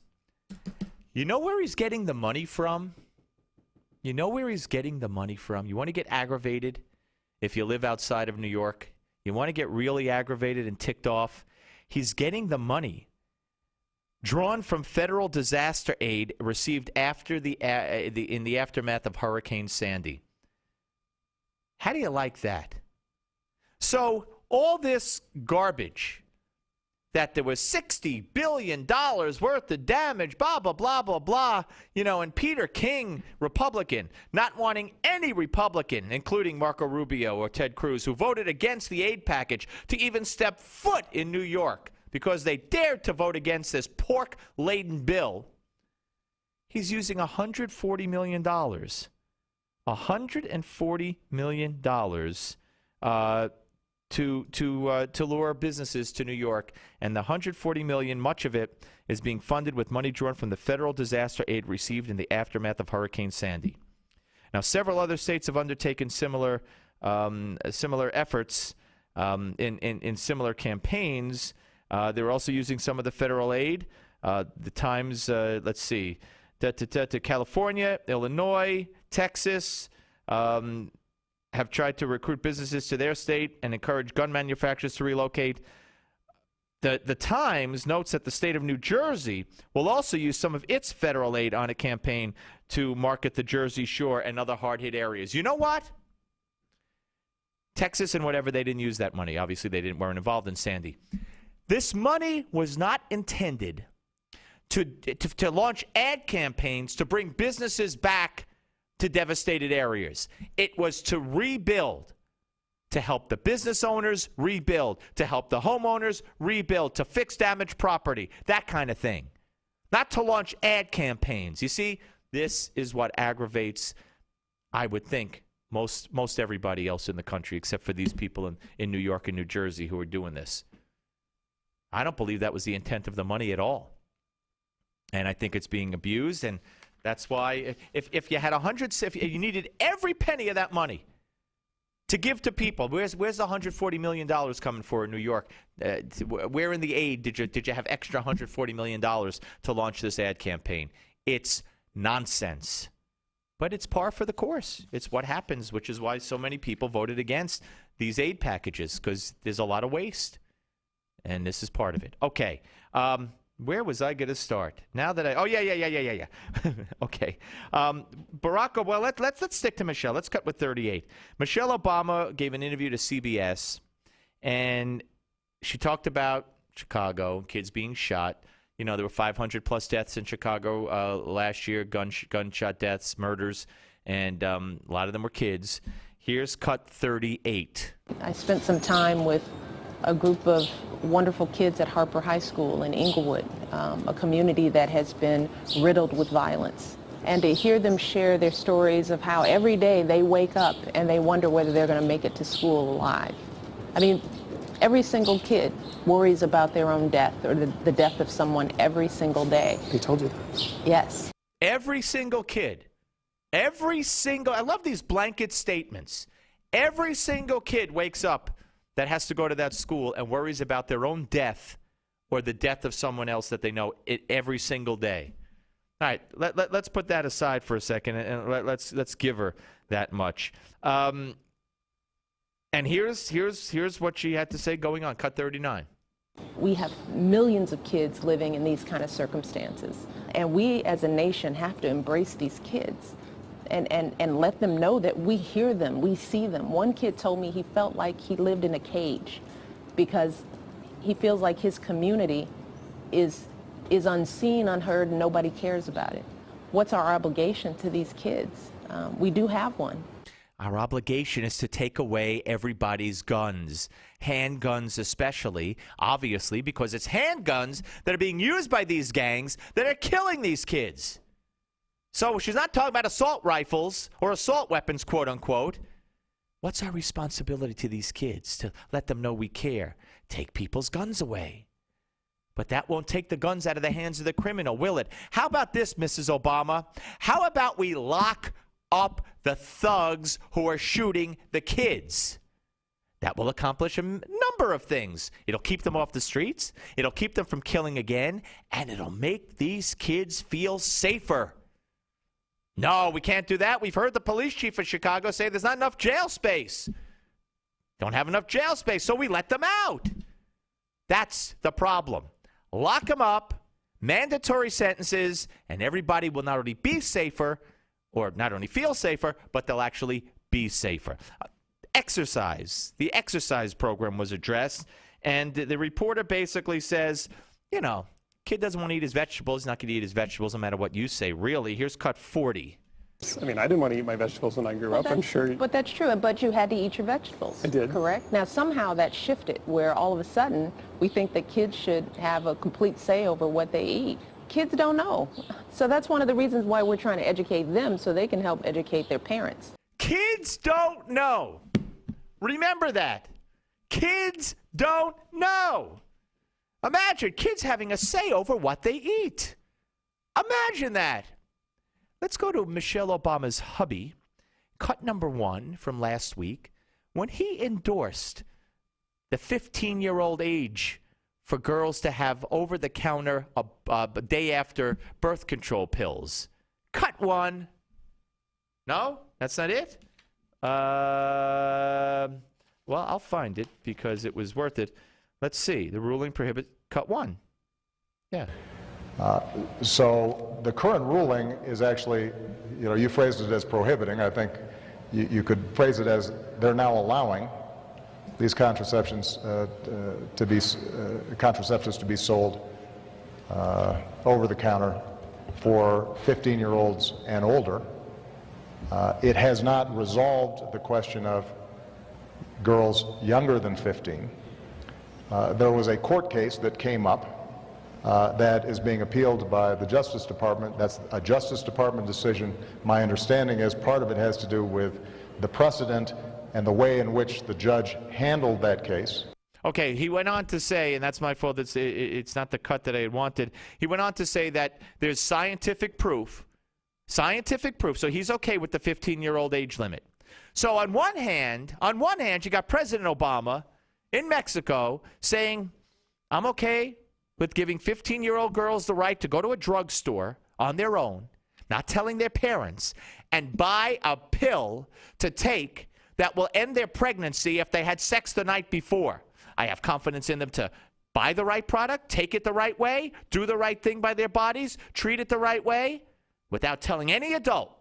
Speaker 4: You know where he's getting the money from? You know where he's getting the money from? You want to get aggravated if you live outside of New York? You want to get really aggravated and ticked off? He's getting the money drawn from federal disaster aid received after in the aftermath of Hurricane Sandy. How do you like that? So all this garbage that there was $60 billion worth of damage, blah, blah, blah, blah, blah, and Peter King, Republican, not wanting any Republican, including Marco Rubio or Ted Cruz, who voted against the aid package, to even step foot in New York because they dared to vote against this pork-laden bill. He's using $140 million. $140 million to lure businesses to New York, and the $140 million, much of it is being funded with money drawn from the federal disaster aid received in the aftermath of Hurricane Sandy. Now, several other states have undertaken similar efforts in similar campaigns. They're also using some of the federal aid. The Times, let's see, to California, Illinois, Texas. Have tried to recruit businesses to their state and encourage gun manufacturers to relocate. The Times notes that the state of New Jersey will also use some of its federal aid on a campaign to market the Jersey Shore and other hard-hit areas. You know what? Texas and whatever, they didn't use that money. Obviously, they weren't involved in Sandy. This money was not intended to launch ad campaigns to bring businesses back to devastated areas. It was to rebuild, to help the business owners rebuild, to help the homeowners rebuild, to fix damaged property, that kind of thing. Not to launch ad campaigns. You see, this is what aggravates, I would think, most everybody else in the country, except for these people in New York and New Jersey who are doing this. I don't believe that was the intent of the money at all. And I think it's being abused, and that's why if you had if you needed every penny of that money to give to people, where's the $140 million coming for in New York? Where in the aid did you have extra $140 million to launch this ad campaign? It's nonsense. But it's par for the course. It's what happens, which is why so many people voted against these aid packages, because there's a lot of waste. And this is part of it. Okay. Where was I going to start? Now that yeah. Okay. Barack Obama, well, let's stick to Michelle. Let's cut with 38. Michelle Obama gave an interview to CBS, and she talked about Chicago, kids being shot. You know, there were 500-plus deaths in Chicago last year, gunshot deaths, murders, and a lot of them were kids. Here's cut 38.
Speaker 1: I spent some time with a group of wonderful kids at Harper High School in Inglewood, a community that has been riddled with violence. And to hear them share their stories of how every day they wake up and they wonder whether they're going to make it to school alive. I mean, every single kid worries about their own death or the death of someone every single day.
Speaker 10: They told you that?
Speaker 1: Yes.
Speaker 4: Every single kid. I love these blanket statements. Every single kid wakes up that has to go to that school and worries about their own death or the death of someone else that they know every single day. All right, let's put that aside for a second, and let's give her that much. And here's what she had to say going on, cut 39.
Speaker 1: We have millions of kids living in these kind of circumstances, and we as a nation have to embrace these kids and let them know that we hear them, we see them. One kid told me he felt like he lived in a cage because he feels like his community is unseen, unheard, and nobody cares about it. What's our obligation to these kids? We do have one.
Speaker 4: Our obligation is to take away everybody's guns, handguns especially, obviously, because it's handguns that are being used by these gangs that are killing these kids. So she's not talking about assault rifles or assault weapons, quote unquote. What's our responsibility to these kids? To let them know we care. Take people's guns away. But that won't take the guns out of the hands of the criminal, will it? How about this, Mrs. Obama? How about we lock up the thugs who are shooting the kids? That will accomplish a number of things. It'll keep them off the streets. It'll keep them from killing again. And it'll make these kids feel safer. No, we can't do that. We've heard the police chief of Chicago say there's not enough jail space. Don't have enough jail space, so we let them out. That's the problem. Lock them up, mandatory sentences, and everybody will not only be safer, or not only feel safer, but they'll actually be safer. Exercise. The exercise program was addressed, and the reporter basically says, you know, kid doesn't want to eat his vegetables. He's not going to eat his vegetables no matter what you say, really. Here's cut 40.
Speaker 10: I mean, I didn't want to eat my vegetables when I grew up, I'm sure.
Speaker 1: But that's true, but you had to eat your vegetables.
Speaker 10: I did.
Speaker 1: Correct? Now, somehow that shifted where all of a sudden we think that kids should have a complete say over what they eat. Kids don't know. So that's one of the reasons why we're trying to educate them so they can help educate their parents.
Speaker 4: Kids don't know. Remember that. Kids don't know. Imagine kids having a say over what they eat. Imagine that. Let's go to Michelle Obama's hubby, cut number 1 from last week, when he endorsed the 15-year-old age for girls to have over-the-counter a day after birth control pills. Cut 1. No? That's not it? Well, I'll find it because it was worth it. Let's see. The ruling prohibits cut 1. Yeah.
Speaker 6: So the current ruling is actually, you know, you phrased it as prohibiting. I think you could phrase it as they're now allowing these contraceptions contraceptives to be sold over the counter for 15-year-olds and older. It has not resolved the question of girls younger than 15. There was a court case that came up that is being appealed by the Justice Department. That's a Justice Department decision. My understanding is part of it has to do with the precedent and the way in which the judge handled that case.
Speaker 4: Okay, he went on to say, and that's my fault, it's not the cut that I had wanted. He went on to say that there's scientific proof, so he's okay with the 15-year-old age limit. So on one hand, you got President Obama in Mexico saying, I'm okay with giving 15-year-old girls the right to go to a drugstore on their own, not telling their parents, and buy a pill to take that will end their pregnancy if they had sex the night before. I have confidence in them to buy the right product, take it the right way, do the right thing by their bodies, treat it the right way, without telling any adult.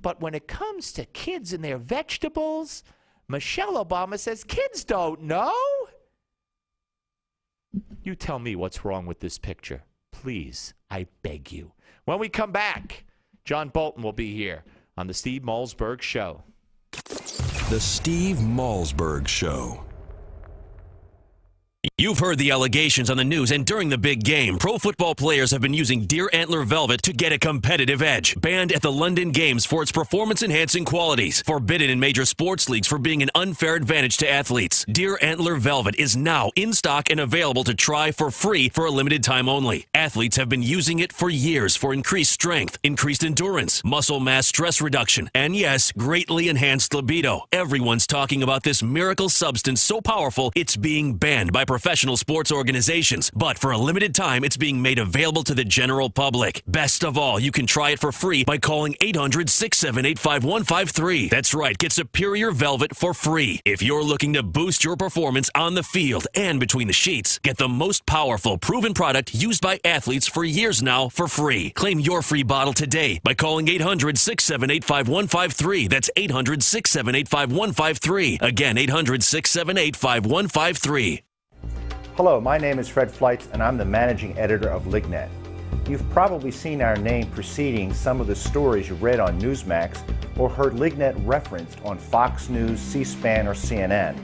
Speaker 4: But when it comes to kids and their vegetables, Michelle Obama says kids don't know. You tell me what's wrong with this picture. Please, I beg you. When we come back, John Bolton will be here on the Steve Malzberg Show.
Speaker 3: The Steve Malzberg Show.
Speaker 7: You've heard the allegations on the news, and during the big game, pro football players have been using deer antler velvet to get a competitive edge. Banned at the London Games for its performance-enhancing qualities. Forbidden in major sports leagues for being an unfair advantage to athletes. Deer antler velvet is now in stock and available to try for free for a limited time only. Athletes have been using it for years for increased strength, increased endurance, muscle mass stress reduction, and yes, greatly enhanced libido. Everyone's talking about this miracle substance so powerful, it's being banned by professional sports organizations, but for a limited time, it's being made available to the general public. Best of all, you can try it for free by calling 800-678-5153. That's right, get Superior Velvet for free. If you're looking to boost your performance on the field and between the sheets, get the most powerful, proven product used by athletes for years now for free. Claim your free bottle today by calling 800-678-5153. That's 800-678-5153. Again, 800-678-5153.
Speaker 8: Hello, my name is Fred Fleitz, and I'm the managing editor of LigNet. You've probably seen our name preceding some of the stories you read on Newsmax or heard LigNet referenced on Fox News, C-SPAN, or CNN.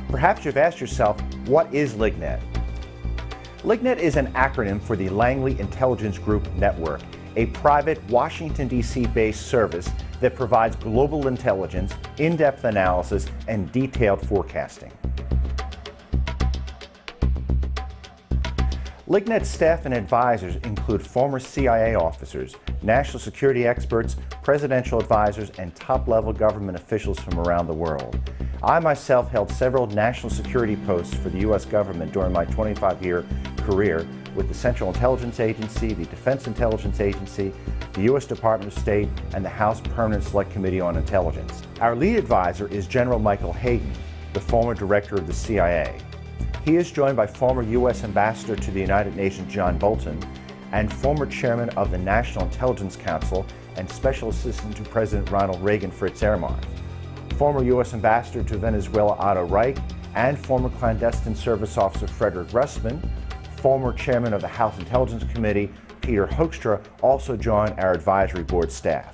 Speaker 8: Perhaps you've asked yourself, what is LigNet? LigNet is an acronym for the Langley Intelligence Group Network, a private Washington, D.C.-based service that provides global intelligence, in-depth analysis, and detailed forecasting. LigNet staff and advisors include former CIA officers, national security experts, presidential advisors, and top-level government officials from around the world. I myself held several national security posts for the U.S. government during my 25-year career with the Central Intelligence Agency, the Defense Intelligence Agency, the U.S. Department of State, and the House Permanent Select Committee on Intelligence. Our lead advisor is General Michael Hayden, the former director of the CIA. He is joined by former U.S. Ambassador to the United Nations John Bolton and former chairman of the National Intelligence Council and Special Assistant to President Ronald Reagan Fritz Ehrmann, former U.S. Ambassador to Venezuela Otto Reich, and former clandestine service officer Frederick Russman. Former chairman of the House Intelligence Committee Peter Hoekstra also joined our advisory board staff.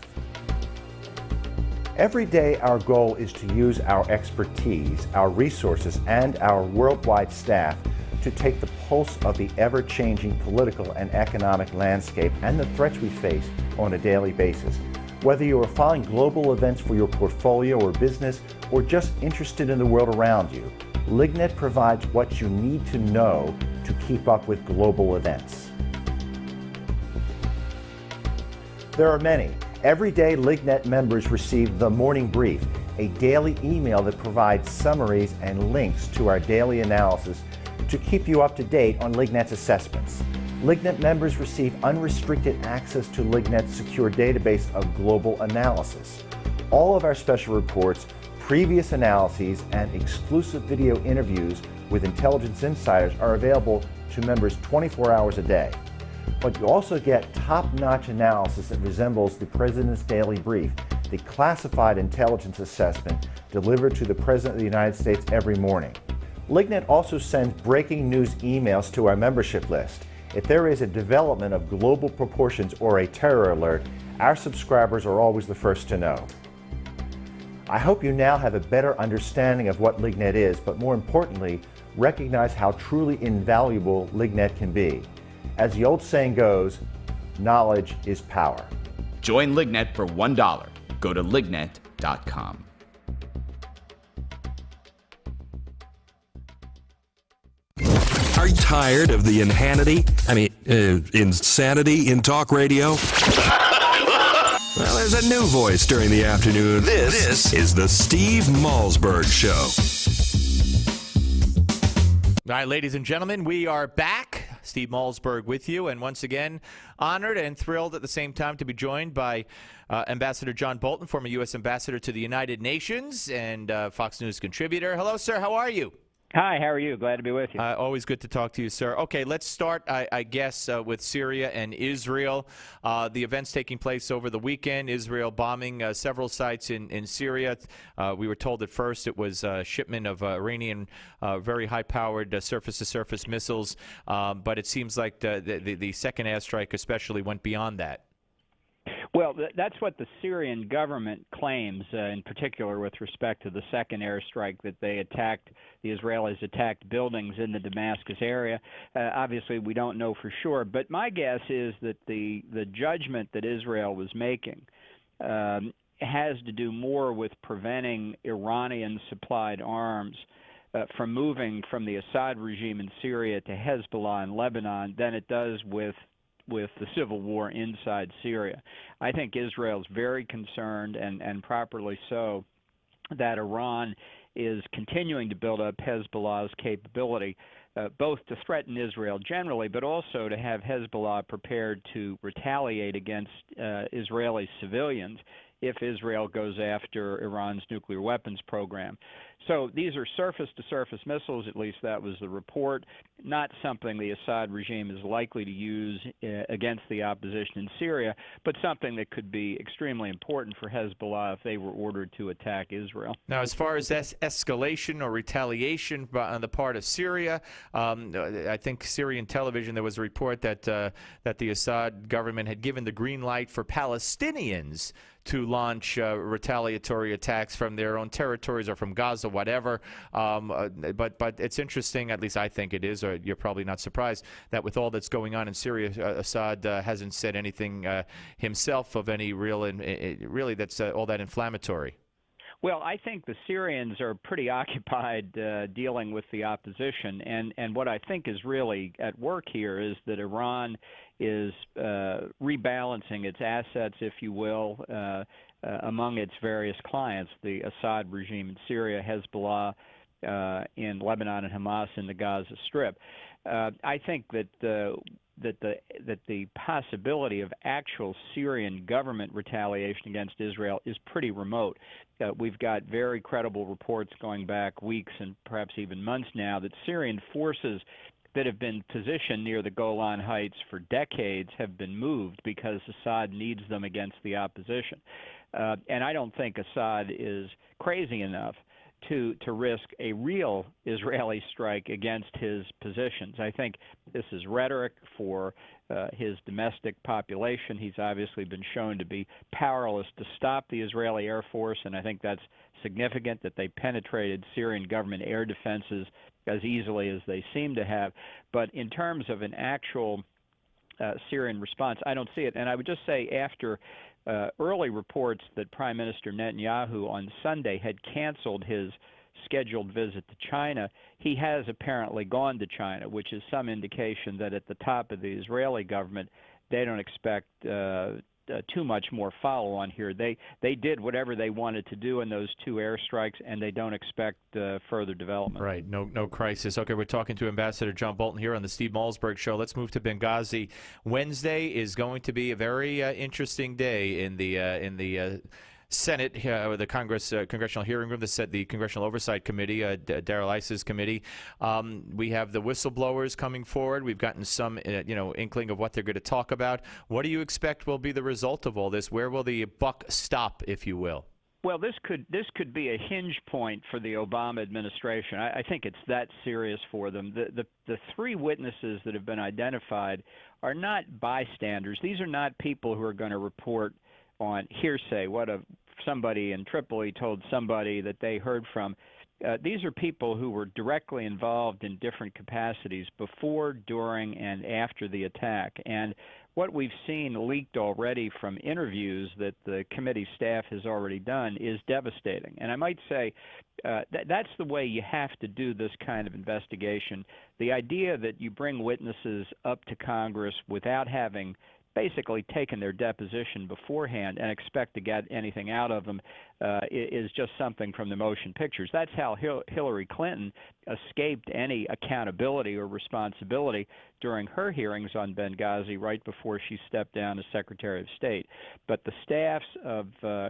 Speaker 8: Every day, our goal is to use our expertise, our resources, and our worldwide staff to take the pulse of the ever-changing political and economic landscape and the threats we face on a daily basis. Whether you are following global events for your portfolio or business, or just interested in the world around you, LigNet provides what you need to know to keep up with global events. There are many. Every day, LigNet members receive the Morning Brief, a daily email that provides summaries and links to our daily analysis to keep you up to date on LigNet's assessments. LigNet members receive unrestricted access to LigNet's secure database of global analysis. All of our special reports, previous analyses, and exclusive video interviews with intelligence insiders are available to members 24 hours a day. But you also get top-notch analysis that resembles the President's Daily Brief, the classified intelligence assessment delivered to the President of the United States every morning. LigNet also sends breaking news emails to our membership list, If there is a development of global proportions or a terror alert, our subscribers are always the first to know. I hope you now have a better understanding of what LinkNet is, but more importantly, recognize how truly invaluable LinkNet can be. As the old saying goes, knowledge is power.
Speaker 16: Join LinkNet for $1. Go to linknet.com.
Speaker 3: Are you tired of the insanity in talk radio? Well, there's a new voice during the afternoon. This is the Steve Malzberg Show.
Speaker 4: All right, ladies and gentlemen, we are back. Steve Malzberg with you, and once again, honored and thrilled at the same time to be joined by Ambassador John Bolton, former U.S. Ambassador to the United Nations and Fox News contributor. Hello, sir. How are you?
Speaker 9: Hi, how are you? Glad to be with you.
Speaker 4: Always good to talk to you, sir. Okay, let's start, I guess, with Syria and Israel. The events taking place over the weekend, Israel bombing several sites in Syria. We were told at first it was a shipment of Iranian very high-powered surface-to-surface missiles, but it seems like the second airstrike especially went beyond that.
Speaker 9: Well, that's what the Syrian government claims, in particular with respect to the second airstrike, that the Israelis attacked buildings in the Damascus area. Obviously, we don't know for sure, but my guess is that the judgment that Israel was making has to do more with preventing Iranian-supplied arms from moving from the Assad regime in Syria to Hezbollah in Lebanon than it does with the civil war inside Syria. I think Israel's very concerned, and properly so, that Iran is continuing to build up Hezbollah's capability, both to threaten Israel generally, but also to have Hezbollah prepared to retaliate against Israeli civilians if Israel goes after Iran's nuclear weapons program. So these are surface-to-surface missiles, at least that was the report, not something the Assad regime is likely to use against the opposition in Syria, but something that could be extremely important for Hezbollah if they were ordered to attack Israel.
Speaker 4: Now, as far as escalation or retaliation on the part of Syria, I think Syrian television, there was a report that the Assad government had given the green light for Palestinians to launch retaliatory attacks from their own territories or from Gaza, whatever. But it's interesting, at least I think it is, or you're probably not surprised, that with all that's going on in Syria, Assad hasn't said anything himself of any really that's all that inflammatory.
Speaker 9: Well, I think the Syrians are pretty occupied dealing with the opposition, and what I think is really at work here is that Iran is rebalancing its assets, if you will, among its various clients, the Assad regime in Syria, Hezbollah in Lebanon, and Hamas in the Gaza Strip. I think that the possibility of actual Syrian government retaliation against Israel is pretty remote. We've got very credible reports going back weeks and perhaps even months now that Syrian forces that have been positioned near the Golan Heights for decades have been moved because Assad needs them against the opposition. And I don't think Assad is crazy enough to risk a real Israeli strike against his positions. I think this is rhetoric for his domestic population. He's obviously been shown to be powerless to stop the Israeli Air Force, and I think that's significant that they penetrated Syrian government air defenses as easily as they seem to have. But in terms of an actual Syrian response, I don't see it. And I would just say after early reports that Prime Minister Netanyahu on Sunday had canceled his scheduled visit to China, he has apparently gone to China, which is some indication that at the top of the Israeli government, they don't expect too much more follow-on here. They did whatever they wanted to do in those two airstrikes, and they don't expect further development.
Speaker 4: Right. No crisis. Okay, we're talking to Ambassador John Bolton here on the Steve Malzberg Show. Let's move to Benghazi. Wednesday is going to be a very interesting day in the Senate, the Congressional Hearing Room, the Congressional Oversight Committee, Darrell Iss's committee. We have the whistleblowers coming forward. We've gotten some, inkling of what they're going to talk about. What do you expect will be the result of all this? Where will the buck stop, if you will?
Speaker 9: Well, this could be a hinge point for the Obama administration. I think it's that serious for them. The three witnesses that have been identified are not bystanders. These are not people who are going to report on hearsay, somebody in Tripoli told somebody that they heard from. These are people who were directly involved in different capacities before, during, and after the attack. And what we've seen leaked already from interviews that the committee staff has already done is devastating. And I might say that's the way you have to do this kind of investigation. The idea that you bring witnesses up to Congress without having basically taken their deposition beforehand and expect to get anything out of them is just something from the motion pictures. That's how Hillary Clinton escaped any accountability or responsibility during her hearings on Benghazi right before she stepped down as Secretary of State. But the staffs of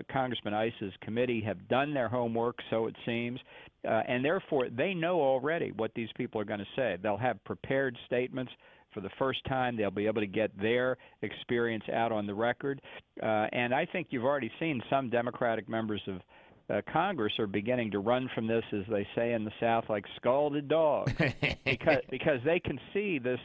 Speaker 9: Congressman Iss's committee have done their homework, so it seems, and therefore they know already what these people are going to say. They'll have prepared statements. For the first time, they'll be able to get their experience out on the record. And I think you've already seen some Democratic members of Congress are beginning to run from this, as they say in the South, like scalded dogs, because they can see this.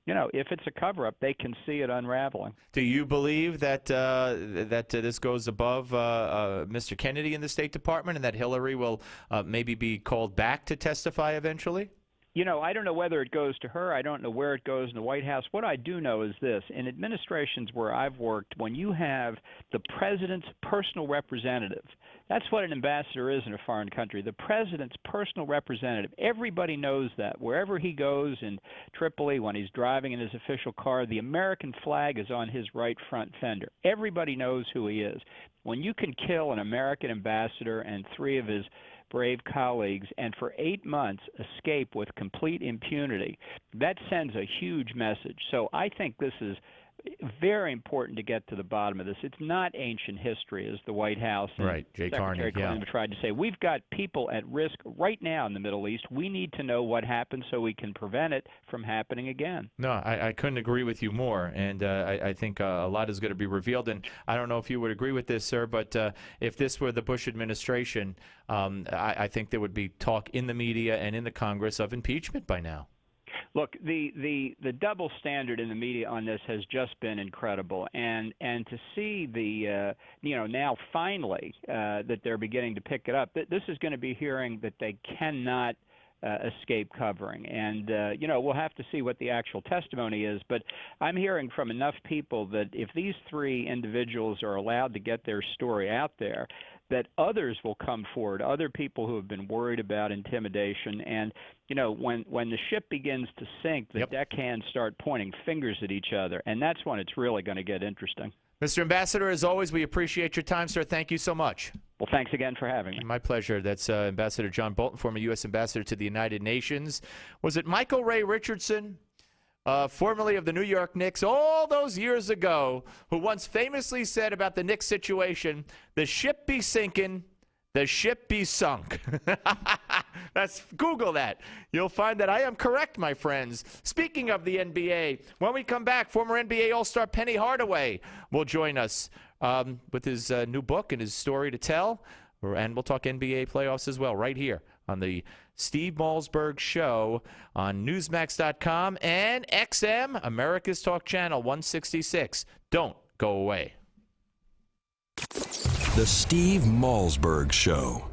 Speaker 9: If it's a cover-up, they can see it unraveling.
Speaker 4: Do you believe that this goes above Mr. Kennedy in the State Department and that Hillary will maybe be called back to testify eventually?
Speaker 9: I don't know whether it goes to her. I don't know where it goes in the White House. What I do know is this. In administrations where I've worked, when you have the president's personal representative, that's what an ambassador is in a foreign country, the president's personal representative. Everybody knows that. Wherever he goes in Tripoli, when he's driving in his official car, the American flag is on his right front fender. Everybody knows who he is. When you can kill an American ambassador and three of his brave colleagues and for 8 months escape with complete impunity, that sends a huge message. So I think this is very important to get to the bottom of this. It's not ancient history, as the White House and Secretary Clinton tried to say. We've got people at risk right now in the Middle East. We need to know what happened so we can prevent it from happening again.
Speaker 4: No, I couldn't agree with you more, and I think a lot is going to be revealed. And I don't know if you would agree with this, sir, but if this were the Bush administration, I think there would be talk in the media and in the Congress of impeachment by now.
Speaker 9: Look, the double standard in the media on this has just been incredible, and to see the now finally that they're beginning to pick it up. This is going to be hearing that they cannot escape covering, and we'll have to see what the actual testimony is. But I'm hearing from enough people that if these three individuals are allowed to get their story out there, that others will come forward, other people who have been worried about intimidation. And, when the ship begins to sink, the deckhands start pointing fingers at each other, and that's when it's really going to get interesting.
Speaker 4: Mr. Ambassador, as always, we appreciate your time, sir. Thank you so much.
Speaker 9: Well, thanks again for having me.
Speaker 4: My pleasure. That's Ambassador John Bolton, former U.S. Ambassador to the United Nations. Was it Michael Ray Richardson, formerly of the New York Knicks, all those years ago, who once famously said about the Knicks situation, the ship be sinking, the ship be sunk? Google that. You'll find that I am correct, my friends. Speaking of the NBA, when we come back, former NBA All-Star Penny Hardaway will join us with his new book and his story to tell. And we'll talk NBA playoffs as well right here on the Steve Malzberg Show on Newsmax.com and XM, America's Talk Channel 166. Don't go away.
Speaker 3: The Steve Malzberg Show.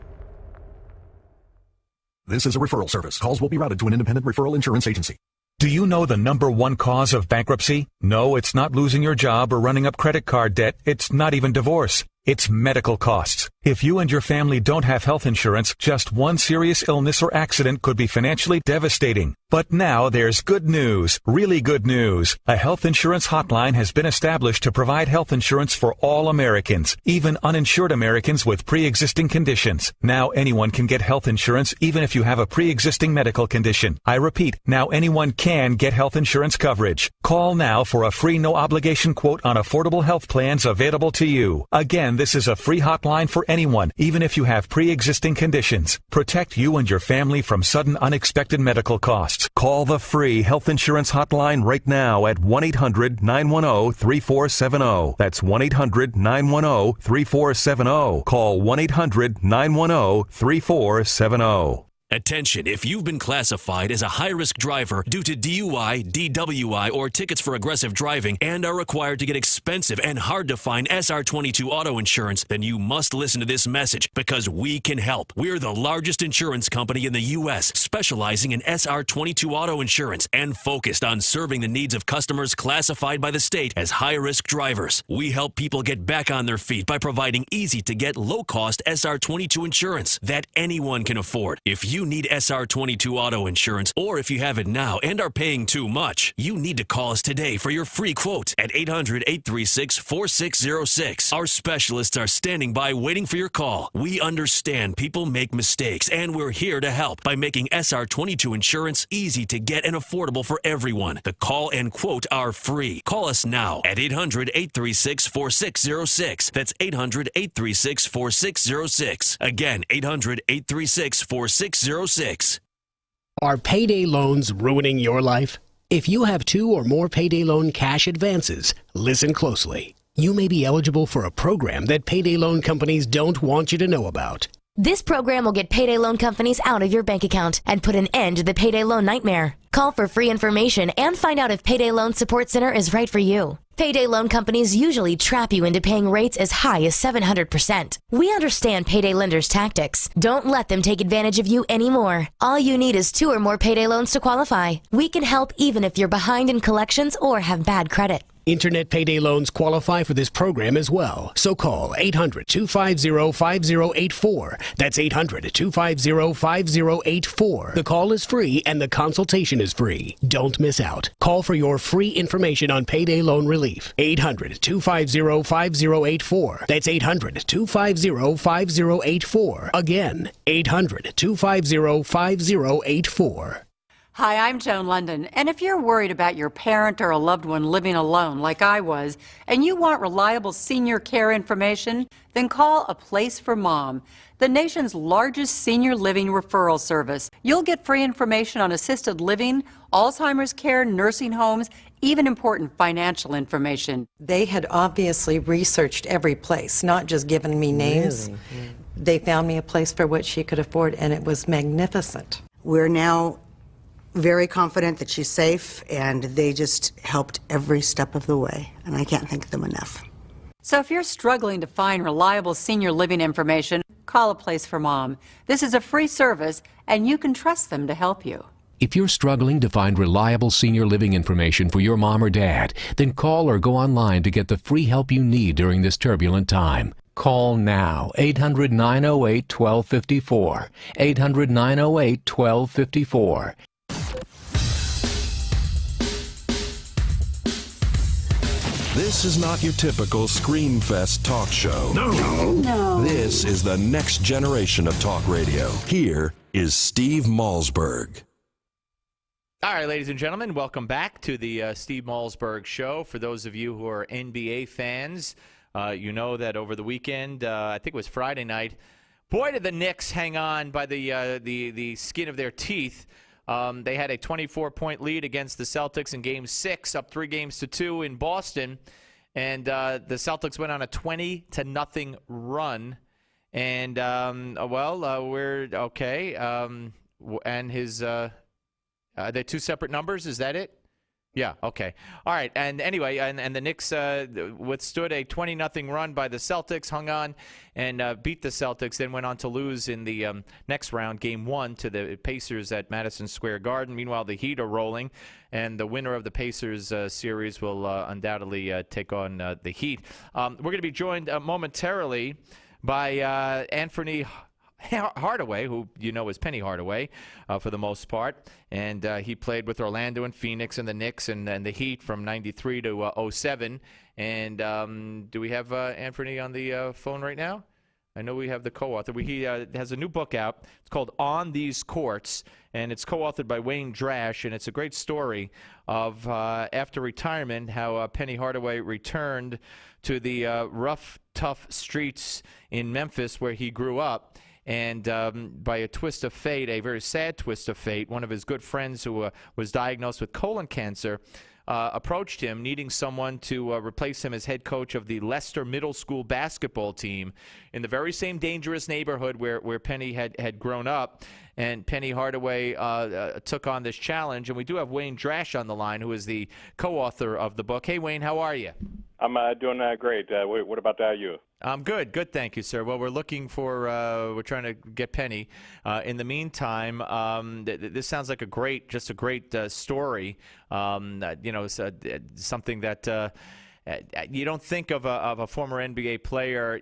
Speaker 11: This is a referral service. Calls will be routed to an independent referral insurance agency.
Speaker 13: Do you know the #1 cause of bankruptcy? No, it's not losing your job or running up credit card debt. It's not even divorce. It's medical costs. If you and your family don't have health insurance, just one serious illness or accident could be financially devastating. But now there's good news, really good news. A health insurance hotline has been established to provide health insurance for all Americans, even uninsured Americans with pre-existing conditions. Now anyone can get health insurance even if you have a pre-existing medical condition. I repeat, now anyone can get health insurance coverage. Call now for a free no-obligation quote on affordable health plans available to you. Again, this is a free hotline for anyone, even if you have pre-existing conditions. Protect you and your family from sudden unexpected medical costs. Call the free health insurance hotline right now at 1-800-910-3470. That's 1-800-910-3470. Call 1-800-910-3470.
Speaker 7: Attention, if you've been classified as a high-risk driver due to DUI, DWI, or tickets for aggressive driving and are required to get expensive and hard-to-find SR22 auto insurance, then you must listen to this message because we can help. We're the largest insurance company in the U.S. specializing in SR22 auto insurance and focused on serving the needs of customers classified by the state as high-risk drivers. We help people get back on their feet by providing easy-to-get, low-cost SR22 insurance that anyone can afford. If you need SR22 auto insurance, or if you have it now and are paying too much, you need to call us today for your free quote at 800-836-4606. Our specialists are standing by waiting for your call. We understand people make mistakes, and we're here to help by making SR22 insurance easy to get and affordable for everyone. The call and quote are free. Call us now at 800-836-4606. That's 800-836-4606. Again, 800-836-4606.
Speaker 5: Are payday loans ruining your life? If you have 2 or more payday loan cash advances, listen closely. You may be eligible for a program that payday loan companies don't want you to know about.
Speaker 14: This program will get payday loan companies out of your bank account and put an end to the payday loan nightmare. Call for free information and find out if Payday Loan Support Center is right for you. Payday loan companies usually trap you into paying rates as high as 700%. We understand payday lenders' tactics. Don't let them take advantage of you anymore. All you need is 2 or more payday loans to qualify. We can help even if you're behind in collections or have bad credit.
Speaker 5: Internet payday loans qualify for this program as well. So call 800-250-5084. That's 800-250-5084. The call is free and the consultation is free. Don't miss out. Call for your free information on payday loan relief. 800-250-5084. That's 800-250-5084. Again, 800-250-5084.
Speaker 15: Hi, I'm Joan London, and if you're worried about your parent or a loved one living alone like I was, and you want reliable senior care information, then call A Place for Mom, the nation's largest senior living referral service. You'll get free information on assisted living, Alzheimer's care, nursing homes, even important financial information.
Speaker 17: They had obviously researched every place, not just given me names.
Speaker 15: Really?
Speaker 17: They found me a place for what she could afford, and it was magnificent.
Speaker 18: We're now very confident that she's safe, and they just helped every step of the way, and I can't thank them enough.
Speaker 15: So if you're struggling to find reliable senior living information, call A Place for Mom. This is a free service, and you can trust them to help you.
Speaker 19: If you're struggling to find reliable senior living information for your mom or dad, then call or go online to get the free help you need during this turbulent time. Call now, 800-908-1254, 800-908-1254.
Speaker 3: This is not your typical Screamfest talk show.
Speaker 17: No.
Speaker 3: This is the next generation of talk radio. Here is Steve Malzberg.
Speaker 4: All right, ladies and gentlemen, welcome back to the Steve Malzberg Show. For those of you who are NBA fans, you know that over the weekend, I think it was Friday night, boy, did the Knicks hang on by the skin of their teeth. They had a 24-point lead against the Celtics in Game 6, up 3-2 in Boston. And the Celtics went on a 20-0 run. And, we're okay. And his are they 2 separate numbers? Is that it? Yeah, okay. All right, and anyway, and the Knicks withstood a 20-0 run by the Celtics, hung on and beat the Celtics, then went on to lose in the next round, Game 1, to the Pacers at Madison Square Garden. Meanwhile, the Heat are rolling, and the winner of the Pacers series will undoubtedly take on the Heat. We're going to be joined momentarily by Anthony Hardaway, who you know is Penny Hardaway for the most part, and he played with Orlando and Phoenix and the Knicks and the Heat from 93 to 07. And do we have Anthony on the phone right now? I know we have the co-author. He has a new book out. It's called On These Courts, and it's co-authored by Wayne Drash, and it's a great story of after retirement how Penny Hardaway returned to the rough, tough streets in Memphis where he grew up. And by a twist of fate, a very sad twist of fate, one of his good friends who was diagnosed with colon cancer approached him needing someone to replace him as head coach of the Leicester Middle School basketball team in the very same dangerous neighborhood where Penny had grown up. And Penny Hardaway took on this challenge. And we do have Wayne Drash on the line, who is the co-author of the book. Hey, Wayne, how are you?
Speaker 20: I'm doing great. What about you?
Speaker 4: I'm good. Good, thank you, sir. Well, we're looking for, we're trying to get Penny. In the meantime, this sounds like a great story. Something that you don't think of a former NBA player,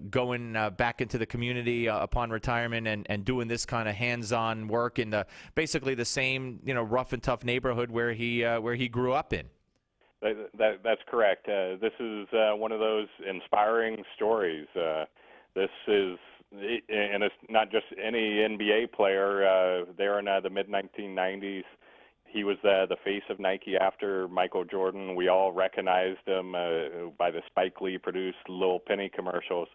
Speaker 4: going back into the community upon retirement and doing this kind of hands-on work in basically the same, rough and tough neighborhood where he grew up in.
Speaker 20: That's correct. This is one of those inspiring stories. This is, and it's not just any NBA player. There in the mid-1990s, he was the face of Nike after Michael Jordan. We all recognized him by the Spike Lee produced Lil Penny commercials,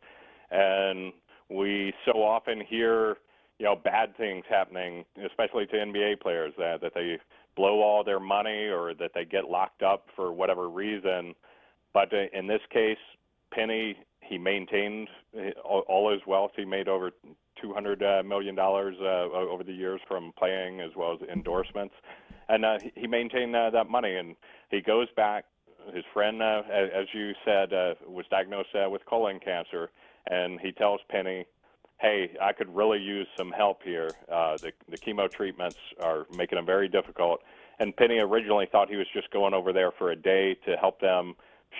Speaker 20: and we so often hear bad things happening, especially to NBA players, that they blow all their money or that they get locked up for whatever reason. But in this case, Penny, he maintained all his wealth. He made over $200 million over the years from playing as well as endorsements. And he maintained that money. And he goes back. His friend, as you said, was diagnosed with colon cancer. And he tells Penny, hey, I could really use some help here. The chemo treatments are making them very difficult. And Penny originally thought he was just going over there for a day to help them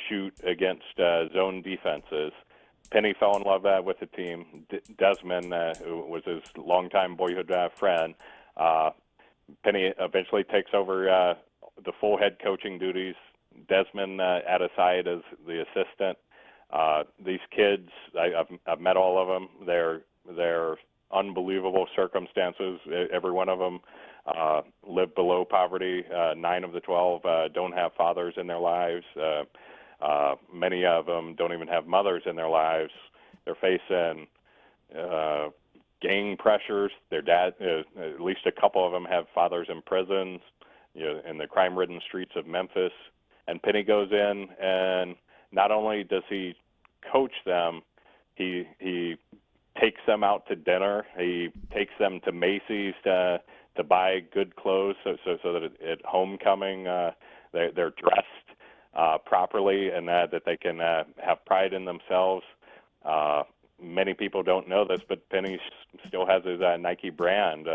Speaker 20: shoot against zone defenses. Penny fell in love with the team. Desmond, who was his longtime boyhood friend, Penny eventually takes over the full head coaching duties. Desmond at his side as the assistant. These kids, I've met all of them. They're unbelievable circumstances. Every one of them live below poverty. 9 of the 12 don't have fathers in their lives. Many of them don't even have mothers in their lives. They're facing gang pressures. Their dad, at least a couple of them, have fathers in prisons, in the crime-ridden streets of Memphis. And Penny goes in, and not only does he coach them, he takes them out to dinner. He takes them to Macy's to buy good clothes so that at homecoming they're dressed properly and that they can have pride in themselves. Many people don't know this, but Penny still has his Nike brand,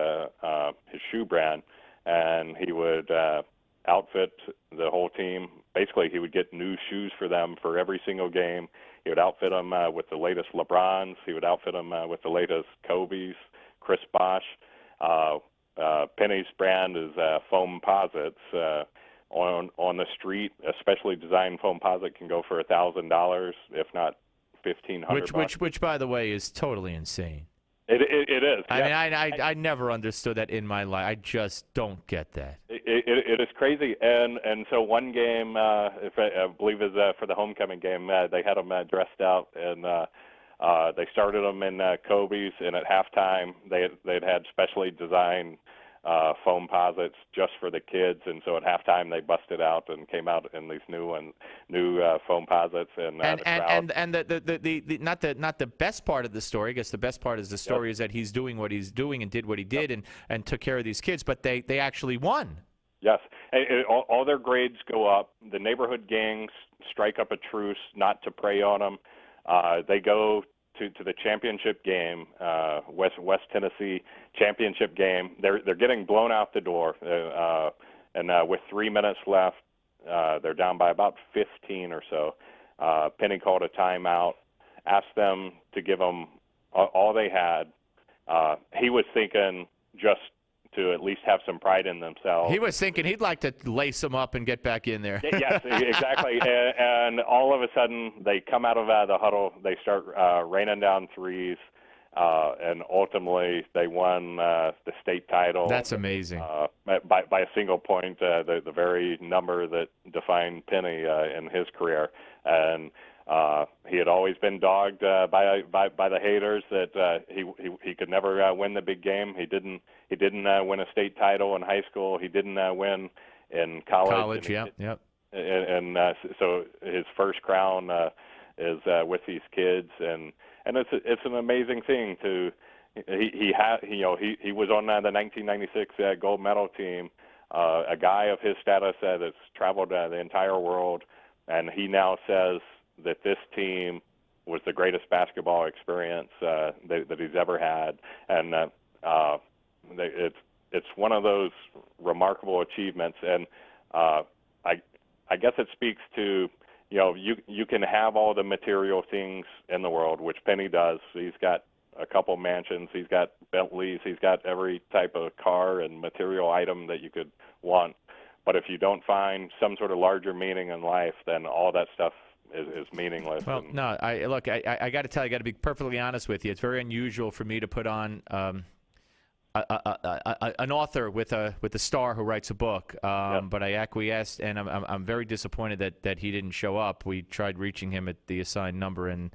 Speaker 20: his shoe brand, and he would outfit the whole team. Basically, he would get new shoes for them for every single game. He would outfit them with the latest LeBrons. He would outfit them with the latest Kobe's, Chris Bosh. Penny's brand is foam posits. On the street, a specially designed foam posit can go for $1,000, if not $1,500.
Speaker 4: Which, by the way, is totally insane.
Speaker 20: It is.
Speaker 4: I mean, I never understood that in my life. I just don't get that.
Speaker 20: It is crazy. And so one game, if I believe is for the homecoming game, they had them dressed out, and they started them in Kobe's, and at halftime they'd had specially designed foam posits just for the kids, and so at halftime they busted out and came out in these new foam posits, and the crowd.
Speaker 4: And the not the best part of the story. I guess the best part is the story is that he's doing what he's doing and did what he did and took care of these kids, but they actually won.
Speaker 20: Yes, and all their grades go up. The neighborhood gangs strike up a truce not to prey on them. They go to the championship game, West Tennessee championship game. They're getting blown out the door, and with 3 minutes left, they're down by about 15 or so. Penny called a timeout, asked them to give them all they had. He was thinking just to at least have some pride in themselves.
Speaker 4: He was thinking he'd like to lace them up and get back in there.
Speaker 20: Yes, exactly. And all of a sudden, they come out of the huddle. They start raining down threes, and ultimately they won the state title.
Speaker 4: That's amazing.
Speaker 20: By a single point, the very number that defined Penny in his career. And he had always been dogged by the haters that he could never win the big game. He didn't win a state title in high school. He didn't win in college.
Speaker 4: Yep.
Speaker 20: And so his first crown is with these kids, and it's an amazing thing to. He was on the 1996 gold medal team. A guy of his status that's traveled the entire world, and he now says that this team was the greatest basketball experience that he's ever had, and it's one of those remarkable achievements. And I guess it speaks to, you can have all the material things in the world, which Penny does. He's got a couple mansions, he's got Bentleys, he's got every type of car and material item that you could want. But if you don't find some sort of larger meaning in life, then all that stuff is meaningless.
Speaker 4: Well, no, I got to tell you, I got to be perfectly honest with you. It's very unusual for me to put on an author with a star who writes a book, but I acquiesced, and I'm very disappointed that he didn't show up. We tried reaching him at the assigned number, and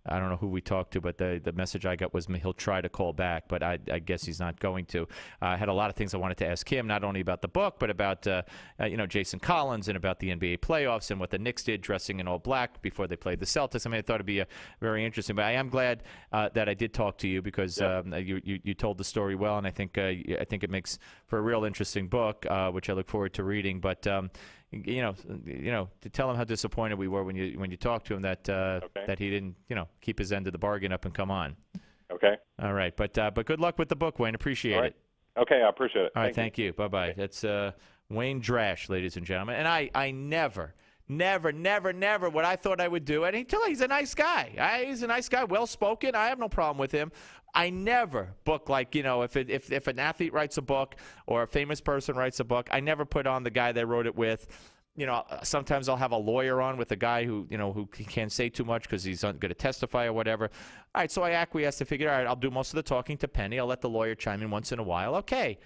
Speaker 4: I don't know who we talked to, but the message I got was he'll try to call back, but I guess he's not going to. I had a lot of things I wanted to ask him, not only about the book, but about Jason Collins and about the NBA playoffs and what the Knicks did dressing in all black before they played the Celtics. I mean, I thought it'd be very interesting. But I am glad that I did talk to you because you told the story well, and I think it makes for a real interesting book, which I look forward to reading. But to tell him how disappointed we were when you talked to him that he didn't keep his end of the bargain up and come on.
Speaker 20: Okay.
Speaker 4: All right, but good luck with the book, Wayne. Appreciate it.
Speaker 20: Okay, I appreciate it.
Speaker 4: All right, thank you. Bye-bye. That's Wayne Drash, ladies and gentlemen. And I never what I thought I would do. And he's a nice guy. He's a nice guy, well-spoken. I have no problem with him. I never book if an athlete writes a book or a famous person writes a book, I never put on the guy they wrote it with. Sometimes I'll have a lawyer on with a guy who he can't say too much because he's going to testify or whatever. All right, so I acquiesced and figured, all right, I'll do most of the talking to Penny. I'll let the lawyer chime in once in a while. Okay.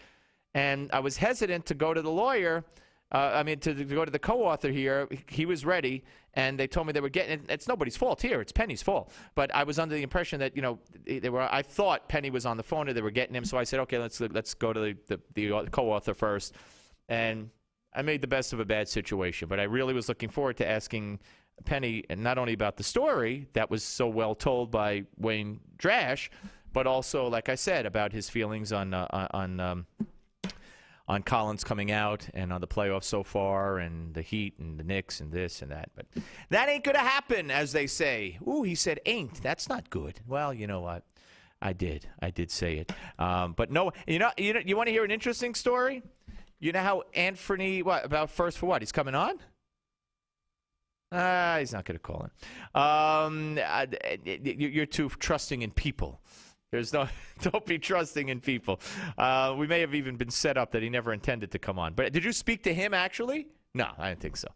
Speaker 4: And I was hesitant to go to the lawyer. To go to the co-author here. He was ready, and they told me they were getting. It's nobody's fault here. It's Penny's fault. But I was under the impression that I thought Penny was on the phone and they were getting him. So I said, okay, let's go to the co-author first. And I made the best of a bad situation. But I really was looking forward to asking Penny, and not only about the story that was so well told by Wayne Drash, but also, like I said, about his feelings on Collins coming out and on the playoffs so far and the Heat and the Knicks and this and that. But that ain't going to happen, as they say. Ooh, he said ain't. That's not good. Well, you know what? I did say it. But no, you want to hear an interesting story? You know how Anthony, about First for what? He's coming on? He's not going to call in. You're too trusting in people. Don't be trusting in people. We may have even been set up that he never intended to come on. But did you speak to him, actually? No, I didn't think so.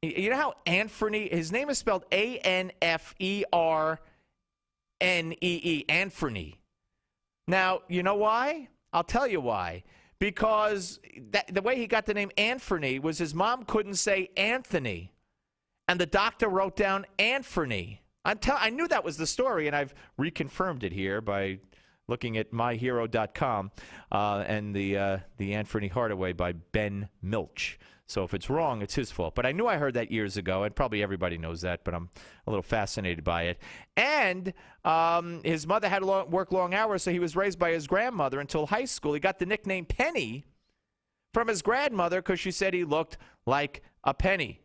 Speaker 4: You know how Anthony, his name is spelled Anfernee, Anthony. Now, you know why? I'll tell you why. Because the way he got the name Anthony was his mom couldn't say Anthony, and the doctor wrote down Anthony. I knew that was the story, and I've reconfirmed it here by looking at myhero.com and the Anthony Hardaway by Ben Milch. So if it's wrong, it's his fault. But I knew I heard that years ago, and probably everybody knows that, but I'm a little fascinated by it. And his mother had to work long hours, so he was raised by his grandmother until high school. He got the nickname Penny from his grandmother because she said he looked like a penny.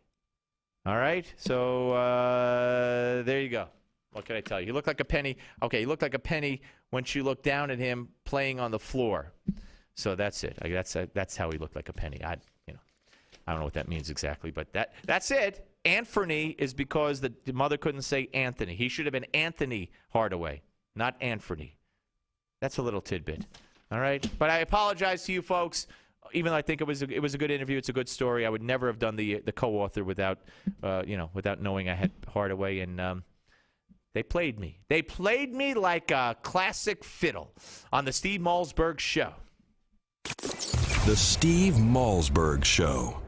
Speaker 4: All right, so there you go. What can I tell you? He looked like a penny. Okay, he looked like a penny when she looked down at him playing on the floor. So that's it. That's how he looked like a penny. I don't know what that means exactly, but that's it. Anthony is because the mother couldn't say Anthony. He should have been Anthony Hardaway, not Anthony. That's a little tidbit. All right, but I apologize to you folks. Even though I think it was a good interview, it's a good story. I would never have done the co-author without knowing I had Hardaway, and they played me. They played me like a classic fiddle on the Steve Malzberg Show.
Speaker 3: The Steve Malzberg Show.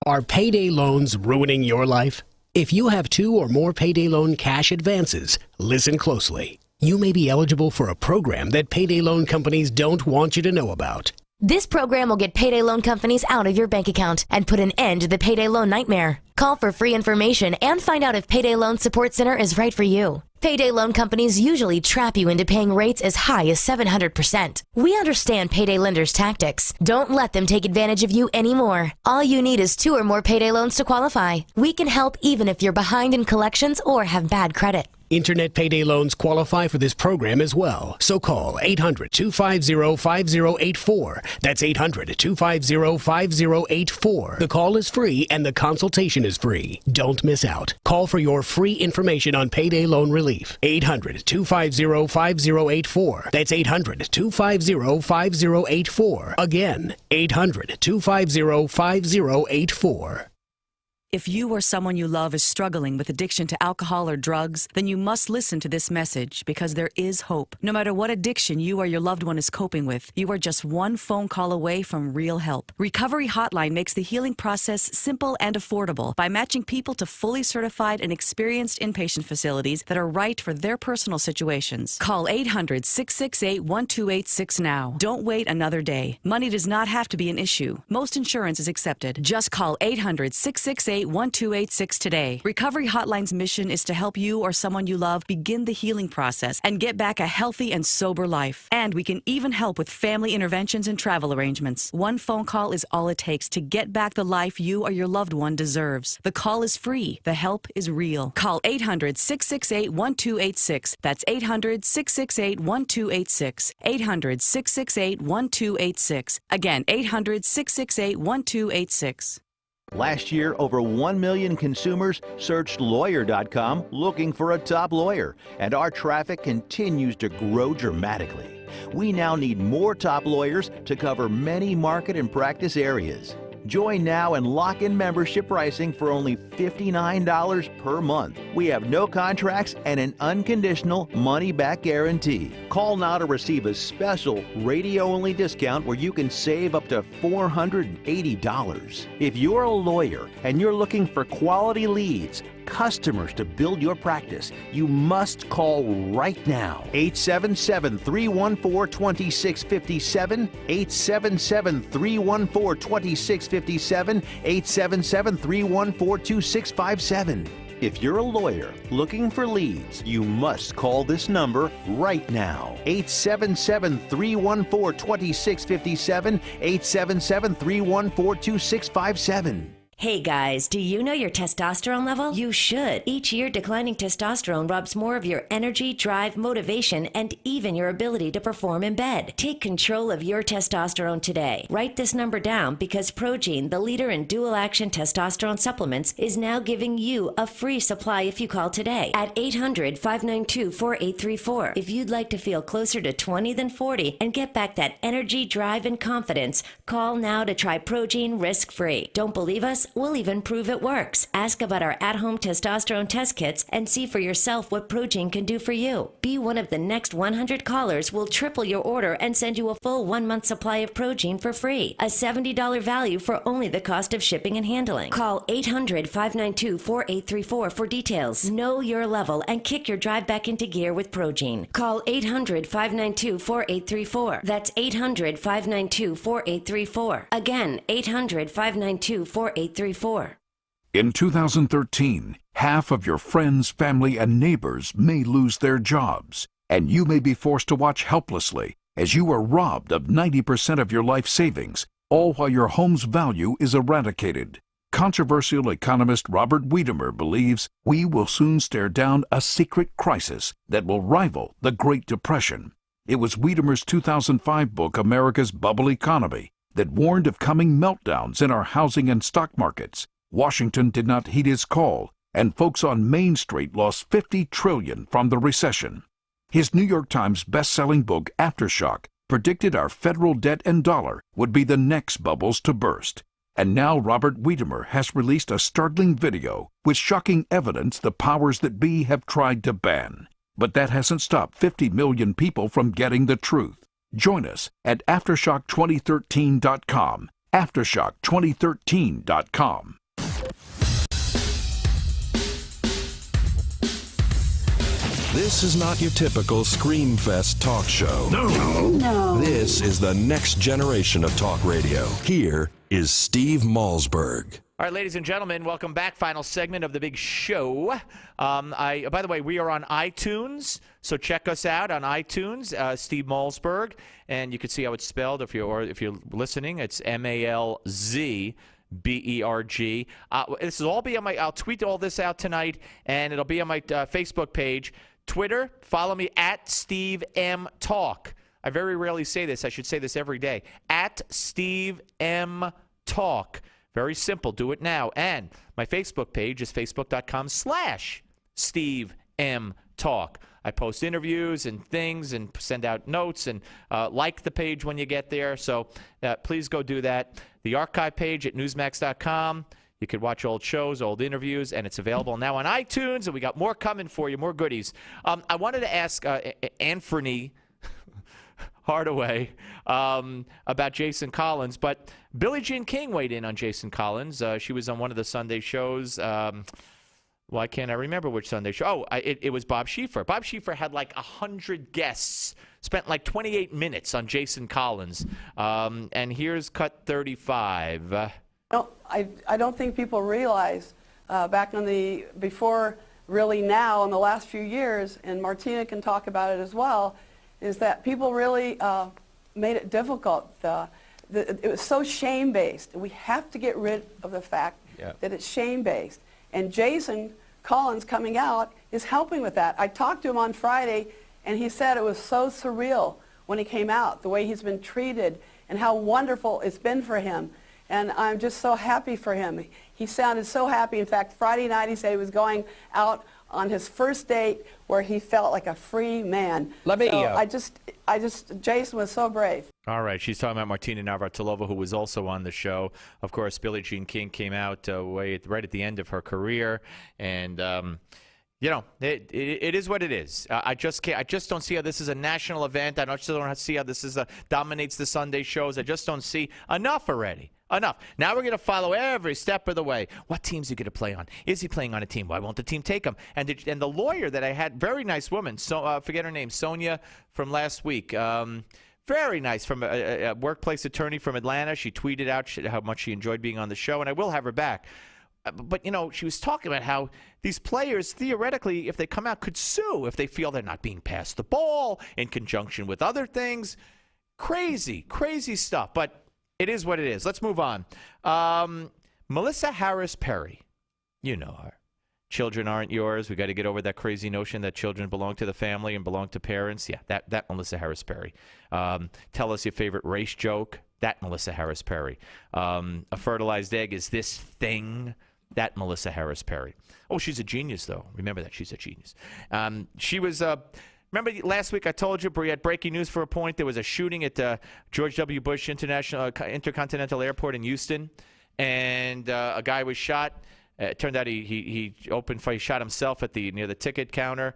Speaker 5: Are payday loans ruining your life? If you have 2 or more payday loan cash advances, listen closely. You may be eligible for a program that payday loan companies don't want you to know about.
Speaker 14: This program will get payday loan companies out of your bank account and put an end to the payday loan nightmare. Call for free information and find out if Payday Loan Support Center is right for you. Payday loan companies usually trap you into paying rates as high as 700%. We understand payday lenders' tactics. Don't let them take advantage of you anymore. All you need is 2 or more payday loans to qualify. We can help even if you're behind in collections or have bad credit.
Speaker 5: Internet payday loans qualify for this program as well. So call 800-250-5084. That's 800-250-5084. The call is free and the consultation is free. Don't miss out. Call for your free information on payday loan relief. 800-250-5084. That's 800-250-5084. Again, 800-250-5084.
Speaker 2: If you or someone you love is struggling with addiction to alcohol or drugs, then you must listen to this message because there is hope. No matter what addiction you or your loved one is coping with, you are just one phone call away from real help. Recovery Hotline makes the healing process simple and affordable by matching people to fully certified and experienced inpatient facilities that are right for their personal situations. Call 800-668-1286 now. Don't wait another day. Money does not have to be an issue. Most insurance is accepted. Just call 800-668-1286 today. Recovery Hotline's mission is to help you or someone you love begin the healing process and get back a healthy and sober life. And we can even help with family interventions and travel arrangements. One phone call is all it takes to get back the life you or your loved one deserves. The call is free. The help is real. Call 800-668-1286. That's 800-668-1286. 800-668-1286. Again, 800-668-1286.
Speaker 21: Last year, over 1 million consumers searched lawyer.com looking for a top lawyer, and our traffic continues to grow dramatically. We now need more top lawyers to cover many market and practice areas. Join now and lock in membership pricing for only $59 per month. We have no contracts and an unconditional money-back guarantee. Call now to receive a special radio-only discount where you can save up to $480. If you're a lawyer and you're looking for quality leads, customers to build your practice, you must call right now. 877-314-2657, 877-314-2657, 877-314-2657. If you're a lawyer looking for leads, you must call this number right now. 877-314-2657, 877-314-2657.
Speaker 23: Hey guys, do you know your testosterone level? You should. Each year, declining testosterone robs more of your energy, drive, motivation, and even your ability to perform in bed. Take control of your testosterone today. Write this number down because Progene, the leader in dual-action testosterone supplements, is now giving you a free supply if you call today at 800-592-4834. If you'd like to feel closer to 20 than 40 and get back that energy, drive, and confidence, call now to try Progene risk-free. Don't believe us? We'll even prove it works. Ask about our at-home testosterone test kits and see for yourself what Progene can do for you. Be one of the next 100 callers. We'll triple your order and send you a full 1-month supply of Progene for free. A $70 value for only the cost of shipping and handling. Call 800-592-4834 for details. Know your level and kick your drive back into gear with Progene. Call 800-592-4834. That's 800-592-4834. Again, 800-592-4834.
Speaker 24: In 2013, half of your friends, family, and neighbors may lose their jobs, and you may be forced to watch helplessly as you are robbed of 90% of your life savings, all while your home's value is eradicated. Controversial economist Robert Wiedemer believes we will soon stare down a secret crisis that will rival the Great Depression. It was Wiedemer's 2005 book, America's Bubble Economy, that warned of coming meltdowns in our housing and stock markets. Washington did not heed his call, and folks on Main Street lost $50 trillion from the recession. His New York Times best-selling book, Aftershock, predicted our federal debt and dollar would be the next bubbles to burst. And now Robert Wiedemer has released a startling video with shocking evidence the powers that be have tried to ban. But that hasn't stopped 50 million people from getting the truth. Join us at Aftershock2013.com. Aftershock2013.com.
Speaker 3: This is not your typical Screamfest talk show. No. This is the next generation of talk radio. Here is Steve Malzberg.
Speaker 4: All right, ladies and gentlemen, welcome back. Final segment of the big show. By the way, we are on iTunes, so check us out on iTunes, Steve Malzberg, and you can see how it's spelled if you're listening. It's Malzberg. This will all be on I'll tweet all this out tonight, and it'll be on my Facebook page. Twitter, follow me at Steve M Talk. I very rarely say this. I should say this every day. At Steve M Talk. Very simple. Do it now. And my Facebook page is facebook.com/Steve M Talk. I post interviews and things and send out notes and like the page when you get there. So please go do that. The archive page at newsmax.com. You can watch old shows, old interviews, and it's available now on iTunes, and we got more coming for you, more goodies. I wanted to ask Anthony Hardaway about Jason Collins, but Billie Jean King weighed in on Jason Collins. She was on one of the Sunday shows. Why can't I remember which Sunday show? Oh, it was Bob Schieffer. Bob Schieffer had like 100 guests, spent like 28 minutes on Jason Collins. And here's cut 35.
Speaker 1: No, I don't think people realize back before really now in the last few years, and Martina can talk about it as well, is that people really made it difficult. It was so shame-based. We have to get rid of the fact that it's shame-based. And Jason Collins coming out is helping with that. I talked to him on Friday, and he said it was so surreal when he came out, the way he's been treated and how wonderful it's been for him. And I'm just so happy for him. He sounded so happy. In fact, Friday night he said he was going out on his first date where he felt like a free man. Jason was so brave.
Speaker 4: All right, she's talking about Martina Navratilova, who was also on the show. Of course, Billie Jean King came out right at the end of her career, and you know, it is what it is. I just don't see how this is a national event. I just don't see how this dominates the Sunday shows. I just don't see enough already. Enough. Now we're going to follow every step of the way. What team's he going to play on? Is he playing on a team? Why won't the team take him? And the lawyer that I had, very nice woman, forget her name, Sonia from last week. Very nice, from a workplace attorney from Atlanta. She tweeted out how much she enjoyed being on the show, and I will have her back. But, you know, she was talking about how these players, theoretically, if they come out, could sue if they feel they're not being passed the ball in conjunction with other things. Crazy, crazy stuff. But it is what it is. Let's move on. Melissa Harris Perry. You know her. Children aren't yours. We got to get over that crazy notion that children belong to the family and belong to parents. Yeah, that Melissa Harris Perry. Tell us your favorite race joke. That Melissa Harris Perry. A fertilized egg is this thing. That Melissa Harris Perry. Oh, she's a genius, though. Remember that. She's a genius. She was... Remember last week I told you we had breaking news for a point. There was a shooting at George W. Bush Intercontinental Airport in Houston, and a guy was shot. It turned out he opened fire. He shot himself near the ticket counter,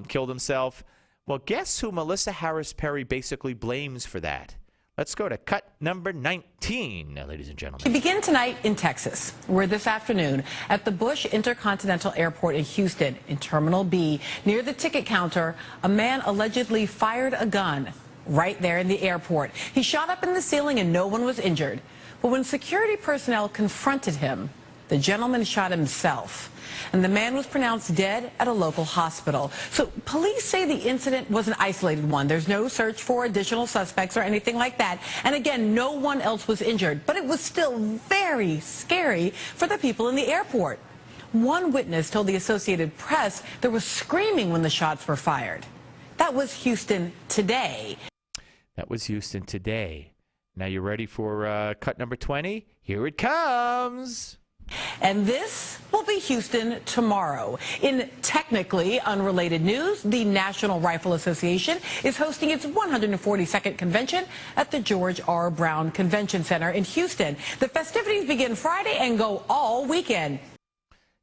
Speaker 4: killed himself. Well, guess who Melissa Harris Perry basically blames for that? Let's go to cut number 19, ladies and gentlemen.
Speaker 10: We begin tonight in Texas, where this afternoon at the Bush Intercontinental Airport in Houston, in Terminal B, near the ticket counter, a man allegedly fired a gun right there in the airport. He shot up in the ceiling and no one was injured. But when security personnel confronted him, the gentleman shot himself, and the man was pronounced dead at a local hospital. So police say the incident was an isolated one. There's no search for additional suspects or anything like that. And again, no one else was injured, but it was still very scary for the people in the airport. One witness told the Associated Press there was screaming when the shots were fired. That was Houston today.
Speaker 4: That was Houston today. Now you ready for cut number 20? Here it comes.
Speaker 10: And this will be Houston tomorrow. In technically unrelated news, the National Rifle Association is hosting its 142nd convention at the George R. Brown Convention Center in Houston. The festivities begin Friday and go all weekend.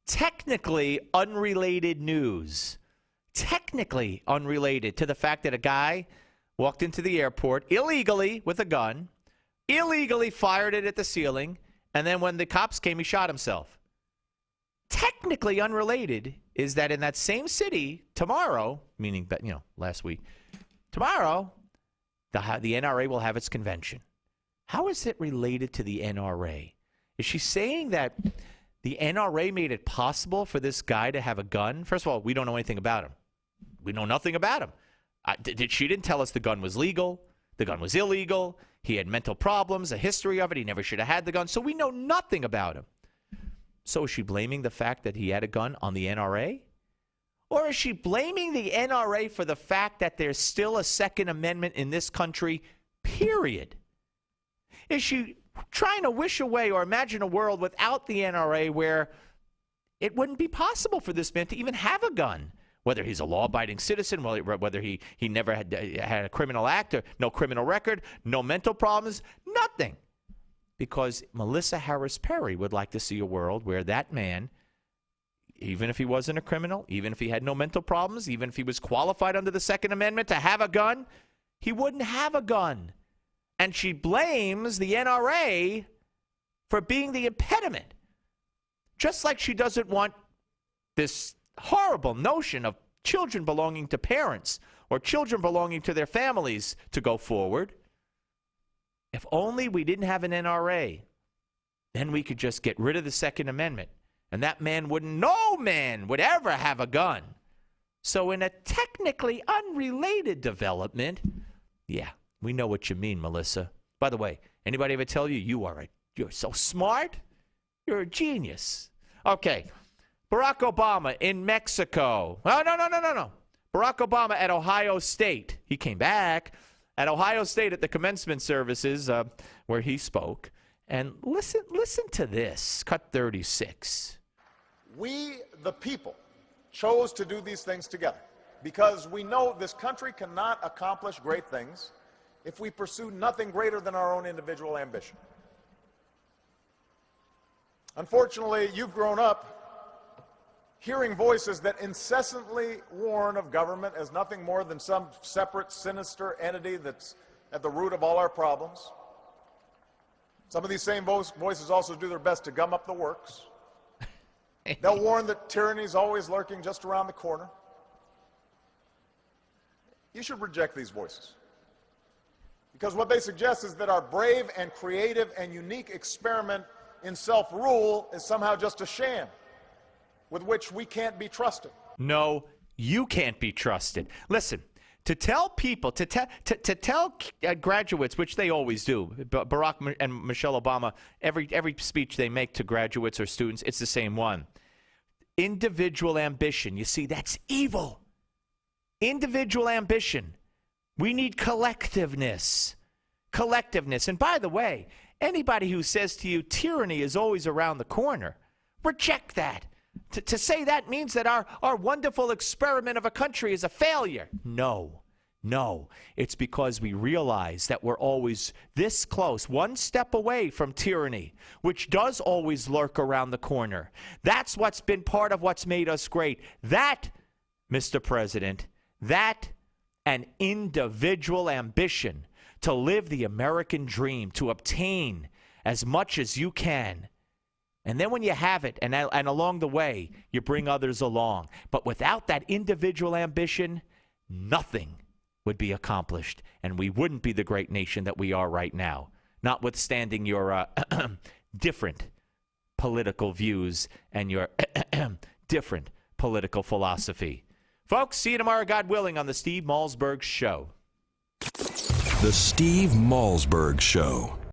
Speaker 4: Technically unrelated news. Technically unrelated to the fact that a guy walked into the airport illegally with a gun, illegally fired it at the ceiling, and then when the cops came, he shot himself. Technically unrelated is that in that same city tomorrow, meaning last week, tomorrow the NRA will have its convention. How is it related to the NRA? Is she saying that the NRA made it possible for this guy to have a gun? First of all, we don't know anything about him. We know nothing about him. She didn't tell us the gun was legal. The gun was illegal. He had mental problems, a history of it. He never should have had the gun. So we know nothing about him. So is she blaming the fact that he had a gun on the NRA? Or is she blaming the NRA for the fact that there's still a Second Amendment in this country, period? Is she trying to wish away or imagine a world without the NRA where it wouldn't be possible for this man to even have a gun? Whether he's a law-abiding citizen, whether he never had a criminal act or no criminal record, no mental problems, nothing. Because Melissa Harris Perry would like to see a world where that man, even if he wasn't a criminal, even if he had no mental problems, even if he was qualified under the Second Amendment to have a gun, he wouldn't have a gun. And she blames the NRA for being the impediment. Just like she doesn't want this horrible notion of children belonging to parents or children belonging to their families to go forward. If only we didn't have an NRA, then we could just get rid of the Second Amendment, and that man no man would ever have a gun. So in a technically unrelated development, yeah, we know what you mean, Melissa. By the way, anybody ever tell you you're so smart? You're a genius. Okay. Barack Obama in Mexico. Oh, no. Barack Obama at Ohio State. He came back at Ohio State at the commencement services where he spoke. And listen to this, cut 36.
Speaker 6: We, the people, chose to do these things together because we know this country cannot accomplish great things if we pursue nothing greater than our own individual ambition. Unfortunately, you've grown up hearing voices that incessantly warn of government as nothing more than some separate, sinister entity that's at the root of all our problems. Some of these same voices also do their best to gum up the works. They'll warn that tyranny is always lurking just around the corner. You should reject these voices, because what they suggest is that our brave and creative and unique experiment in self-rule is somehow just a sham with which we can't be trusted.
Speaker 4: No, you can't be trusted. Listen, to tell people, to tell graduates, which they always do, Barack and Michelle Obama, every speech they make to graduates or students, it's the same one. Individual ambition. You see, that's evil. Individual ambition. We need collectiveness. Collectiveness. And by the way, anybody who says to you tyranny is always around the corner, reject that. To say that means that our wonderful experiment of a country is a failure. No. It's because we realize that we're always this close, one step away from tyranny, which does always lurk around the corner. That's what's been part of what's made us great. That, Mr. President, that an individual ambition to live the American dream, to obtain as much as you can. And then when you have it, and along the way, you bring others along. But without that individual ambition, nothing would be accomplished. And we wouldn't be the great nation that we are right now, notwithstanding your different political views and your different political philosophy. Folks, see you tomorrow, God willing, on the Steve Malzberg Show.
Speaker 3: The Steve Malzberg Show.